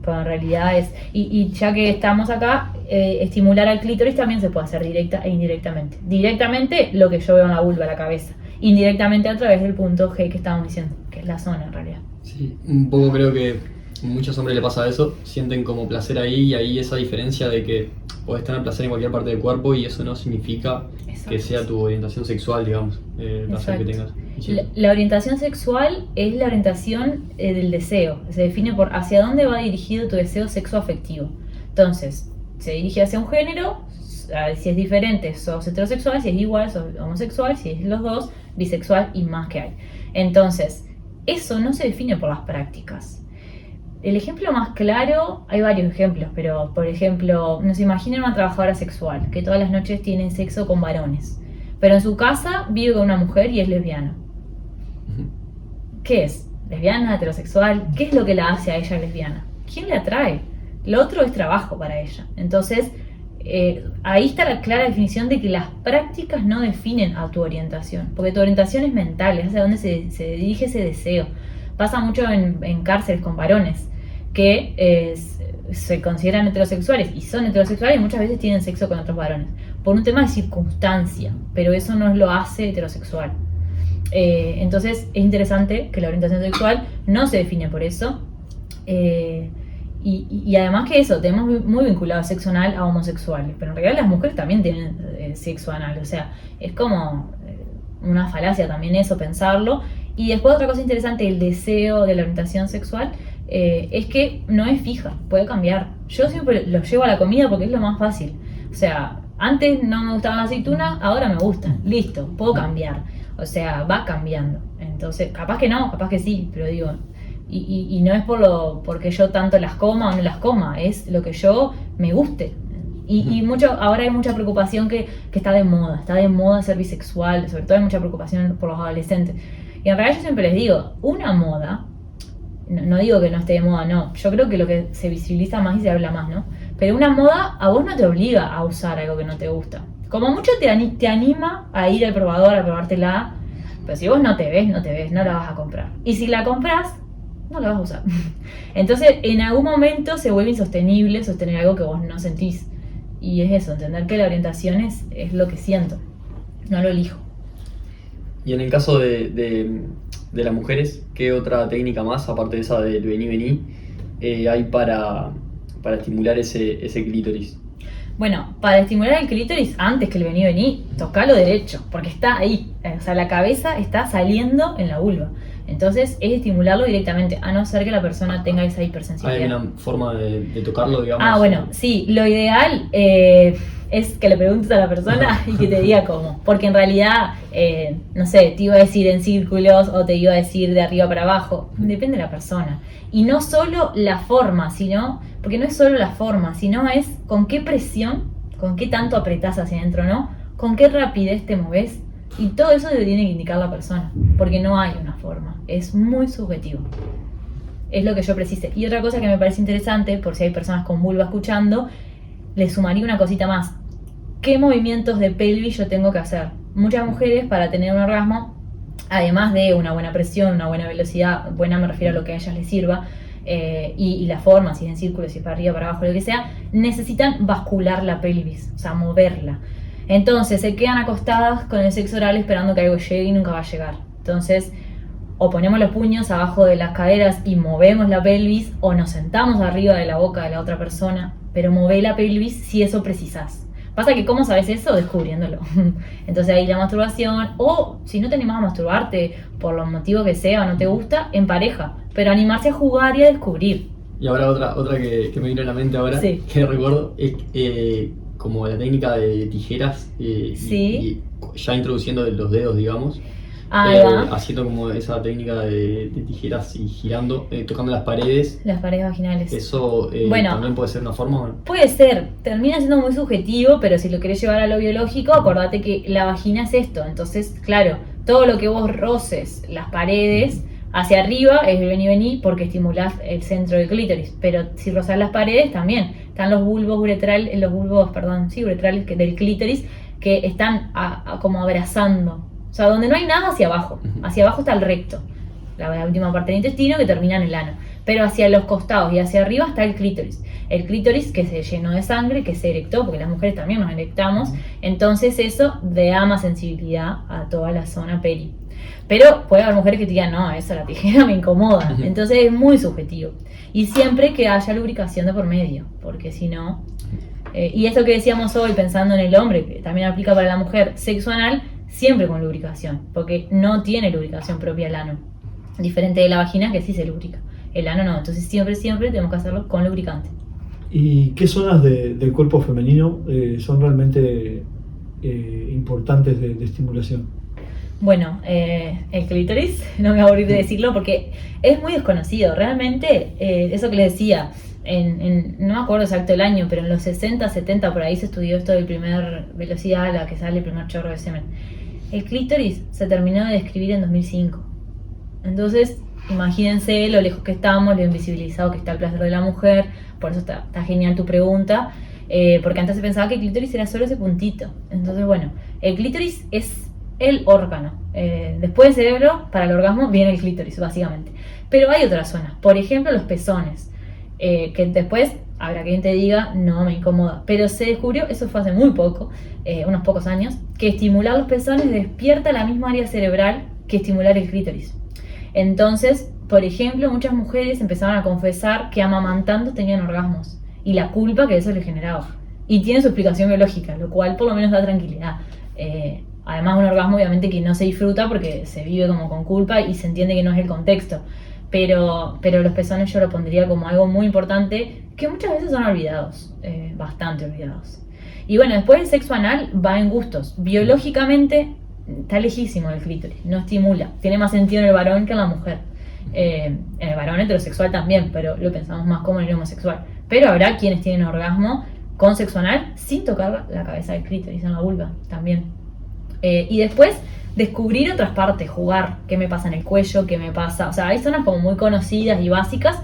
Pero en realidad es... Y ya que estamos acá, estimular al clítoris también se puede hacer directa e indirectamente. Directamente, lo que yo veo en la vulva, la cabeza. Indirectamente a través del punto G que estábamos diciendo, que es la zona en realidad. Sí, un poco creo que a muchos hombres le pasa eso, sienten como placer ahí, y ahí esa diferencia de que podés tener placer en cualquier parte del cuerpo y eso no significa que sea tu orientación sexual, digamos, el placer que tengas. La orientación sexual es la orientación del deseo, se define por hacia dónde va dirigido tu deseo sexoafectivo. Entonces, se dirige hacia un género, si es diferente sos heterosexual, si es igual sos homosexual, si es los dos, bisexual y más que hay. Entonces, eso no se define por las prácticas. El ejemplo más claro, hay varios ejemplos, pero por ejemplo, nos imaginen una trabajadora sexual que todas las noches tiene sexo con varones, pero en su casa vive con una mujer y es lesbiana. ¿Qué es? ¿Lesbiana, heterosexual? ¿Qué es lo que la hace a ella lesbiana? ¿Quién la atrae? Lo otro es trabajo para ella. Entonces, ahí está la clara definición de que las prácticas no definen a tu orientación, porque tu orientación es mental, es hacia dónde se dirige ese deseo. Pasa mucho en cárceles con varones que se consideran heterosexuales y son heterosexuales y muchas veces tienen sexo con otros varones por un tema de circunstancia, pero eso no lo hace heterosexual. Entonces es interesante que la orientación sexual no se define por eso, y además que eso, tenemos muy vinculado sexo anal a homosexuales, pero en realidad las mujeres también tienen sexo anal, o sea, es como una falacia también eso, pensarlo. Y después otra cosa interesante, el deseo de la orientación sexual, es que no es fija, puede cambiar. Yo siempre lo llevo a la comida porque es lo más fácil. O sea, antes no me gustaban las aceitunas, ahora me gustan. Listo, puedo cambiar. O sea, va cambiando. Entonces, capaz que no, capaz que sí, pero digo... Y no es porque yo tanto las coma o no las coma, es lo que yo me guste. Y ahora hay mucha preocupación que está de moda ser bisexual, sobre todo hay mucha preocupación por los adolescentes. Y en realidad yo siempre les digo, una moda, no digo que no esté de moda, no, yo creo que lo que se visibiliza más y se habla más, ¿no? Pero una moda a vos no te obliga a usar algo que no te gusta. Como mucho te anima a ir al probador, a probártela, pero si vos no te ves, no la vas a comprar. Y si la compras, no la vas a usar. Entonces, en algún momento se vuelve insostenible sostener algo que vos no sentís. Y es eso, entender que la orientación es lo que siento, no lo elijo. Y en el caso de las mujeres, ¿qué otra técnica más, aparte de esa del vení, hay para estimular ese clítoris? Bueno, para estimular el clítoris, antes que el vení, tocalo derecho, porque está ahí. O sea, la cabeza está saliendo en la vulva. Entonces, es estimularlo directamente, a no ser que la persona tenga esa hipersensibilidad. ¿Hay una forma de tocarlo, digamos? Ah, bueno, sí. Lo ideal es que le preguntes a la persona y que te diga cómo. Porque en realidad, no sé, te iba a decir en círculos o te iba a decir de arriba para abajo. Depende de la persona. Y no solo la forma, sino... Porque no es solo la forma, sino es con qué presión, con qué tanto apretás hacia adentro, ¿no? Con qué rapidez te moves. Y todo eso te tiene que indicar la persona. Porque no hay una forma. Es muy subjetivo. Es lo que yo precise. Y otra cosa que me parece interesante, por si hay personas con vulva escuchando, le sumaría una cosita más. ¿qué movimientos de pelvis yo tengo que hacer? Muchas mujeres para tener un orgasmo, además de una buena presión, una buena velocidad, buena me refiero a lo que a ellas les sirva, y la forma, si es en círculo, si es para arriba, para abajo, lo que sea, necesitan bascular la pelvis, o sea, moverla. Entonces se quedan acostadas con el sexo oral esperando que algo llegue y nunca va a llegar. Entonces, o ponemos los puños abajo de las caderas y movemos la pelvis, o nos sentamos arriba de la boca de la otra persona, pero mové la pelvis si eso precisás. Pasa que ¿cómo sabes eso? Descubriéndolo. Entonces ahí la masturbación, o si no te animas a masturbarte por los motivos que sea o no te gusta, en pareja, pero animarse a jugar y a descubrir. Y ahora otra que me vino a la mente ahora, Sí. que recuerdo, es como la técnica de tijeras, Sí. y ya introduciendo los dedos, digamos. Ahí va. Haciendo como esa técnica de tijeras y girando, tocando las paredes. Las paredes vaginales. Eso Bueno. también puede ser una forma. ¿O no? Puede ser, termina siendo muy subjetivo, pero si lo querés llevar a lo biológico, acordate que la vagina es esto. Entonces, claro, todo lo que vos roces las paredes hacia arriba es vení porque estimulás el centro del clítoris. Pero si rozás las paredes también. Están los bulbos uretrales, uretrales del clítoris que están como abrazando. O sea, donde no hay nada hacia abajo. Hacia abajo está el recto, la última parte del intestino que termina en el ano. Pero hacia los costados y hacia arriba está el clítoris. El clítoris que se llenó de sangre, que se erectó, porque las mujeres también nos erectamos. Entonces eso da más sensibilidad a toda la zona peri. Pero puede haber mujeres que te digan, no, eso la tijera me incomoda. Entonces es muy subjetivo. Y siempre que haya lubricación de por medio, porque si no... y eso que decíamos hoy, pensando en el hombre, que también aplica para la mujer, sexo anal, siempre con lubricación, porque no tiene lubricación propia el ano. Diferente de la vagina, que sí se lubrica. El ano no, entonces siempre tenemos que hacerlo con lubricante. ¿Y qué zonas del cuerpo femenino son realmente importantes de estimulación? Bueno, el clítoris, no me voy a aburrir de decirlo porque es muy desconocido. Realmente, eso que les decía, no me acuerdo exacto el año, pero en los 60, 70 por ahí se estudió esto del primer velocidad a la que sale el primer chorro de semen. El clítoris se terminó de describir en 2005. Entonces, imagínense lo lejos que estamos, lo invisibilizado que está el placer de la mujer. Por eso está genial tu pregunta, porque antes se pensaba que el clítoris era solo ese puntito. Entonces, bueno, el clítoris es el órgano. Después del cerebro, para el orgasmo, viene el clítoris, básicamente. Pero hay otras zonas, por ejemplo, los pezones, que después habrá quien te diga, no, me incomoda. Pero se descubrió, eso fue hace muy poco, unos pocos años, que estimular los pezones despierta la misma área cerebral que estimular el clítoris. Entonces, por ejemplo, muchas mujeres empezaron a confesar que amamantando tenían orgasmos y la culpa que eso les generaba. Y tiene su explicación biológica, lo cual por lo menos da tranquilidad. Además, un orgasmo obviamente que no se disfruta porque se vive como con culpa y se entiende que no es el contexto. Pero los pezones yo lo pondría como algo muy importante que muchas veces son olvidados, bastante olvidados. Y bueno, después el sexo anal va en gustos. Biológicamente está lejísimo del clítoris, no estimula. Tiene más sentido en el varón que en la mujer. En el varón heterosexual también, pero lo pensamos más como en el homosexual. Pero habrá quienes tienen orgasmo con sexo anal sin tocar la cabeza del clítoris, en la vulva también. Y después descubrir otras partes, jugar, qué me pasa en el cuello, qué me pasa. O sea, hay zonas como muy conocidas y básicas,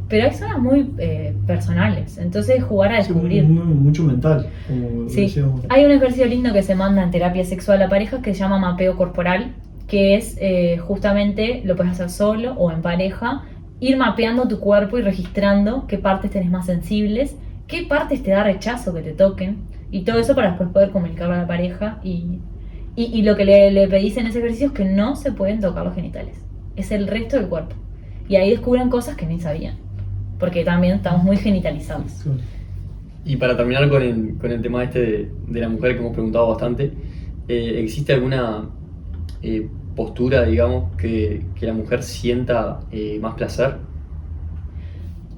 pero hay zonas muy personales. Entonces jugar a descubrir. Mucho mental, como Sí, decíamos. hay un ejercicio lindo que se manda en terapia sexual a parejas que se llama mapeo corporal, que es justamente, lo puedes hacer solo o en pareja, ir mapeando tu cuerpo y registrando qué partes tenés más sensibles, qué partes te da rechazo que te toquen, y todo eso para después poder comunicarlo a la pareja. Y lo que le pedís en ese ejercicio es que no se pueden tocar los genitales, es el resto del cuerpo. Y ahí descubren cosas que ni sabían, porque también estamos muy genitalizados. Y para terminar con el tema de la mujer que hemos preguntado bastante, ¿existe alguna postura, digamos, que la mujer sienta más placer?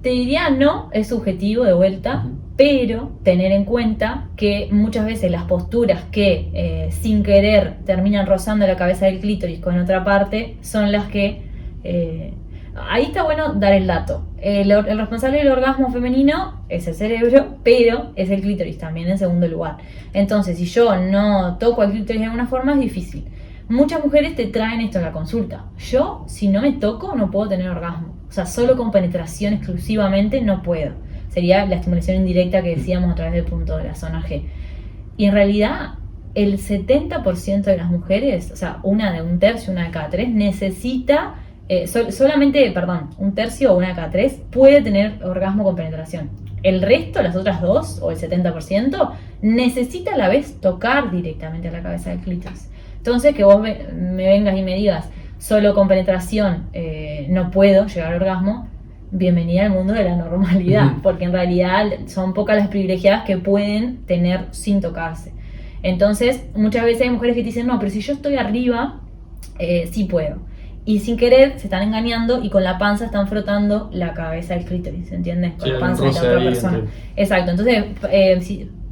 Te diría no, es subjetivo de vuelta, pero tener en cuenta que muchas veces las posturas que sin querer terminan rozando la cabeza del clítoris con otra parte son las que... ahí está bueno dar el dato. El responsable del orgasmo femenino es el cerebro, pero es el clítoris también en segundo lugar. Entonces, si yo no toco al clítoris de alguna forma, es difícil. Muchas mujeres te traen esto en la consulta. Yo, si no me toco, no puedo tener orgasmo. O sea, solo con penetración exclusivamente no puedo. Sería la estimulación indirecta que decíamos a través del punto de la zona G. Y en realidad el 70% de las mujeres, o sea, una de un tercio, una de cada tres, necesita, solamente, un tercio o una de cada tres puede tener orgasmo con penetración. El resto, las otras dos, o el 70%, necesita a la vez tocar directamente a la cabeza del clítoris. Entonces, que vos me vengas y me digas, solo con penetración no puedo llegar al orgasmo, bienvenida al mundo de la normalidad, porque en realidad son pocas las privilegiadas que pueden tener sin tocarse. Entonces, muchas veces hay mujeres que te dicen, no, pero si yo estoy arriba, sí puedo. Y sin querer se están engañando y con la panza están frotando la cabeza del clítoris, ¿entiendes? Con la panza de la otra persona. Exacto, entonces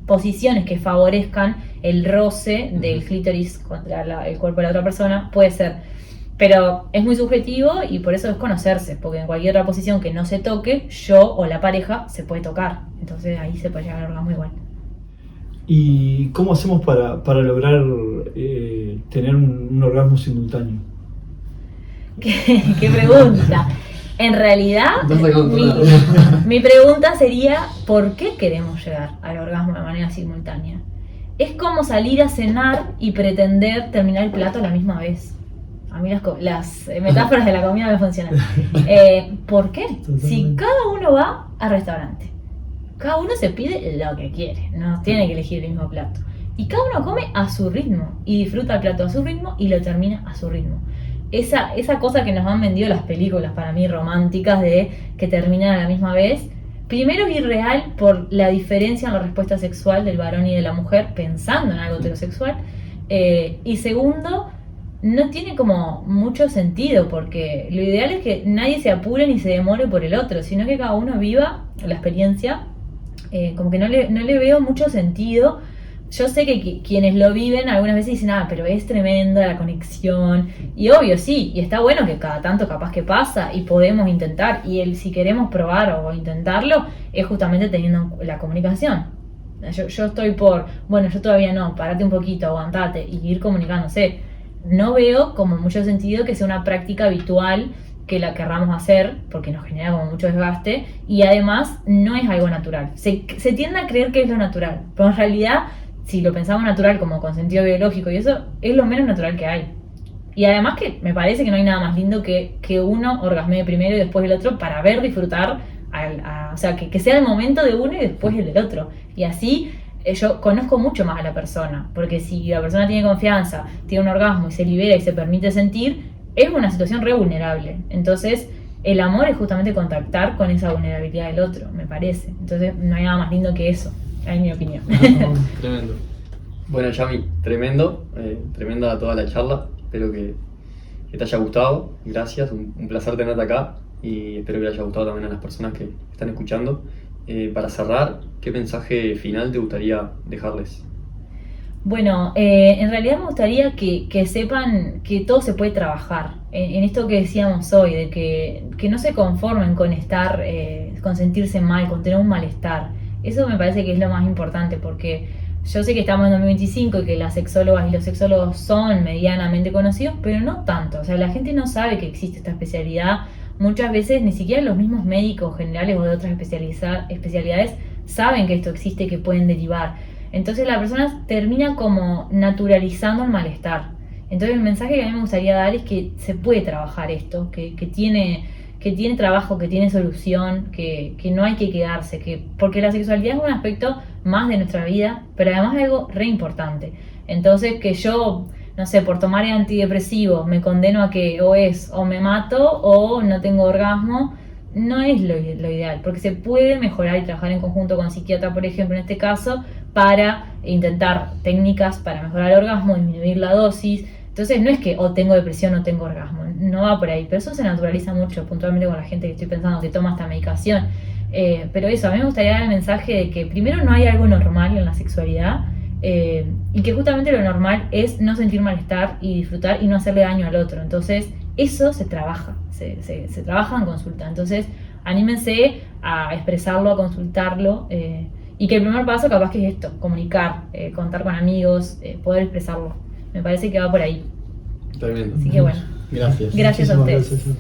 posiciones que favorezcan el roce del clítoris contra el cuerpo de la otra persona puede ser. Pero es muy subjetivo y por eso es conocerse, porque en cualquier otra posición que no se toque, yo o la pareja se puede tocar. Entonces ahí se puede llegar al orgasmo igual. ¿Y cómo hacemos para lograr tener un orgasmo simultáneo? ¿Qué pregunta? En realidad, mi pregunta sería, ¿por qué queremos llegar al orgasmo de manera simultánea? Es como salir a cenar y pretender terminar el plato a la misma vez. A mí las metáforas de la comida me funcionan. ¿Por qué? Si cada uno va al restaurante, cada uno se pide lo que quiere, no tiene que elegir el mismo plato. Y cada uno come a su ritmo y disfruta el plato a su ritmo y lo termina a su ritmo. Esa cosa que nos han vendido las películas, para mí románticas, de que terminan a la misma vez, primero es irreal por la diferencia en la respuesta sexual del varón y de la mujer pensando en algo heterosexual, y segundo, no tiene como mucho sentido, porque lo ideal es que nadie se apure ni se demore por el otro, sino que cada uno viva la experiencia. Como que no le veo mucho sentido. Yo sé que quienes lo viven algunas veces dicen, pero es tremenda la conexión, y obvio sí, y está bueno que cada tanto capaz que pasa y podemos intentar, y si queremos probar o intentarlo es justamente teniendo la comunicación. Yo estoy yo todavía no, parate un poquito, aguantate y ir comunicándose. No veo como mucho sentido que sea una práctica habitual que la querramos hacer, porque nos genera como mucho desgaste, y además no es algo natural. Se tiende a creer que es lo natural, pero en realidad, si lo pensamos natural como con sentido biológico y eso, es lo menos natural que hay. Y además que me parece que no hay nada más lindo que uno orgasmee primero y después el otro para ver disfrutar, o sea, que sea el momento de uno y después el del otro. Y así yo conozco mucho más a la persona, porque si la persona tiene confianza, tiene un orgasmo y se libera y se permite sentir, es una situación re vulnerable. Entonces, el amor es justamente contactar con esa vulnerabilidad del otro, me parece. Entonces, no hay nada más lindo que eso, en mi opinión. Tremendo. Bueno, Yami, tremenda toda la charla. Espero que te haya gustado. Gracias, un placer tenerte acá y espero que le haya gustado también a las personas que están escuchando. Para cerrar, ¿qué mensaje final te gustaría dejarles? Bueno, en realidad me gustaría que sepan que todo se puede trabajar. En esto que decíamos hoy, de que no se conformen con con sentirse mal, con tener un malestar. Eso me parece que es lo más importante, porque yo sé que estamos en 2025 y que las sexólogas y los sexólogos son medianamente conocidos, pero no tanto. O sea, la gente no sabe que existe esta especialidad. Muchas veces ni siquiera los mismos médicos generales o de otras especialidades saben que esto existe y que pueden derivar. Entonces la persona termina como naturalizando el malestar. Entonces el mensaje que a mí me gustaría dar es que se puede trabajar esto, que tiene trabajo, que tiene solución, que no hay que quedarse, porque la sexualidad es un aspecto más de nuestra vida, pero además es algo re importante. Entonces que yo, no sé, por tomar antidepresivos me condeno a que o me mato o no tengo orgasmo, no es lo ideal, porque se puede mejorar y trabajar en conjunto con psiquiatra, por ejemplo, en este caso, para intentar técnicas para mejorar el orgasmo, disminuir la dosis. Entonces no es que o tengo depresión o tengo orgasmo, no va por ahí, pero eso se naturaliza mucho puntualmente con la gente que estoy pensando que toma esta medicación. Pero eso, a mí me gustaría dar el mensaje de que primero no hay algo normal en la sexualidad, y que justamente lo normal es no sentir malestar y disfrutar y no hacerle daño al otro. Entonces eso se trabaja, se trabaja en consulta. Entonces anímense a expresarlo, a consultarlo, y que el primer paso capaz que es esto, comunicar, contar con amigos, poder expresarlo. Me parece que va por ahí. Tremendo. Así que bueno. Gracias. Gracias a ustedes. Gracias.